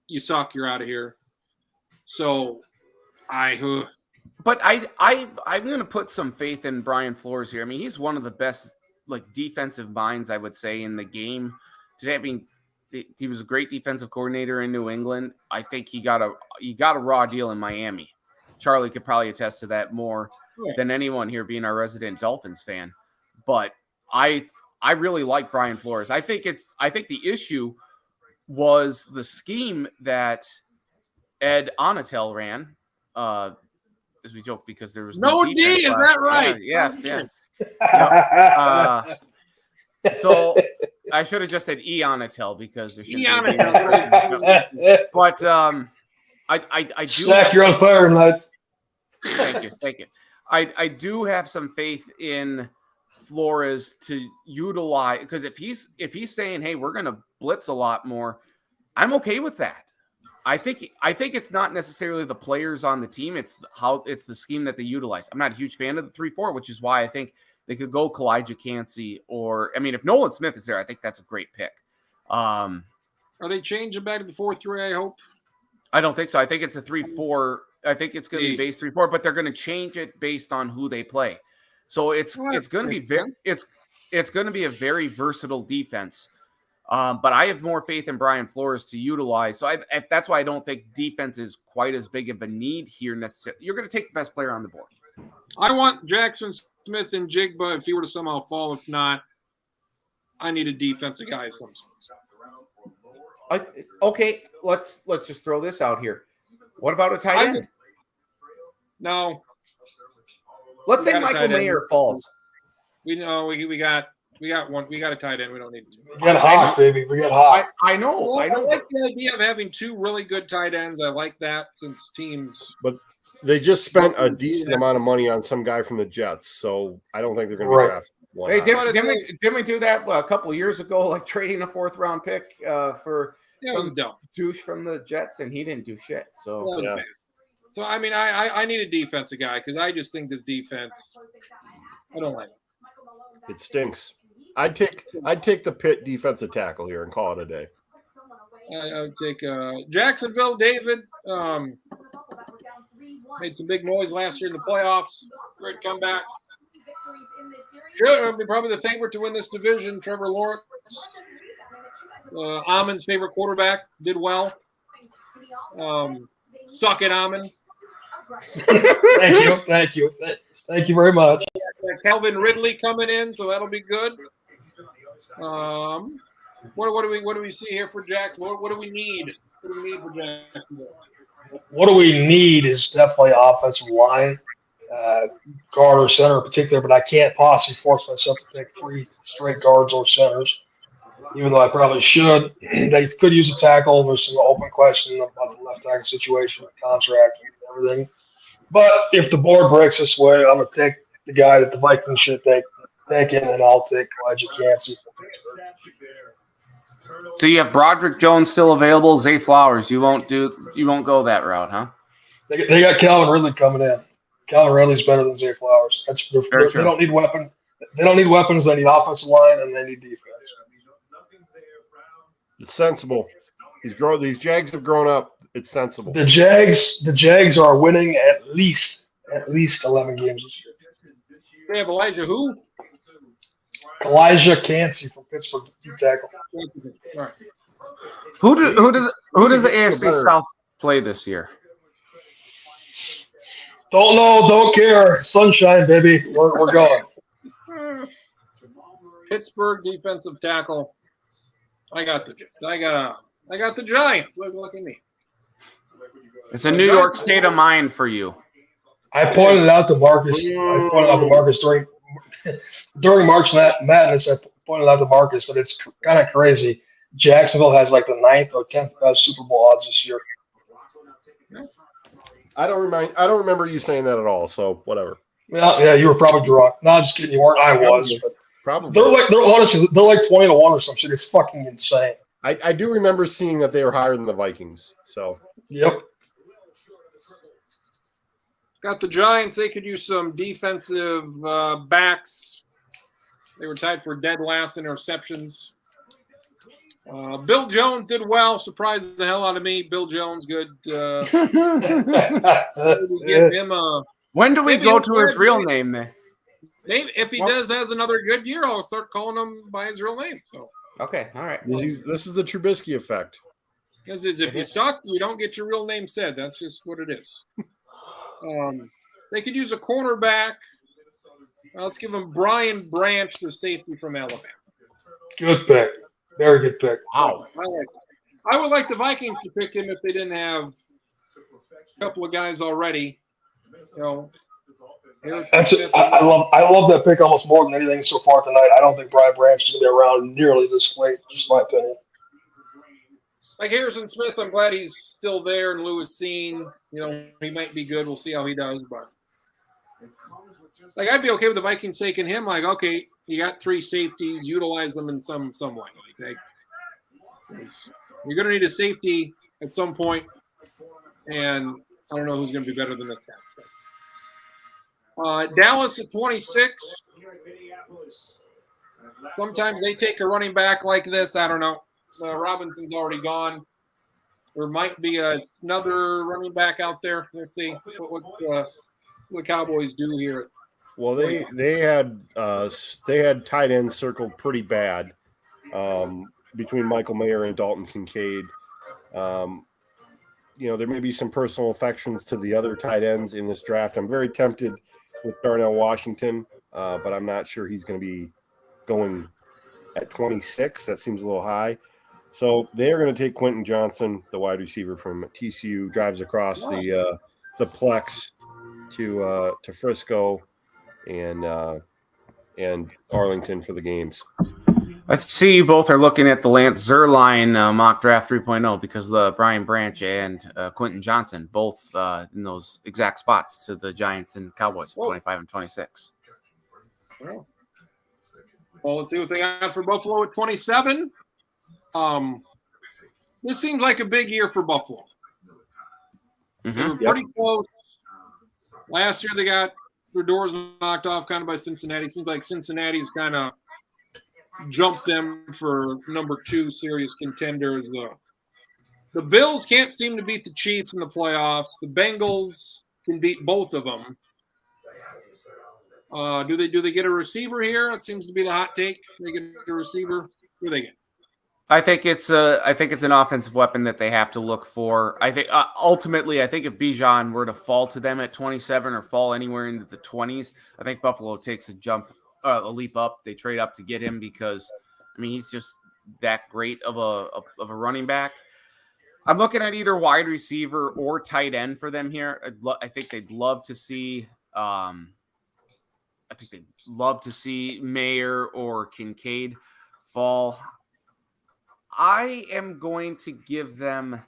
You suck, you're out of here. So, But I'm going to put some faith in Brian Flores here. I mean, he's one of the best defensive minds, I would say, in the game today. I mean, he was a great defensive coordinator in New England. I think he got a raw deal in Miami. Charlie could probably attest to that more than anyone here, being our resident Dolphins fan. But I really like Brian Flores. I think the issue was the scheme that Ed Onatel ran. As we joke, because there was no D. Is that right? Yes. So I should have just said Onatel because there should be. But I do. Zach, you're on fire tonight. Thank you. I do have some faith in Flores to utilize, because if he's saying, hey, we're going to blitz a lot more, I'm okay with that. I think it's not necessarily the players on the team. It's the scheme that they utilize. I'm not a huge fan of the 3-4, which is why I think they could go Kalijah Cansey, if Nolan Smith is there, I think that's a great pick. Are they changing back to the 4-3? I hope. I don't think so. I think it's a 3-4. I think it's going to be base 3-4, but they're going to change it based on who they play. So it's going to be it's going to be a very versatile defense. But I have more faith in Brian Flores to utilize. So that's why I don't think defense is quite as big of a need here necessarily. You're going to take the best player on the board. I want Jackson Smith and Jigba if he were to somehow fall. If not, I need a defensive guy. Okay, let's just throw this out here. What about a tight end? No. Let's say Michael Mayer falls. We know we got one. We got a tight end. We don't need to. We got Hawk, baby. We got Hawk. I know. Well, I like the idea of having 2 really good tight ends. I like that since teams. But they just spent a decent amount of money on some guy from the Jets, so I don't think they're going to draft one. Hey, didn't we do that a couple of years ago, like trading a 4th round pick for some douche from the Jets, and he didn't do shit. So yeah. So I mean, I need a defensive guy because I just think this defense, I don't like it. It stinks. I'd take the Pitt defensive tackle here and call it a day. I would take Jacksonville. David made some big noise last year in the playoffs. Great comeback. Should be probably the favorite to win this division. Trevor Lawrence, Amon's favorite quarterback, did well. Suck it, Amon. Thank you very much. Calvin Ridley coming in, so that'll be good. What do we see here for Jack? What do we need? What do we need for Jacksonville? What do we need is definitely offensive line, guard or center in particular, but I can't possibly force myself to pick 3 straight guards or centers, even though I probably should. They could use a tackle. There's some open question about the left tackle situation, contract, and everything. But if the board breaks this way, I'm going to take the guy that the Vikings should take in, and I'll take Elijah Cansey. So you have Broderick Jones still available, Zay Flowers. You won't go that route, huh? They got Calvin Ridley coming in. Calvin Ridley's better than Zay Flowers. They don't need weapons. They don't need weapons. They need offensive line and they need defense. It's sensible. These Jags have grown up. It's sensible. The Jags are winning at least 11 games this year. They have Elijah who? Elijah Cansey from Pittsburgh, D-tackle. All right. Who does the AFC South play this year? Don't know, don't care. Sunshine, baby. We're going. Pittsburgh defensive tackle. I got the Jets. I got the Giants. Look at me. It's a New York state of mind for you. I pointed out to Marcus during March Madness. I pointed out to Marcus that it's kind of crazy. Jacksonville has like the 9th or 10th best Super Bowl odds this year. I don't remember you saying that at all. So whatever. Yeah, you were probably drunk. No, just kidding. You weren't. I was. But Probably. they're like 20-1 or some shit. It's fucking insane. I do remember seeing that they were higher than the Vikings. So Yep. Got the Giants. They could use some defensive backs. They were tied for dead last interceptions. Bill Jones did well. Surprised the hell out of me. Bill Jones, good. Give him a. When do we go to his real name then? If he has another good year, I'll start calling him by his real name. So. Okay, all right. this is the Trubisky effect. Because if you suck, you don't get your real name said. That's just what it is. They could use a cornerback. Let's give them Brian Branch, the safety from Alabama. Good pick. Very good pick. Wow. I would like the Vikings to pick him if they didn't have a couple of guys already. I love that pick almost more than anything so far tonight. I don't think Brian Branch is going to be around nearly this late, just my opinion. Like Harrison Smith, I'm glad he's still there, and Lewis Seen, he might be good. We'll see how he does, but I'd be okay with the Vikings taking him. Like, okay, you got 3 safeties, utilize them in some way. You're going to need a safety at some point, and I don't know who's going to be better than this guy. Dallas at 26. Sometimes they take a running back like this. I don't know. Robinson's already gone. There might be another running back out there. Let's see what the Cowboys do here. Well, they had tight ends circled pretty bad between Michael Mayer and Dalton Kincaid. There may be some personal affections to the other tight ends in this draft. I'm very tempted with Darnell Washington, but I'm not sure he's going to be going at 26. That seems a little high. So they're going to take Quentin Johnson, the wide receiver from TCU, drives across the Plex to Frisco and Arlington for the games. I see you both are looking at the Lance Zierlein mock draft 3.0 because the Brian Branch and Quentin Johnson both in those exact spots to the Giants and Cowboys, 25 and 26. Well, let's see what they got for Buffalo at 27. This seems like a big year for Buffalo. Mm-hmm. They were pretty close. Last year they got their doors knocked off kind of by Cincinnati. Seems like Cincinnati's kind of jumped them for number 2 serious contenders. The Bills can't seem to beat the Chiefs in the playoffs. The Bengals can beat both of them. Do they get a receiver here? It seems to be the hot take. They get a receiver. Who do they get? I think it's an offensive weapon that they have to look for. I think ultimately, I think if Bijan were to fall to them at 27 or fall anywhere into the 20s, I think Buffalo takes a leap up. They trade up to get him because, I mean, he's just that great of a running back. I'm looking at either wide receiver or tight end for them here. I think they'd love to see. I think they'd love to see Mayer or Kincaid fall. I am going to give them.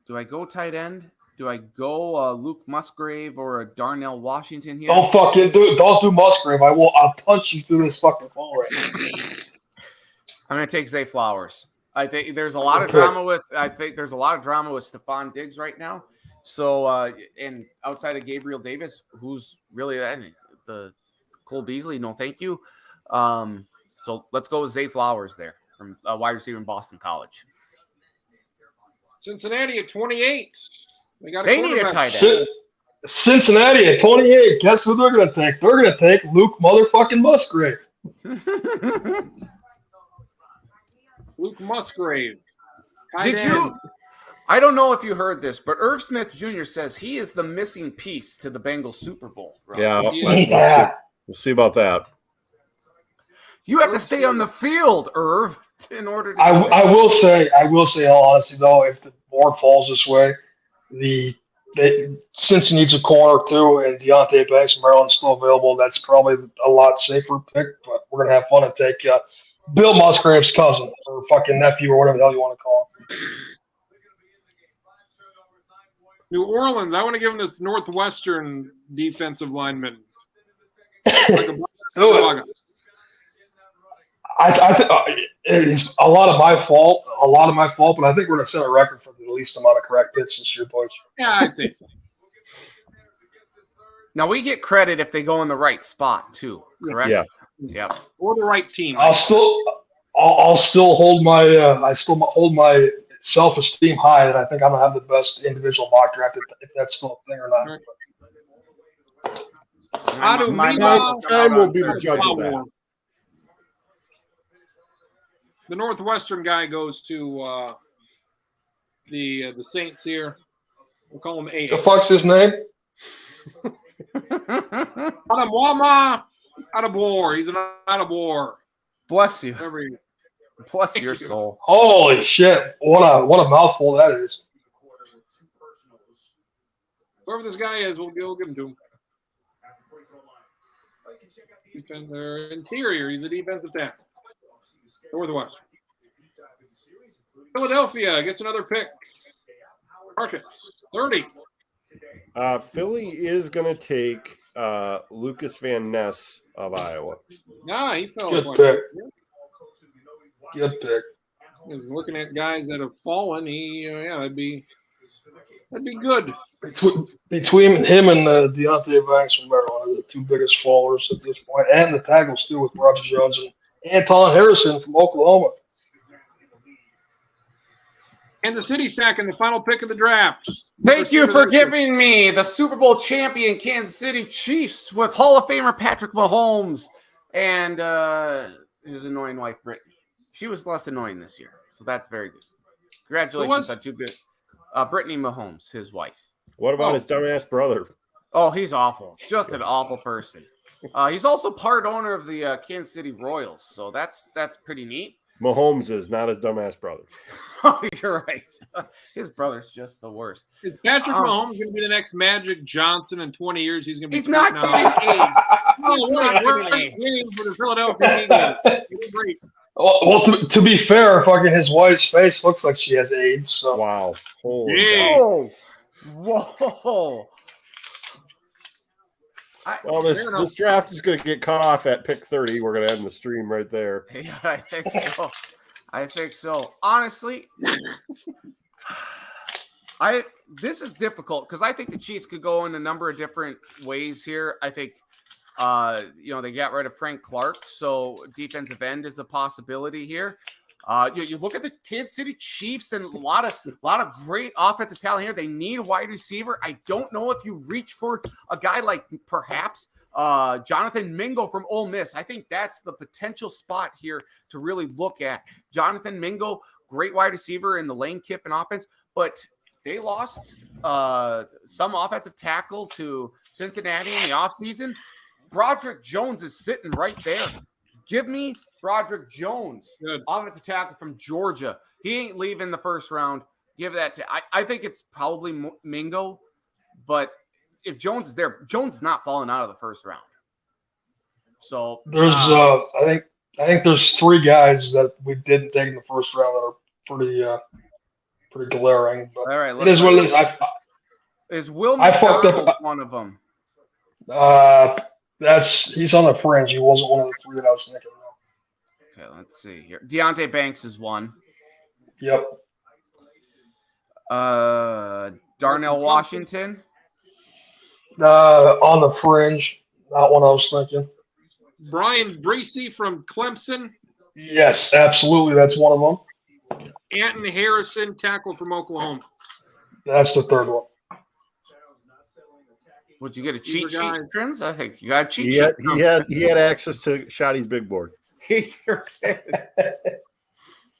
Do I go tight end? Do I go Luke Musgrave or a Darnell Washington here? Don't do Musgrave. I'll punch you through this fucking phone right now. I'm going to take Zay Flowers. I think there's a lot of drama with. I think there's a lot of drama with Stephon Diggs right now. So, and outside of Gabriel Davis, who's really the Cole Beasley, no thank you. So let's go with Zay Flowers there from wide receiver in Boston College. Cincinnati at 28. They need a tight end. Cincinnati at 28. Guess who they're going to take? They're going to take Luke motherfucking Musgrave. Luke Musgrave. I don't know if you heard this, but Irv Smith Jr. says he is the missing piece to the Bengals Super Bowl. Bro. Yeah, we'll see about that. You have to stay on the field, Irv, in order to. I will say, in all honesty, though, if the board falls this way, since he needs a corner too, and Deontay Banks from Maryland's still available, that's probably a lot safer pick. But we're gonna have fun and take Bill Musgrave's cousin or fucking nephew or whatever the hell you want to call him. New Orleans. I want to give him this Northwestern defensive lineman. Do it. It's a lot of my fault, but I think we're going to set a record for the least amount of correct hits this year, boys. Yeah, I'd say so. Now we get credit if they go in the right spot too, correct? Yeah. Or the right team. I'll still hold my my self-esteem high, and I think I'm gonna have the best individual mock draft if that's still a thing or not. Right. Time will be the judge of that. The Northwestern guy goes to the Saints here. We'll call him A. The fuck's his name? Adamwama Adabor. He's an Adabor. Bless you. Whatever. Bless your soul. Holy shit! What a mouthful that is. Whoever this guy is, we'll give him to him. Defender interior. He's a defensive tackle. Northwestern. Philadelphia gets another pick. Marcus, 30. Philly is going to take Lucas Van Ness of Iowa. Nah, he fell. Good pick. Good pick. He's looking at guys that have fallen. That'd be good. Between him and Deontay Banks from Maryland are the two biggest fallers at this point, and the tackles too with Roger Jones and Anton Harrison from Oklahoma. Kansas City sacking the final pick of the draft. Thank you for giving me the Super Bowl champion Kansas City Chiefs with Hall of Famer Patrick Mahomes and his annoying wife, Brittany. She was less annoying this year, so that's very good. Congratulations on two good. Brittany Mahomes, his wife. What about his dumbass brother? Oh, he's awful. Just an awful person. He's also part owner of the Kansas City Royals, so that's pretty neat. Mahomes is not his dumbass brother. Oh, you're right. His brother's just the worst. Is Patrick Mahomes going to be the next Magic Johnson in 20 years? He's going to be. He's not getting AIDS. We're waiting for the Philadelphia Eagles. Great. Well, to be fair, fucking his wife's face looks like she has AIDS. So. Wow. Whoa. Whoa. Well, this draft is going to get cut off at pick 30. We're going to end the stream right there. Yeah, I think so. Honestly, This is difficult because I think the Chiefs could go in a number of different ways here. I think they got rid of Frank Clark, so defensive end is a possibility here. You look at the Kansas City Chiefs and a lot of great offensive talent here. They need a wide receiver. I don't know if you reach for a guy like perhaps Jonathan Mingo from Ole Miss. I think that's the potential spot here to really look at. Jonathan Mingo, great wide receiver in the Lane Kiffin offense, but they lost some offensive tackle to Cincinnati in the offseason. Broderick Jones is sitting right there. Give me Broderick Jones, offensive tackle from Georgia. He ain't leaving the first round. Give that to I think it's probably Mingo, but if Jones is there, Jones is not falling out of the first round. So there's I think there's 3 guys that we didn't take in the first round that are pretty glaring. But all right, it is what it is. Is Will I fucked McDonald up. one of them? He's on the fringe. He wasn't one of the 3 that I was thinking of. Okay, let's see here. Deonte Banks is one. Yep. Darnell Washington. On the fringe. Not one I was thinking. Brian Breesy from Clemson. Yes, absolutely. That's one of them. Anton Harrison, tackle from Oklahoma. That's the 3rd one. Would you get a cheat sheet, friends? I think you got a cheat He sheet. he had access to Shotty's big board. He sure did.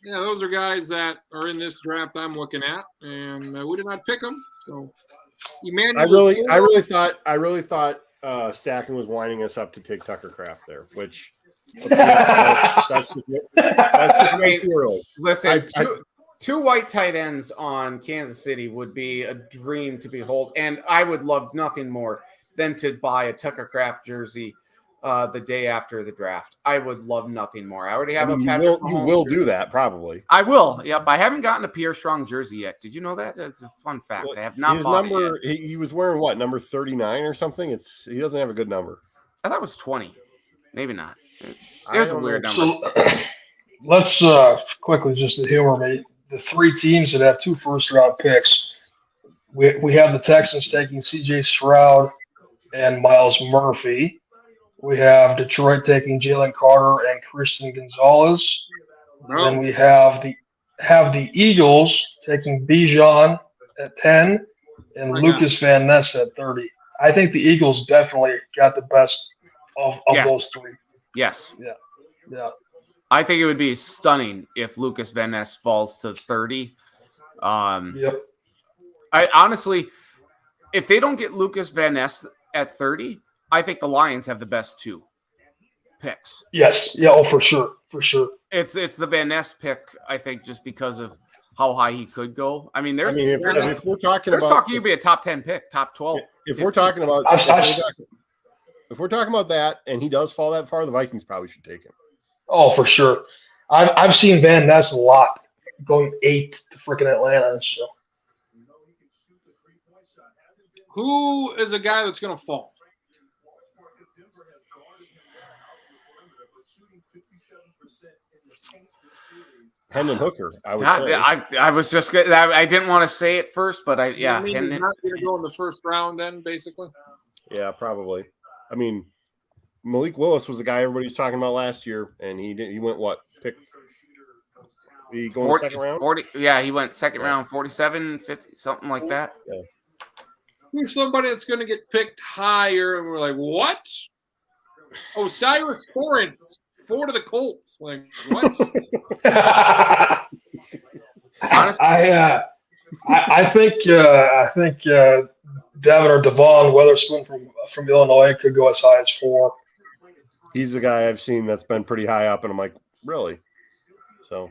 Yeah, those are guys that are in this draft I'm looking at, and we did not pick them. So, Emmanuel, I really thought Stacken was winding us up to take Tucker Kraft there, which that's just way too early. Listen, two white tight ends on Kansas City would be a dream to behold, and I would love nothing more than to buy a Tucker Kraft jersey the day after the draft. I would love nothing more. I already have a Patrick Mahomes you will jersey. do that probably. I will. Yep. I haven't gotten a Pierre Strong jersey yet. Did you know that? That's a fun fact. I have not His bought number. it yet. He was wearing what, number 39 or something? He doesn't have a good number. I thought it was 20. Maybe not. It was a weird number. So, let's quickly, just to humor me, the 3 teams that have 2 first-round picks. We have the Texans taking C.J. Stroud and Miles Murphy. We have Detroit taking Jalen Carter and Christian Gonzalez. No. Then we have the Eagles taking Bijan at 10 and Lucas Van Ness at 30. I think the Eagles definitely got the best of Yes. those 3. Yes. Yeah. I think it would be stunning if Lucas Van Ness falls to 30. Yep. I honestly, if they don't get Lucas Van Ness at 30, I think the Lions have the best 2 picks. Yes. Yeah. Oh, for sure. For sure. It's the Van Ness pick, I think, just because of how high he could go. I mean, if we're talking there's about talk he'd be a top 10 pick, top 12. if we're talking about if we're talking about that and he does fall that far, the Vikings probably should take him. Oh, for sure. I've seen Van Ness a lot going 8 to freaking Atlanta. So. who is a guy that's going to fall? Hendon Hooker, I would say. I was just good. I didn't want to say it first, but I mean, he's not going to go in the first round then, basically? Yeah, probably. I mean, Malik Willis was the guy everybody was talking about last year, and he went what? He going 40, second round? 40, yeah, he went second round, 47, 50, something like that. Yeah. There's somebody that's going to get picked higher, and we're like, what? Osiris Torrance, 4 to the Colts. Like, what? Honestly, I think Devin or Devon Weatherspoon from Illinois could go as high as 4. He's the guy I've seen that's been pretty high up, and I'm like, really? So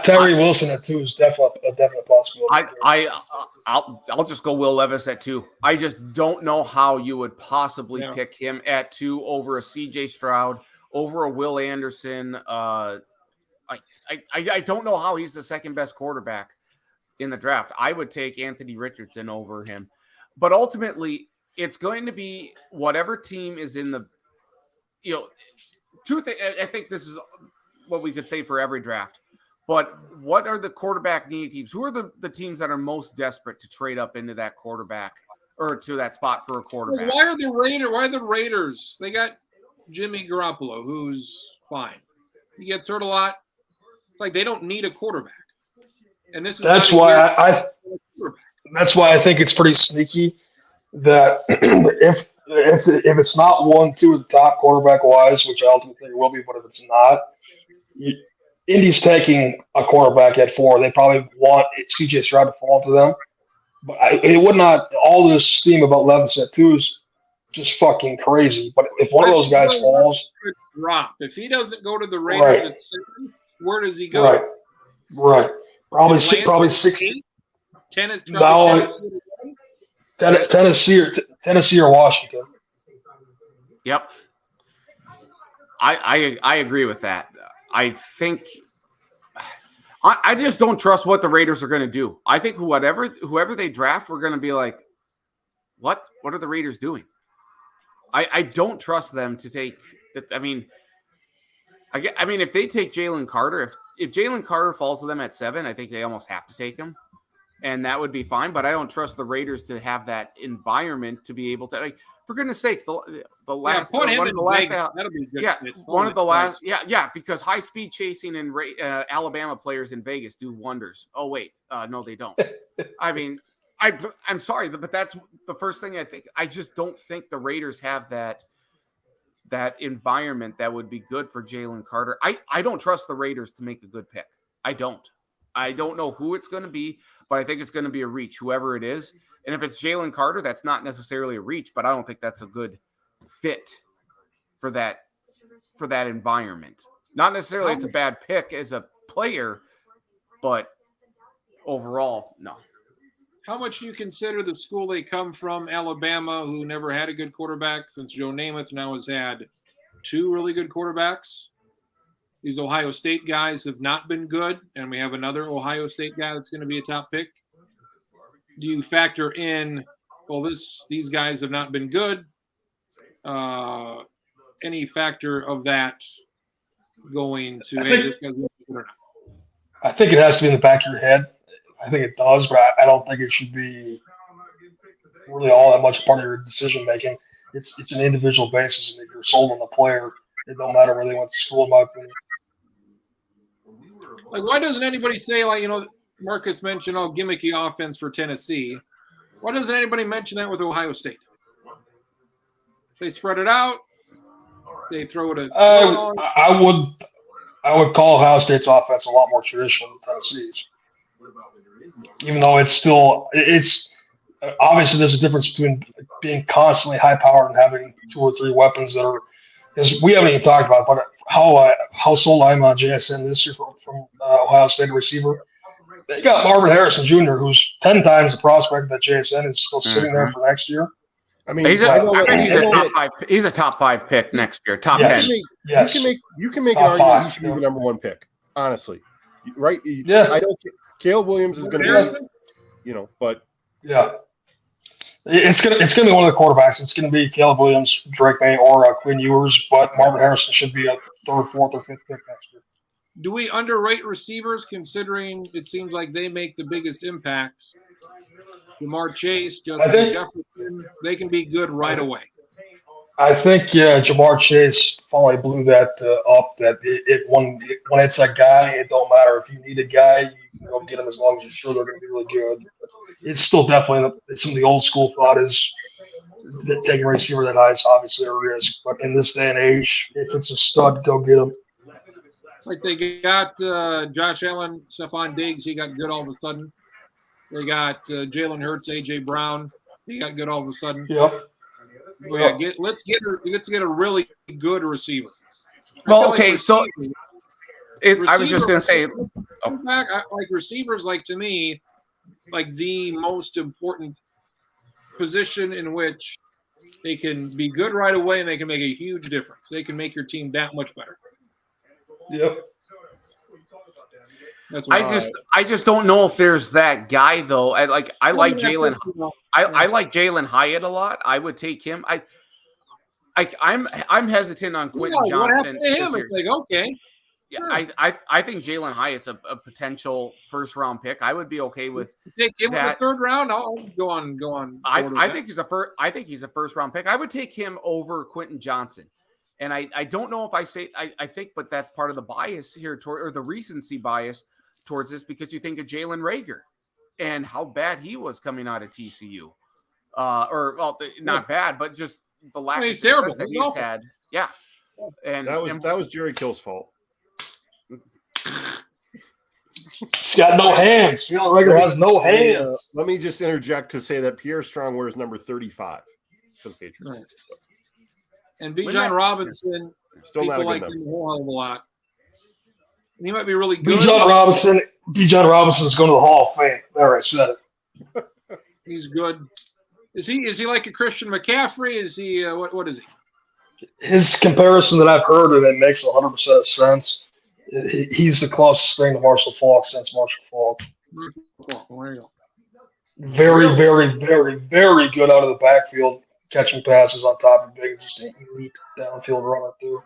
Tyree Wilson at 2 is definitely a definite possibility. I'll just go Will Levis at 2. I just don't know how you would possibly pick him at 2 over a CJ Stroud, over a Will Anderson. I don't know how he's the second best quarterback in the draft. I would take Anthony Richardson over him, but ultimately it's going to be whatever team is in the, I think this is what we could say for every draft. But what are the quarterback needy teams? Who are the teams that are most desperate to trade up into that quarterback or to that spot for a quarterback? Why are the Raiders? They got Jimmy Garoppolo, who's fine. He gets hurt a lot. It's like they don't need a quarterback. And this is That's why that's why I think it's pretty sneaky that if it's not 1, 2 of the top quarterback wise, which I ultimately think it will be, but if it's not, Indy's taking a quarterback at 4. They probably want C.J. Stroud to fall to them. But it would not. All this steam about Levis at 2 is just fucking crazy. But if one of those guys falls, drop. If he doesn't go to the Raiders at 7, where does he go? Right. Probably 60. Tennessee or Washington. Yep. I agree with that. I think I just don't trust what the Raiders are going to do. I think whoever they draft, we're going to be like, what? What are the Raiders doing? I don't trust them to take. I mean, if they take Jalen Carter, if Jalen Carter falls to them at 7, I think they almost have to take him, and that would be fine. But I don't trust the Raiders to have that environment to the for goodness sakes, the last put him in Vegas. That'll be good. Yeah, one of the last. Yeah, because high speed chasing and Alabama players in Vegas do wonders. Oh wait, no, they don't. I mean, I'm sorry, but that's the first thing I think. I just don't think the Raiders have that environment that would be good for Jalen Carter. I don't trust the Raiders to make a good pick. I don't know who it's going to be, but I think it's going to be a reach, whoever it is. And if it's Jalen Carter, that's not necessarily a reach, but I don't think that's a good fit for that environment. Not necessarily it's a bad pick as a player, but overall, no. How much do you consider the school they come from, Alabama, who never had a good quarterback since Joe Namath now has had 2 really good quarterbacks? These Ohio State guys have not been good, and we have another Ohio State guy that's going to be a top pick. Do you factor in, these guys have not been good? Any factor of that going to, this guy's good or not? I think it has to be in the back of your head. I think it does, but I don't think it should be really all that much part of your decision making. It's an individual basis, and if you're sold on the player, it don't matter where they went to school, in my opinion. Like, why doesn't anybody say, Marcus mentioned, gimmicky offense for Tennessee. Why doesn't anybody mention that with Ohio State? They spread it out. They throw it. I would call Ohio State's offense a lot more traditional than Tennessee's. Even though it's obviously there's a difference between being constantly high powered and having 2 or 3 weapons that are. Because we haven't even talked about, but how sold I'm on JSN this year from Ohio State receiver. They got Marvin Harrison Jr., who's 10 times the prospect that JSN is still sitting there for next year. I mean, he's a top 5 pick next year, top 10. You can make an argument he should be the number 1 pick, honestly. Right? Yeah. I don't. Caleb Williams is going to be, but yeah, it's gonna be one of the quarterbacks. It's going to be Caleb Williams, Drake May, or Quinn Ewers. But Marvin Harrison should be a 3rd, 4th, or 5th pick next year. Do we underrate receivers considering it seems like they make the biggest impact? Jamar Chase, Justin Jefferson, they can be good right away. I think Jamar Chase finally blew that up. That when it's a guy, it don't matter if you need a guy, you can go get him as long as you're sure they're going to be really good. It's still definitely some of the old school thought is that taking a receiver that high is obviously a risk. But in this day and age, if it's a stud, go get him. Like they got Josh Allen, Stephon Diggs, he got good all of a sudden. They got Jalen Hurts, A.J. Brown, he got good all of a sudden. Yep. Yeah, let's get a really good receiver. Well, okay, I was just going to say, like receivers, like to me, like the most important position in which they can be good right away and they can make a huge difference. They can make your team that much better. Yep. I just don't know if there's that guy though. I like Jalen. I like Jalen Hyatt a lot. I would take him. I'm hesitant on Quentin Johnson. What happened to him? It's like, okay. Yeah, Sure. I think Jalen Hyatt's a potential first round pick. I would be okay with. Take him in the That- third round. I'll go on. I board with that. think he's a first round pick. I would take him over Quentin Johnson. And I don't know if I think, but that's part of the bias here or the recency bias towards this, because you think of Jalen Reagor and how bad he was coming out of TCU. Not bad, but just the lack of He's success terrible. that He's he's awful. had. Yeah. And That was Jerry Kill's fault. He's got no hands. Jalen Reagor has no hands. Let me just interject to say that Pierre Strong wears number 35 for the Patriots. Right. So, And Wouldn't Bijan that- Robinson, still not a people good like number. him a whole hell of a lot. And he might be really good. Bijan Robinson's going to the Hall of Fame. There, I said it. He's good. Is he like a Christian McCaffrey? Is he what is he? His comparison that I've heard, and it makes 100% sense. He's the closest thing to Marshall Faulk since Marshall Faulk. Oh, there you go. Very, very, very, very good out of the backfield, catching passes on top of big, just an elite downfield runner too.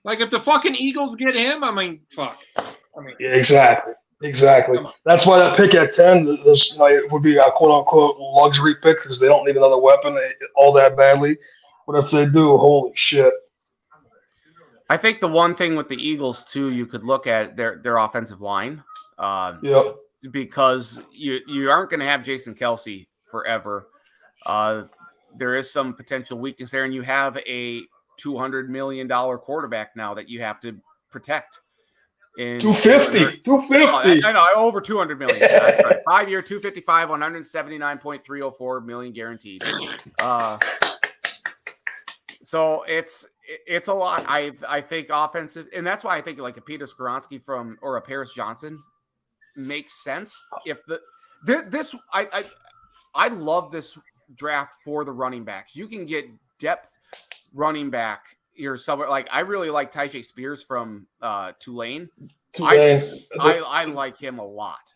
Like if the fucking Eagles get him, I mean, fuck. I mean, Yeah, exactly. Come on. That's why that pick at 10 it would be a quote unquote luxury pick because they don't need another weapon all that badly. But if they do, holy shit. I think the one thing with the Eagles too, you could look at their offensive line, Yep. because you aren't going to have Jason Kelce forever. There is some potential weakness there, and you have a $200 million quarterback now that you have to protect. In 250. I know, over 200 million. That's right. 5-year, 255, 179.304 million guaranteed. So it's a lot. I think offensive, and that's why I think like a Peter Skoronski or a Paris Johnson makes sense. If I love this draft for the running backs. You can get depth running back here somewhere. Like I really like Tyjae Spears from Tulane. I like him a lot.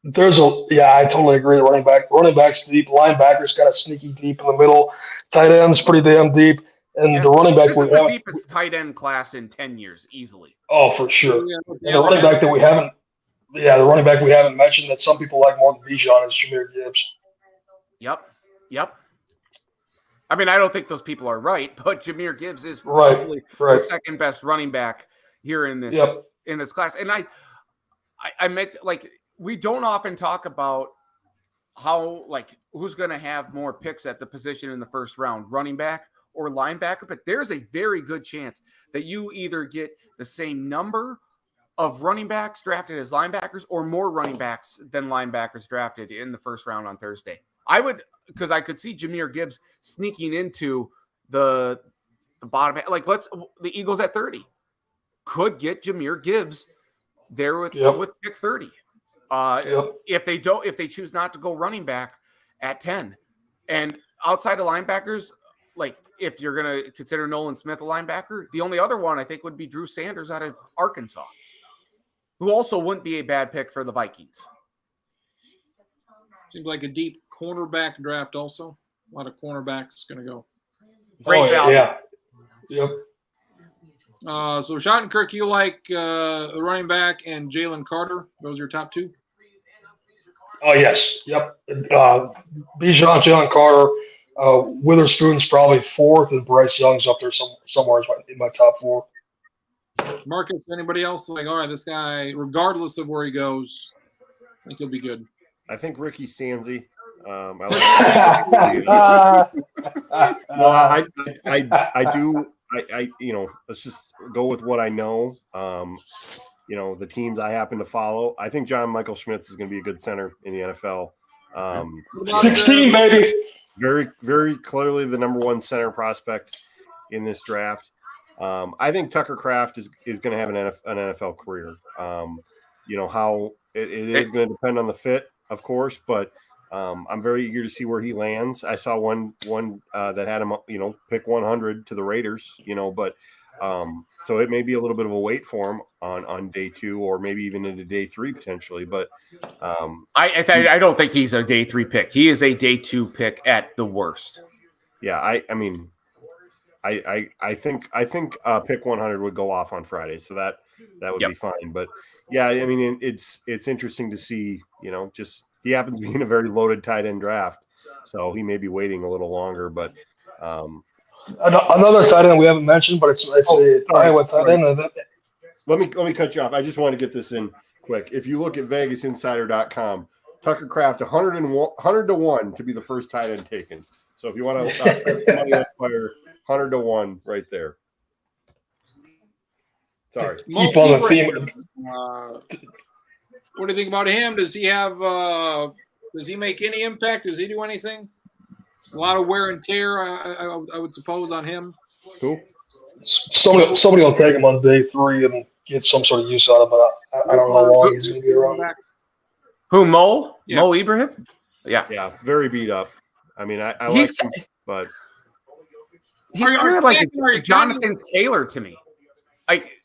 I totally agree. The running backs deep, linebackers kind of sneaky deep in the middle, tight ends pretty damn deep, and Yes, the running back this is the deepest tight end class in 10 years, easily. Oh, for sure. yeah, And the running back that we haven't mentioned that some people like more than Bijan is Jahmyr Gibbs. Yep. I mean, I don't think those people are right, but Jahmyr Gibbs is Right, probably right. the second best running back here in this Yep. in this class. And I meant, like, we don't often talk about how, like, who's going to have more picks at the position in the first round, running back or linebacker, but there's a very good chance that you either get the same number of running backs drafted as linebackers or more running backs than linebackers drafted in the first round on Thursday. Because I could see Jahmyr Gibbs sneaking into the bottom. Like, the Eagles at 30 could get Jahmyr Gibbs there with pick 30. If they choose not to go running back at 10, and outside of linebackers, like if you're going to consider Nolan Smith a linebacker, the only other one I think would be Drew Sanders out of Arkansas, who also wouldn't be a bad pick for the Vikings. Seems like a deep cornerback draft also. A lot of cornerbacks going to go. Great value. Yeah. Yep. So Schottenkirk, you like a running back and Jalen Carter. Those are your top two? Oh, yes. Yep. Bijan, Jalen Carter, Witherspoon's probably fourth, and Bryce Young's up there somewhere in my top four. Marcus, anybody else? Like, all right, this guy, regardless of where he goes, I think he'll be good. I think Ricky Stanzi. I do. Let's just go with what I know. The teams I happen to follow. I think John Michael Schmitz is going to be a good center in the NFL. 16, baby. Very, very clearly the number one center prospect in this draft. I think Tucker Kraft is going to have an NFL career. How it is going to depend on the fit, of course, but I'm very eager to see where he lands. I saw one that had him, pick 100 to the Raiders, but so it may be a little bit of a wait for him on day 2 or maybe even into day 3 potentially. But I don't think he's a day 3 pick. He is a day 2 pick at the worst. Yeah, I think pick 100 would go off on Friday, so that that would Yep. be fine. But yeah, I mean, it's interesting to see. Just he happens to be in a very loaded tight end draft, so he may be waiting a little longer. But Another tight end we haven't mentioned, but it's sorry, Iowa tight end. let me cut you off. I just want to get this in quick. If you look at VegasInsider.com, Tucker Kraft 100 to 1 to be the first tight end taken. So if you want to set some money on fire, 100 to 1 right there. Sorry. Keep on the theme. What do you think about him? Does he have? Does he make any impact? Does he do anything? A lot of wear and tear, I would suppose, on him. Who? Somebody will take him on day 3 and get some sort of use out of it. I don't know how long he's going to be around. Who, Mo? Yeah. Mo Ibrahim? Yeah. Yeah, very beat up. I mean, I like He's him, but he's kind of like a Jonathan Taylor to me. Like,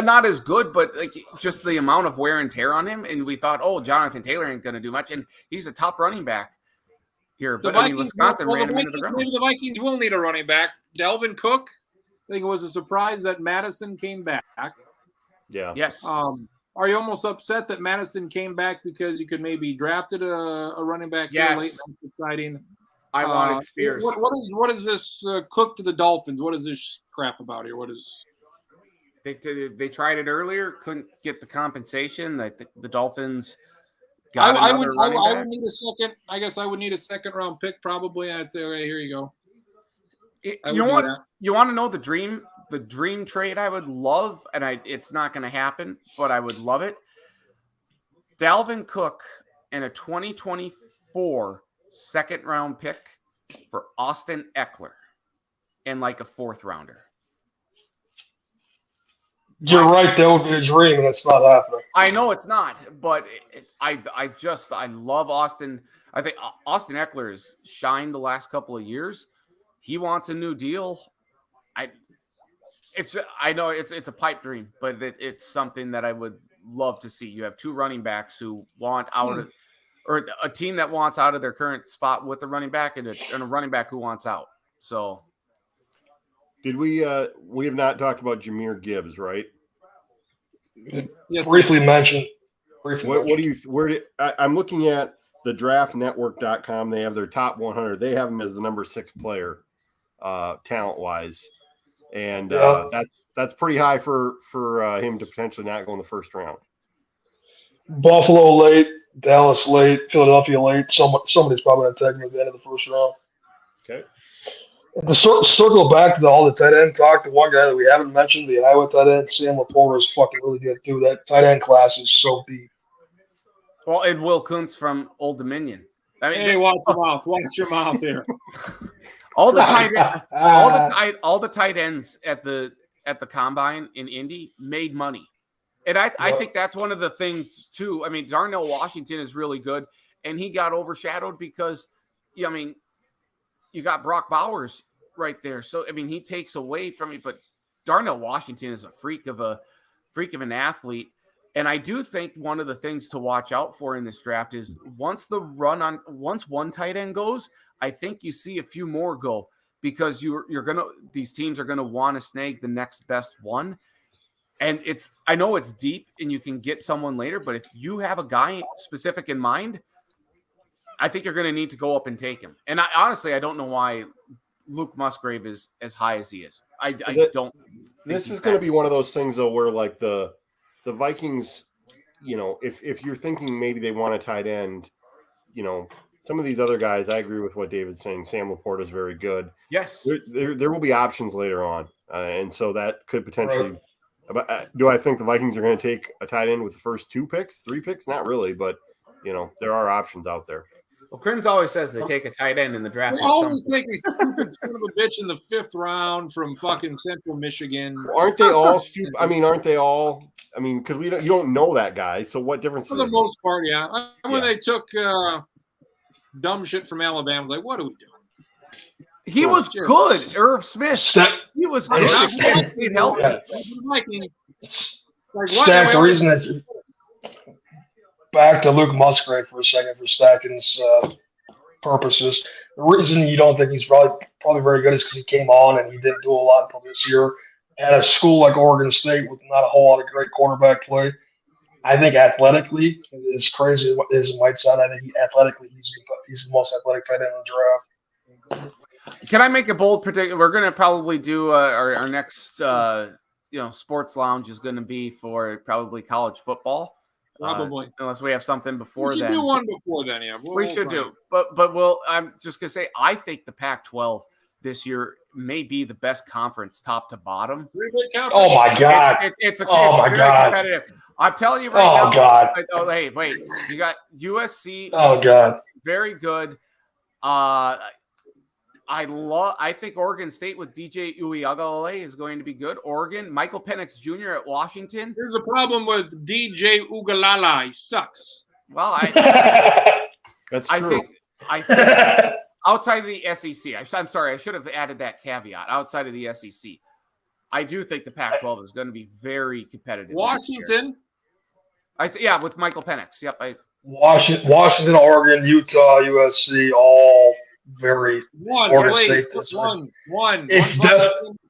not as good, but like just the amount of wear and tear on him. And we thought, oh, Jonathan Taylor ain't going to do much. And he's a top running back here. But I mean, Wisconsin ran him into the ground. Maybe the Vikings will need a running back. Delvin Cook, I think it was a surprise that Madison came back. yeah. Yes. Are you almost upset that Madison came back because you could maybe drafted a running back here Yes. late? That's exciting. I wanted Spears. What is this Cook to the Dolphins? What is this crap about here? What is? They tried it earlier, couldn't get the compensation that the Dolphins got. I would need a second. I guess I would need a second round pick probably. I'd say, okay, here you go. You know what? You want to know the dream trade I would love, and it's not going to happen, but I would love it. Dalvin Cook and a 2024 second round pick for Austin Eckler and like a 4th rounder. You're right. That would be a dream, and it's not happening. I know it's not, but I love Austin. I think Austin Eckler has shined the last couple of years. He wants a new deal. I know it's a pipe dream, but it's something that I would love to see. You have 2 running backs who want out of, or a team that wants out of their current spot with the running back, and a running back who wants out. So, Did we have not talked about Jahmyr Gibbs, right? Yes. Briefly mentioned. I'm looking at the draftnetwork.com. They have their top 100. They have him as the number 6 player, talent wise. And that's pretty high for him to potentially not go in the first round. Buffalo late, Dallas late, Philadelphia late. Somebody's probably going to take him at the end of the first round. Okay. To circle back to all the tight end talk, the one guy that we haven't mentioned, the Iowa tight end, Sam Laporta, is fucking really good too. That tight end class is so deep. well, and Will Kuntz from Old Dominion. I mean, Hey, watch your mouth. Watch your mouth here. all the tight ends at the combine in Indy made money. And I think that's one of the things too. I mean, Darnell Washington is really good, and he got overshadowed because, I mean, you got Brock Bowers right there. So I mean, he takes away from me, but Darnell Washington is a freak of an athlete. And I do think one of the things to watch out for in this draft is once one tight end goes, I think you see a few more go, because these teams are gonna want to snag the next best one. And I know it's deep and you can get someone later, but if you have a guy specific in mind, I think you're going to need to go up and take him. And I don't know why Luke Musgrave is as high as he is. I don't. This is going to be one of those things though, where like the Vikings, if you're thinking maybe they want a tight end, some of these other guys, I agree with what David's saying. Sam Laporta is very good. Yes. There will be options later on. And so that could potentially, do I think the Vikings are going to take a tight end with the first 2 picks, 3 picks? Not really, but there are options out there. Well, Crims always says they take a tight end in the draft. We always take a stupid son of a bitch in the 5th round from fucking Central Michigan. Aren't they all stupid? I mean, aren't they all? I mean, because you don't know that guy, so what difference? For the most part, yeah. When they took dumb shit from Alabama, I was like, what are we doing? He was good, Irv Smith. He was good. He can't stay healthy. Stack, the reason that back to Luke Musgrave for a second for Stacking's purposes. The reason you don't think he's probably very good is because he came on and he didn't do a lot until this year. at a school like Oregon State with not a whole lot of great quarterback play. I think athletically, as crazy as it might sound, I think athletically he's the most athletic tight end in the draft. Can I make a bold prediction? We're going to probably do our next, sports lounge is going to be for probably college football. Probably. Unless we have something before We should then. do one before then, yeah. We should do. But I'm just going to say, I think the Pac-12 this year may be the best conference top to bottom. Oh, my God. It's my God. competitive. I'm telling you right now. Oh, God. Hey, wait. You got USC. Oh, God. Very good. I think Oregon State with DJ Uiagalelei is going to be good. Oregon, Michael Penix Jr. at Washington. There's a problem with DJ Ugalala. He sucks. Well, That's I true. think outside of the SEC, I'm sorry, I should have added that caveat. Outside of the SEC, I do think the Pac-12 is going to be very competitive. Washington. I say, yeah, with Michael Penix. Yep. Washington, Oregon, Utah, USC, all very One. Oregon Wait, State this week. one. It's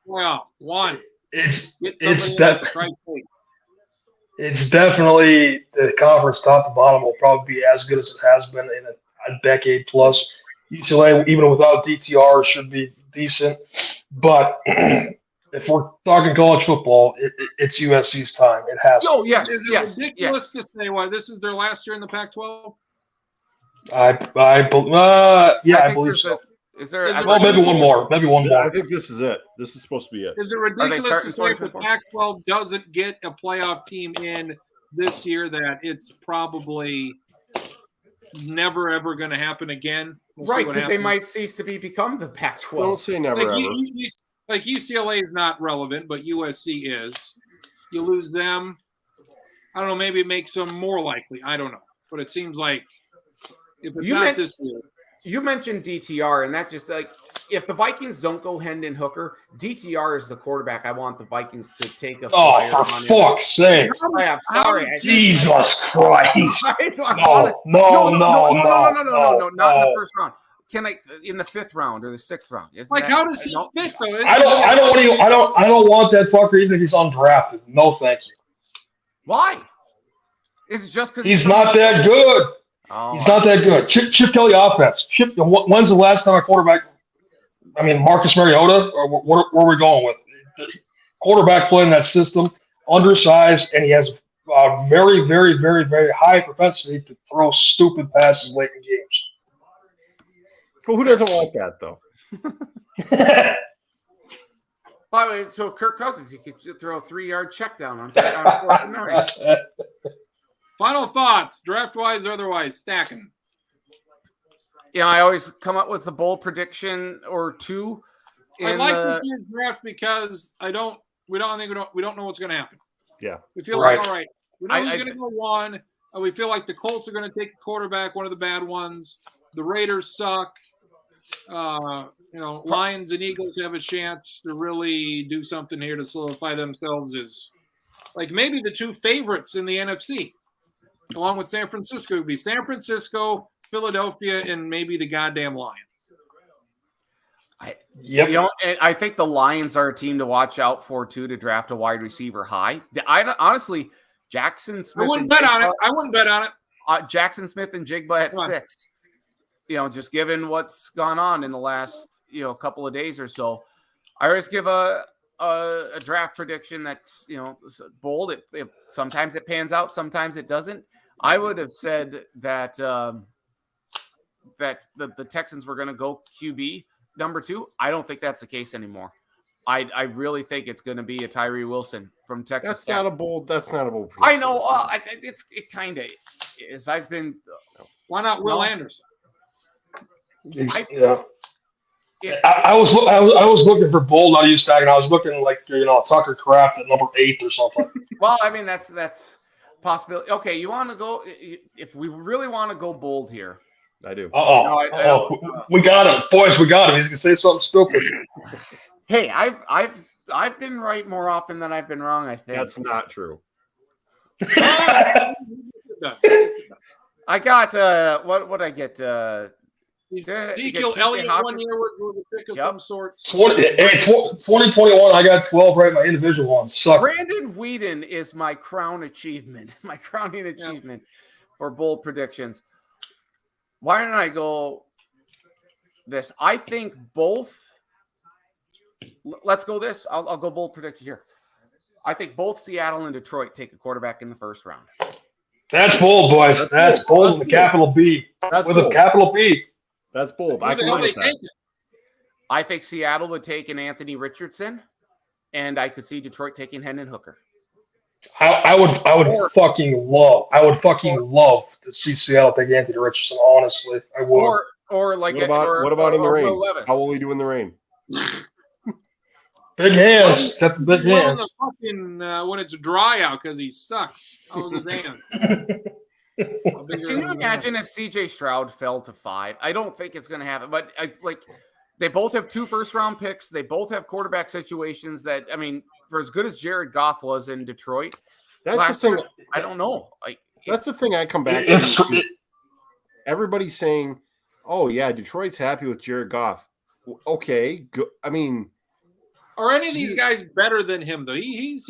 one. It's definitely the conference top to bottom will probably be as good as it has been in a decade plus. UCLA, even without DTR, should be decent. But if we're talking college football, it's USC's time. It has. Oh, yes, Is it ridiculous to say why this is their last year in the Pac-12? I believe so. Is there? Well, maybe one more. I think this is it. This is supposed to be it. Is it ridiculous to say if the 2024? Pac-12 doesn't get a playoff team in this year that it's probably never ever going to happen again? We'll see Right, what because they happens. might cease to become the Pac-12. Don't say never Like, ever. like UCLA is not relevant, but USC is. You lose them, I don't know. Maybe it makes them more likely. I don't know, but it seems like if it's not this year. You mentioned DTR, and that just like if the Vikings don't go Hendon Hooker, DTR is the quarterback I want the Vikings to take a flyer Oh, for on. fuck's sake! I'm sorry. Jesus Christ! No, No, not in the first round. Can I in the 5th round or the 6th round? How does he fit though? I don't want that fucker even if he's undrafted. No, thank you. Why? Is it just because He's not that good. Oh. He's not that good. Chip Kelly offense. When's the last time a quarterback? I mean, Marcus Mariota. Or where are we going with? The quarterback play in that system, undersized, and he has a very, very, very, very high propensity to throw stupid passes late in games. Well, who doesn't want that though? By the way, so Kirk Cousins, he could throw a 3-yard check down on 4th and 9. Final thoughts, draft-wise or otherwise, stacking. Yeah, I always come up with a bold prediction or two. I like this year's draft because we don't know what's going to happen. Yeah, we feel Right. like all right. We know who's going to go one. And we feel like the Colts are going to take a quarterback, one of the bad ones. The Raiders suck. Lions and Eagles have a chance to really do something here to solidify themselves as like maybe the two favorites in the NFC. Along with San Francisco, it would be San Francisco, Philadelphia, and maybe the goddamn Lions. Yep. I think the Lions are a team to watch out for too to draft a wide receiver high. Honestly, Jackson Smith. I wouldn't bet on it. Jackson Smith and Jigba at 6. Just given what's gone on in the last couple of days or so, I always give a draft prediction that's bold. It sometimes it pans out, sometimes it doesn't. I would have said that that the Texans were going to go QB number 2. I don't think that's the case anymore. I really think it's going to be a Tyree Wilson from Texas. That's not a bold. Prediction. I know. It kind of is. Why not Will Anderson? I was looking for bold. I used tag, and I was looking like Tucker Kraft at number 8 or something. Well, I mean that's possibility. Okay, you want to go if we really want to go bold here. I do. We got him, boys. We got him. He's gonna say something stupid. Hey, I've been right more often than I've been wrong. I think That's not true. I got what I get Ezekiel TJ Elliott Hawkins. 1 year was a pick of some sort. 2021, I got 12 right. My individual one sucked. Brandon Whedon is my crown achievement, my crowning achievement for bold predictions. Why don't I go this? I think both. Let's go this. I'll go bold prediction here. I think both Seattle and Detroit take a quarterback in the first round. That's bold, boys. That's bold with a capital B. That's With a bold. capital B. That's bold. Who I the can hell live they with that. taking? I think Seattle would take an Anthony Richardson, and I could see Detroit taking Hendon Hooker. I would fucking love to see Seattle take Anthony Richardson. Honestly, I would. Or like What about in the or rain? Will Levis. How will we do in the rain? Big hands. Got the big Well, hands. the fucking, when it's dry out because he sucks. How was his hand? Can you imagine if CJ Stroud fell to 5? I don't think it's going to happen, but they both have 2 first-round picks. They both have quarterback situations that, I mean, for as good as Jared Goff was in Detroit, That's the thing. I don't know. That's the thing I come back to. Everybody's saying, "Oh yeah, Detroit's happy with Jared Goff." Okay, I mean, are any of these guys better than him though? He's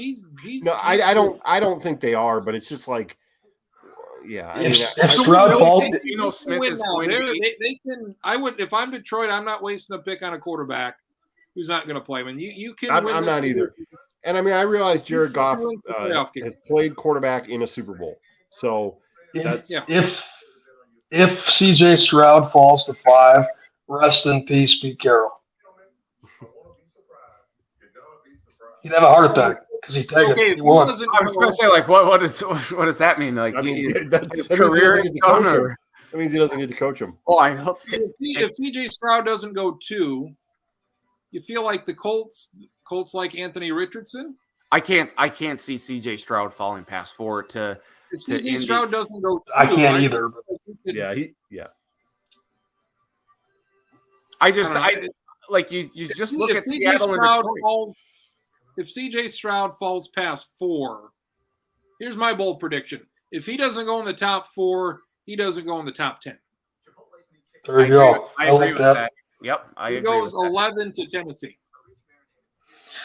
no, I don't think they are, but it's just like, yeah. I mean, If Stroud falls, Geno Smith is now. going to be. They can. I would if I'm Detroit. I'm not wasting a pick on a quarterback who's not going to play. I mean, you can. I'm win not this either. division. And I mean, I realize Jared Goff wins the playoff game. has played quarterback in a Super Bowl, so that's if CJ Stroud falls to 5, rest in peace, Pete Carroll. He'd have a heart attack because he'd take Okay, it. He won. I was going to say, like, what does that mean? Like, I mean, his that career means is he doesn't get to coach done, him. or- That means he doesn't get to coach him. Oh, I know. If CJ Stroud doesn't go 2, you feel like the Colts like Anthony Richardson. I can't see CJ Stroud falling past 4 to. If To CJ Indy. Stroud doesn't go 2, I can't either. Yeah, I just I don't know. like you just look If at CJ Seattle and Stroud Detroit. falls, if CJ Stroud falls past 4, here's my bold prediction: if he doesn't go in the top 4, he doesn't go in the top 10. There you go. I I agree like with that. that. Yep, I He agree goes with that. 11 to Tennessee,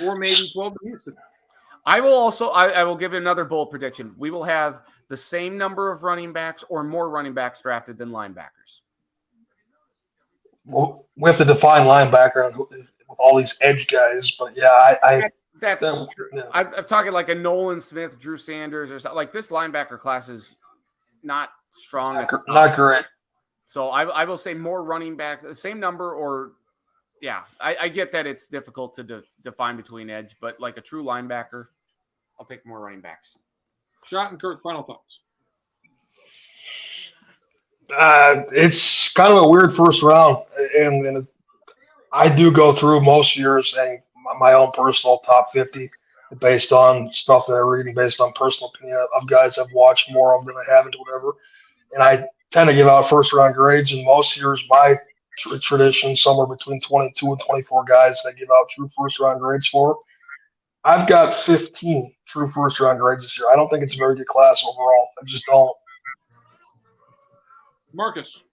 or maybe 12 to Houston. I will also I will give you another bold prediction. We will have the same number of running backs or more running backs drafted than linebackers. Well, we have to define linebacker with all these edge guys, but yeah, That's that- true. yeah. I'm talking like a Nolan Smith, Drew Sanders, or something. Like this linebacker class is not strong at the top. not great. So I will say more running backs, the same number, or yeah, I get that it's difficult to define between edge, but like a true linebacker, I'll take more running backs. Schottenkirk, final thoughts. It's kind of a weird first round, and I do go through most years and my own personal top 50 based on stuff that I read and based on personal opinion of guys I've watched more of than I haven't, whatever. And I tend to give out first round grades, and most years my tradition somewhere between 22 and 24 guys that I give out through first round grades for. I've got 15 through first round grades this year. I don't think it's a very good class overall. I just don't. Marcus.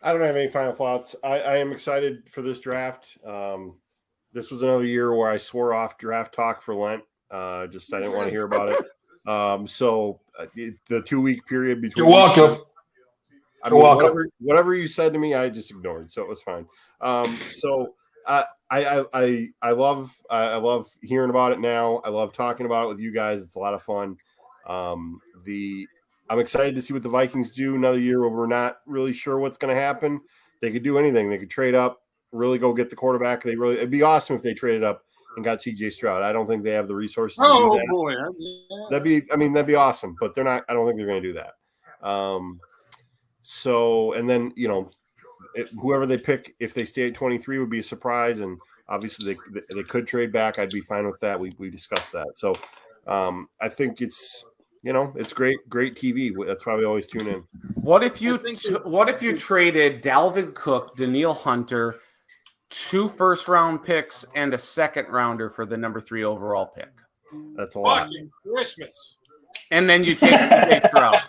I don't have any final thoughts. I am excited for this draft. This was another year where I swore off draft talk for Lent. I didn't want to hear about it. So the 2-week period between. You're welcome. I mean, You're welcome. whatever you said to me, I just ignored, so it was fine. I love hearing about it now. I love talking about it with you guys. It's a lot of fun. I'm excited to see what the Vikings do another year where we're not really sure what's going to happen. They could do anything. They could trade up, really go get the quarterback. It'd be awesome if they traded up and got CJ Stroud. I don't think they have the resources to do that. Boy. That'd be awesome, but they're not. I don't think they're going to do that. So, and then, whoever they pick, if they stay at 23, would be a surprise. And obviously they could trade back. I'd be fine with that. We discussed that. So I think it's great TV. That's why we always tune in. What if you traded Dalvin Cook, Daniil Hunter, 2 first-round picks, and a second-rounder for the number 3 overall pick? That's a lot. Fucking Christmas. And then you take CJ Stroud.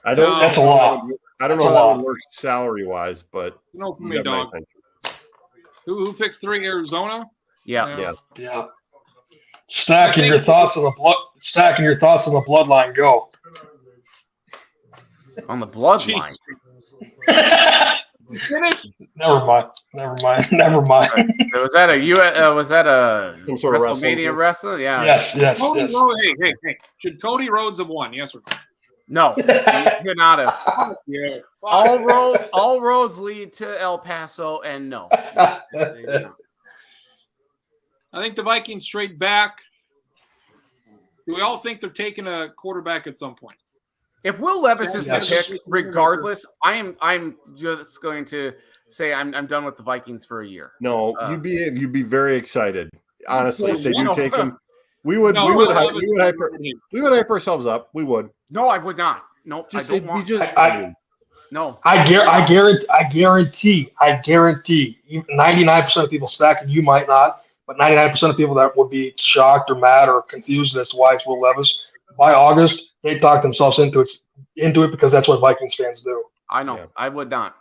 I don't. No. That's a lot. I don't That's know a how it lot. would work salary wise, but No for you me, got my dog. attention. Who picks 3? Arizona? Yeah. Yeah. Yeah. Stacking your thoughts on the bloodline. Go. On the bloodline. Jeez. Finish. Never mind. Was that a Some sort of wrestling WrestleMania thing? wrestler? Yeah. Yes. Cody Rhodes, hey. Should Cody Rhodes have won? Yes or no? No, he could not have. Yeah. All roads lead to El Paso, and no. They do not. I think the Vikings trade back. Do we all think they're taking a quarterback at some point? If Will Levis is Yes. the pick, regardless, I'm just going to say I'm done with the Vikings for a year. No, you'd be very excited. Honestly, if they do No. take him, we would hype ourselves up. We would. No, I would not. Nope. Just I it'd don't be want. just. No. I guarantee 99% of people stacking, you might not, but 99% of people that would be shocked or mad or confused as to why it's Will Levis, by August, they talk themselves into it because that's what Vikings fans do. I know. Yeah. I would not.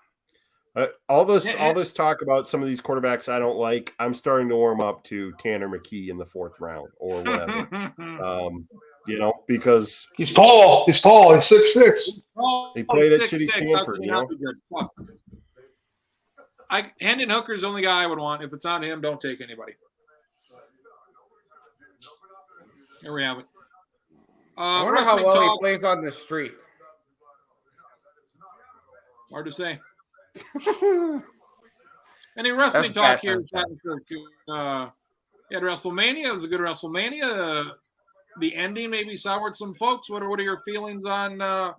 All this talk about some of these quarterbacks I don't like. I'm starting to warm up to Tanner McKee in the 4th round or whatever. Because He's tall. He's 6'6". he played at shitty Stanford. Hendon Hooker's the only guy I would want. If it's not him, don't take anybody. Here we have it. I wonder how well he plays on the street. Hard to say. Any wrestling That's talk bad. here? That's You had WrestleMania. It was a good WrestleMania. The ending maybe soured some folks. What are your feelings on a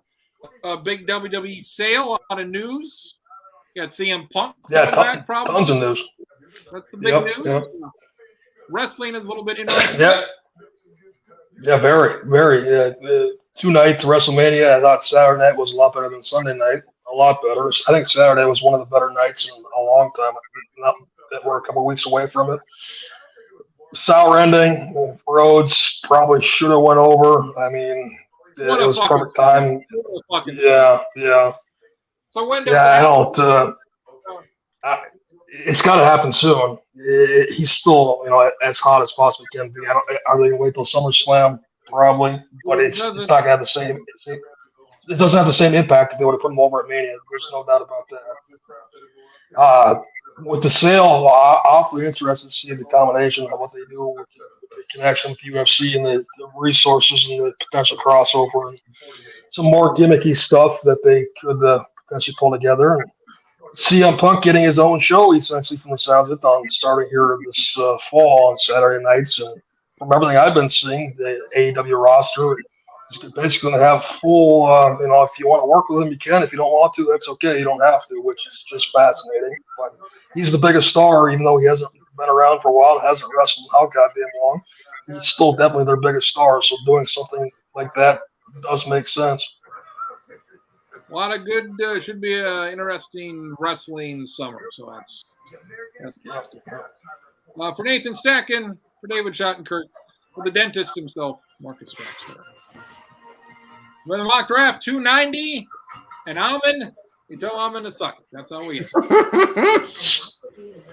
big WWE sale? A lot of news. You got CM Punk. Yeah, coming back, probably. tons of news. That's the big news. Yep. Wrestling is a little bit interesting. Yeah, very, very. The 2 nights of WrestleMania, I thought Saturday night was a lot better than Sunday night. A lot better. I think Saturday was one of the better nights in a long time. Not that we're a couple of weeks away from it. Sour ending. Rhodes probably should have went over. I mean, it was perfect time. Yeah. So when does I don't. It's got to happen soon. He's still, as hot as possibly can be. Are they going to wait till SummerSlam? Probably, but it's not going to have the same. It doesn't have the same impact if they would have put him over at Mania. There's no doubt about that. With the sale, awfully interested to see the combination of what they do with the connection with UFC and the resources and the potential crossover and some more gimmicky stuff that they could potentially pull together. And CM Punk getting his own show, essentially, from the sounds of it, starting here this fall on Saturday nights. And from everything I've been seeing, the AEW roster is basically going to have full, if you want to work with him, you can. If you don't want to, that's okay. You don't have to, which is just fascinating. But he's the biggest star, even though he hasn't been around for a while, hasn't wrestled how goddamn long. He's still definitely their biggest star. So doing something like that does make sense. A lot of good. Should be an interesting wrestling summer. So that's for Nathan Stacken, for David Schottenkirk, for the dentist himself, Marcus Straps. With a mock draft 290, and Alman, you tell Alman to suck. That's how we.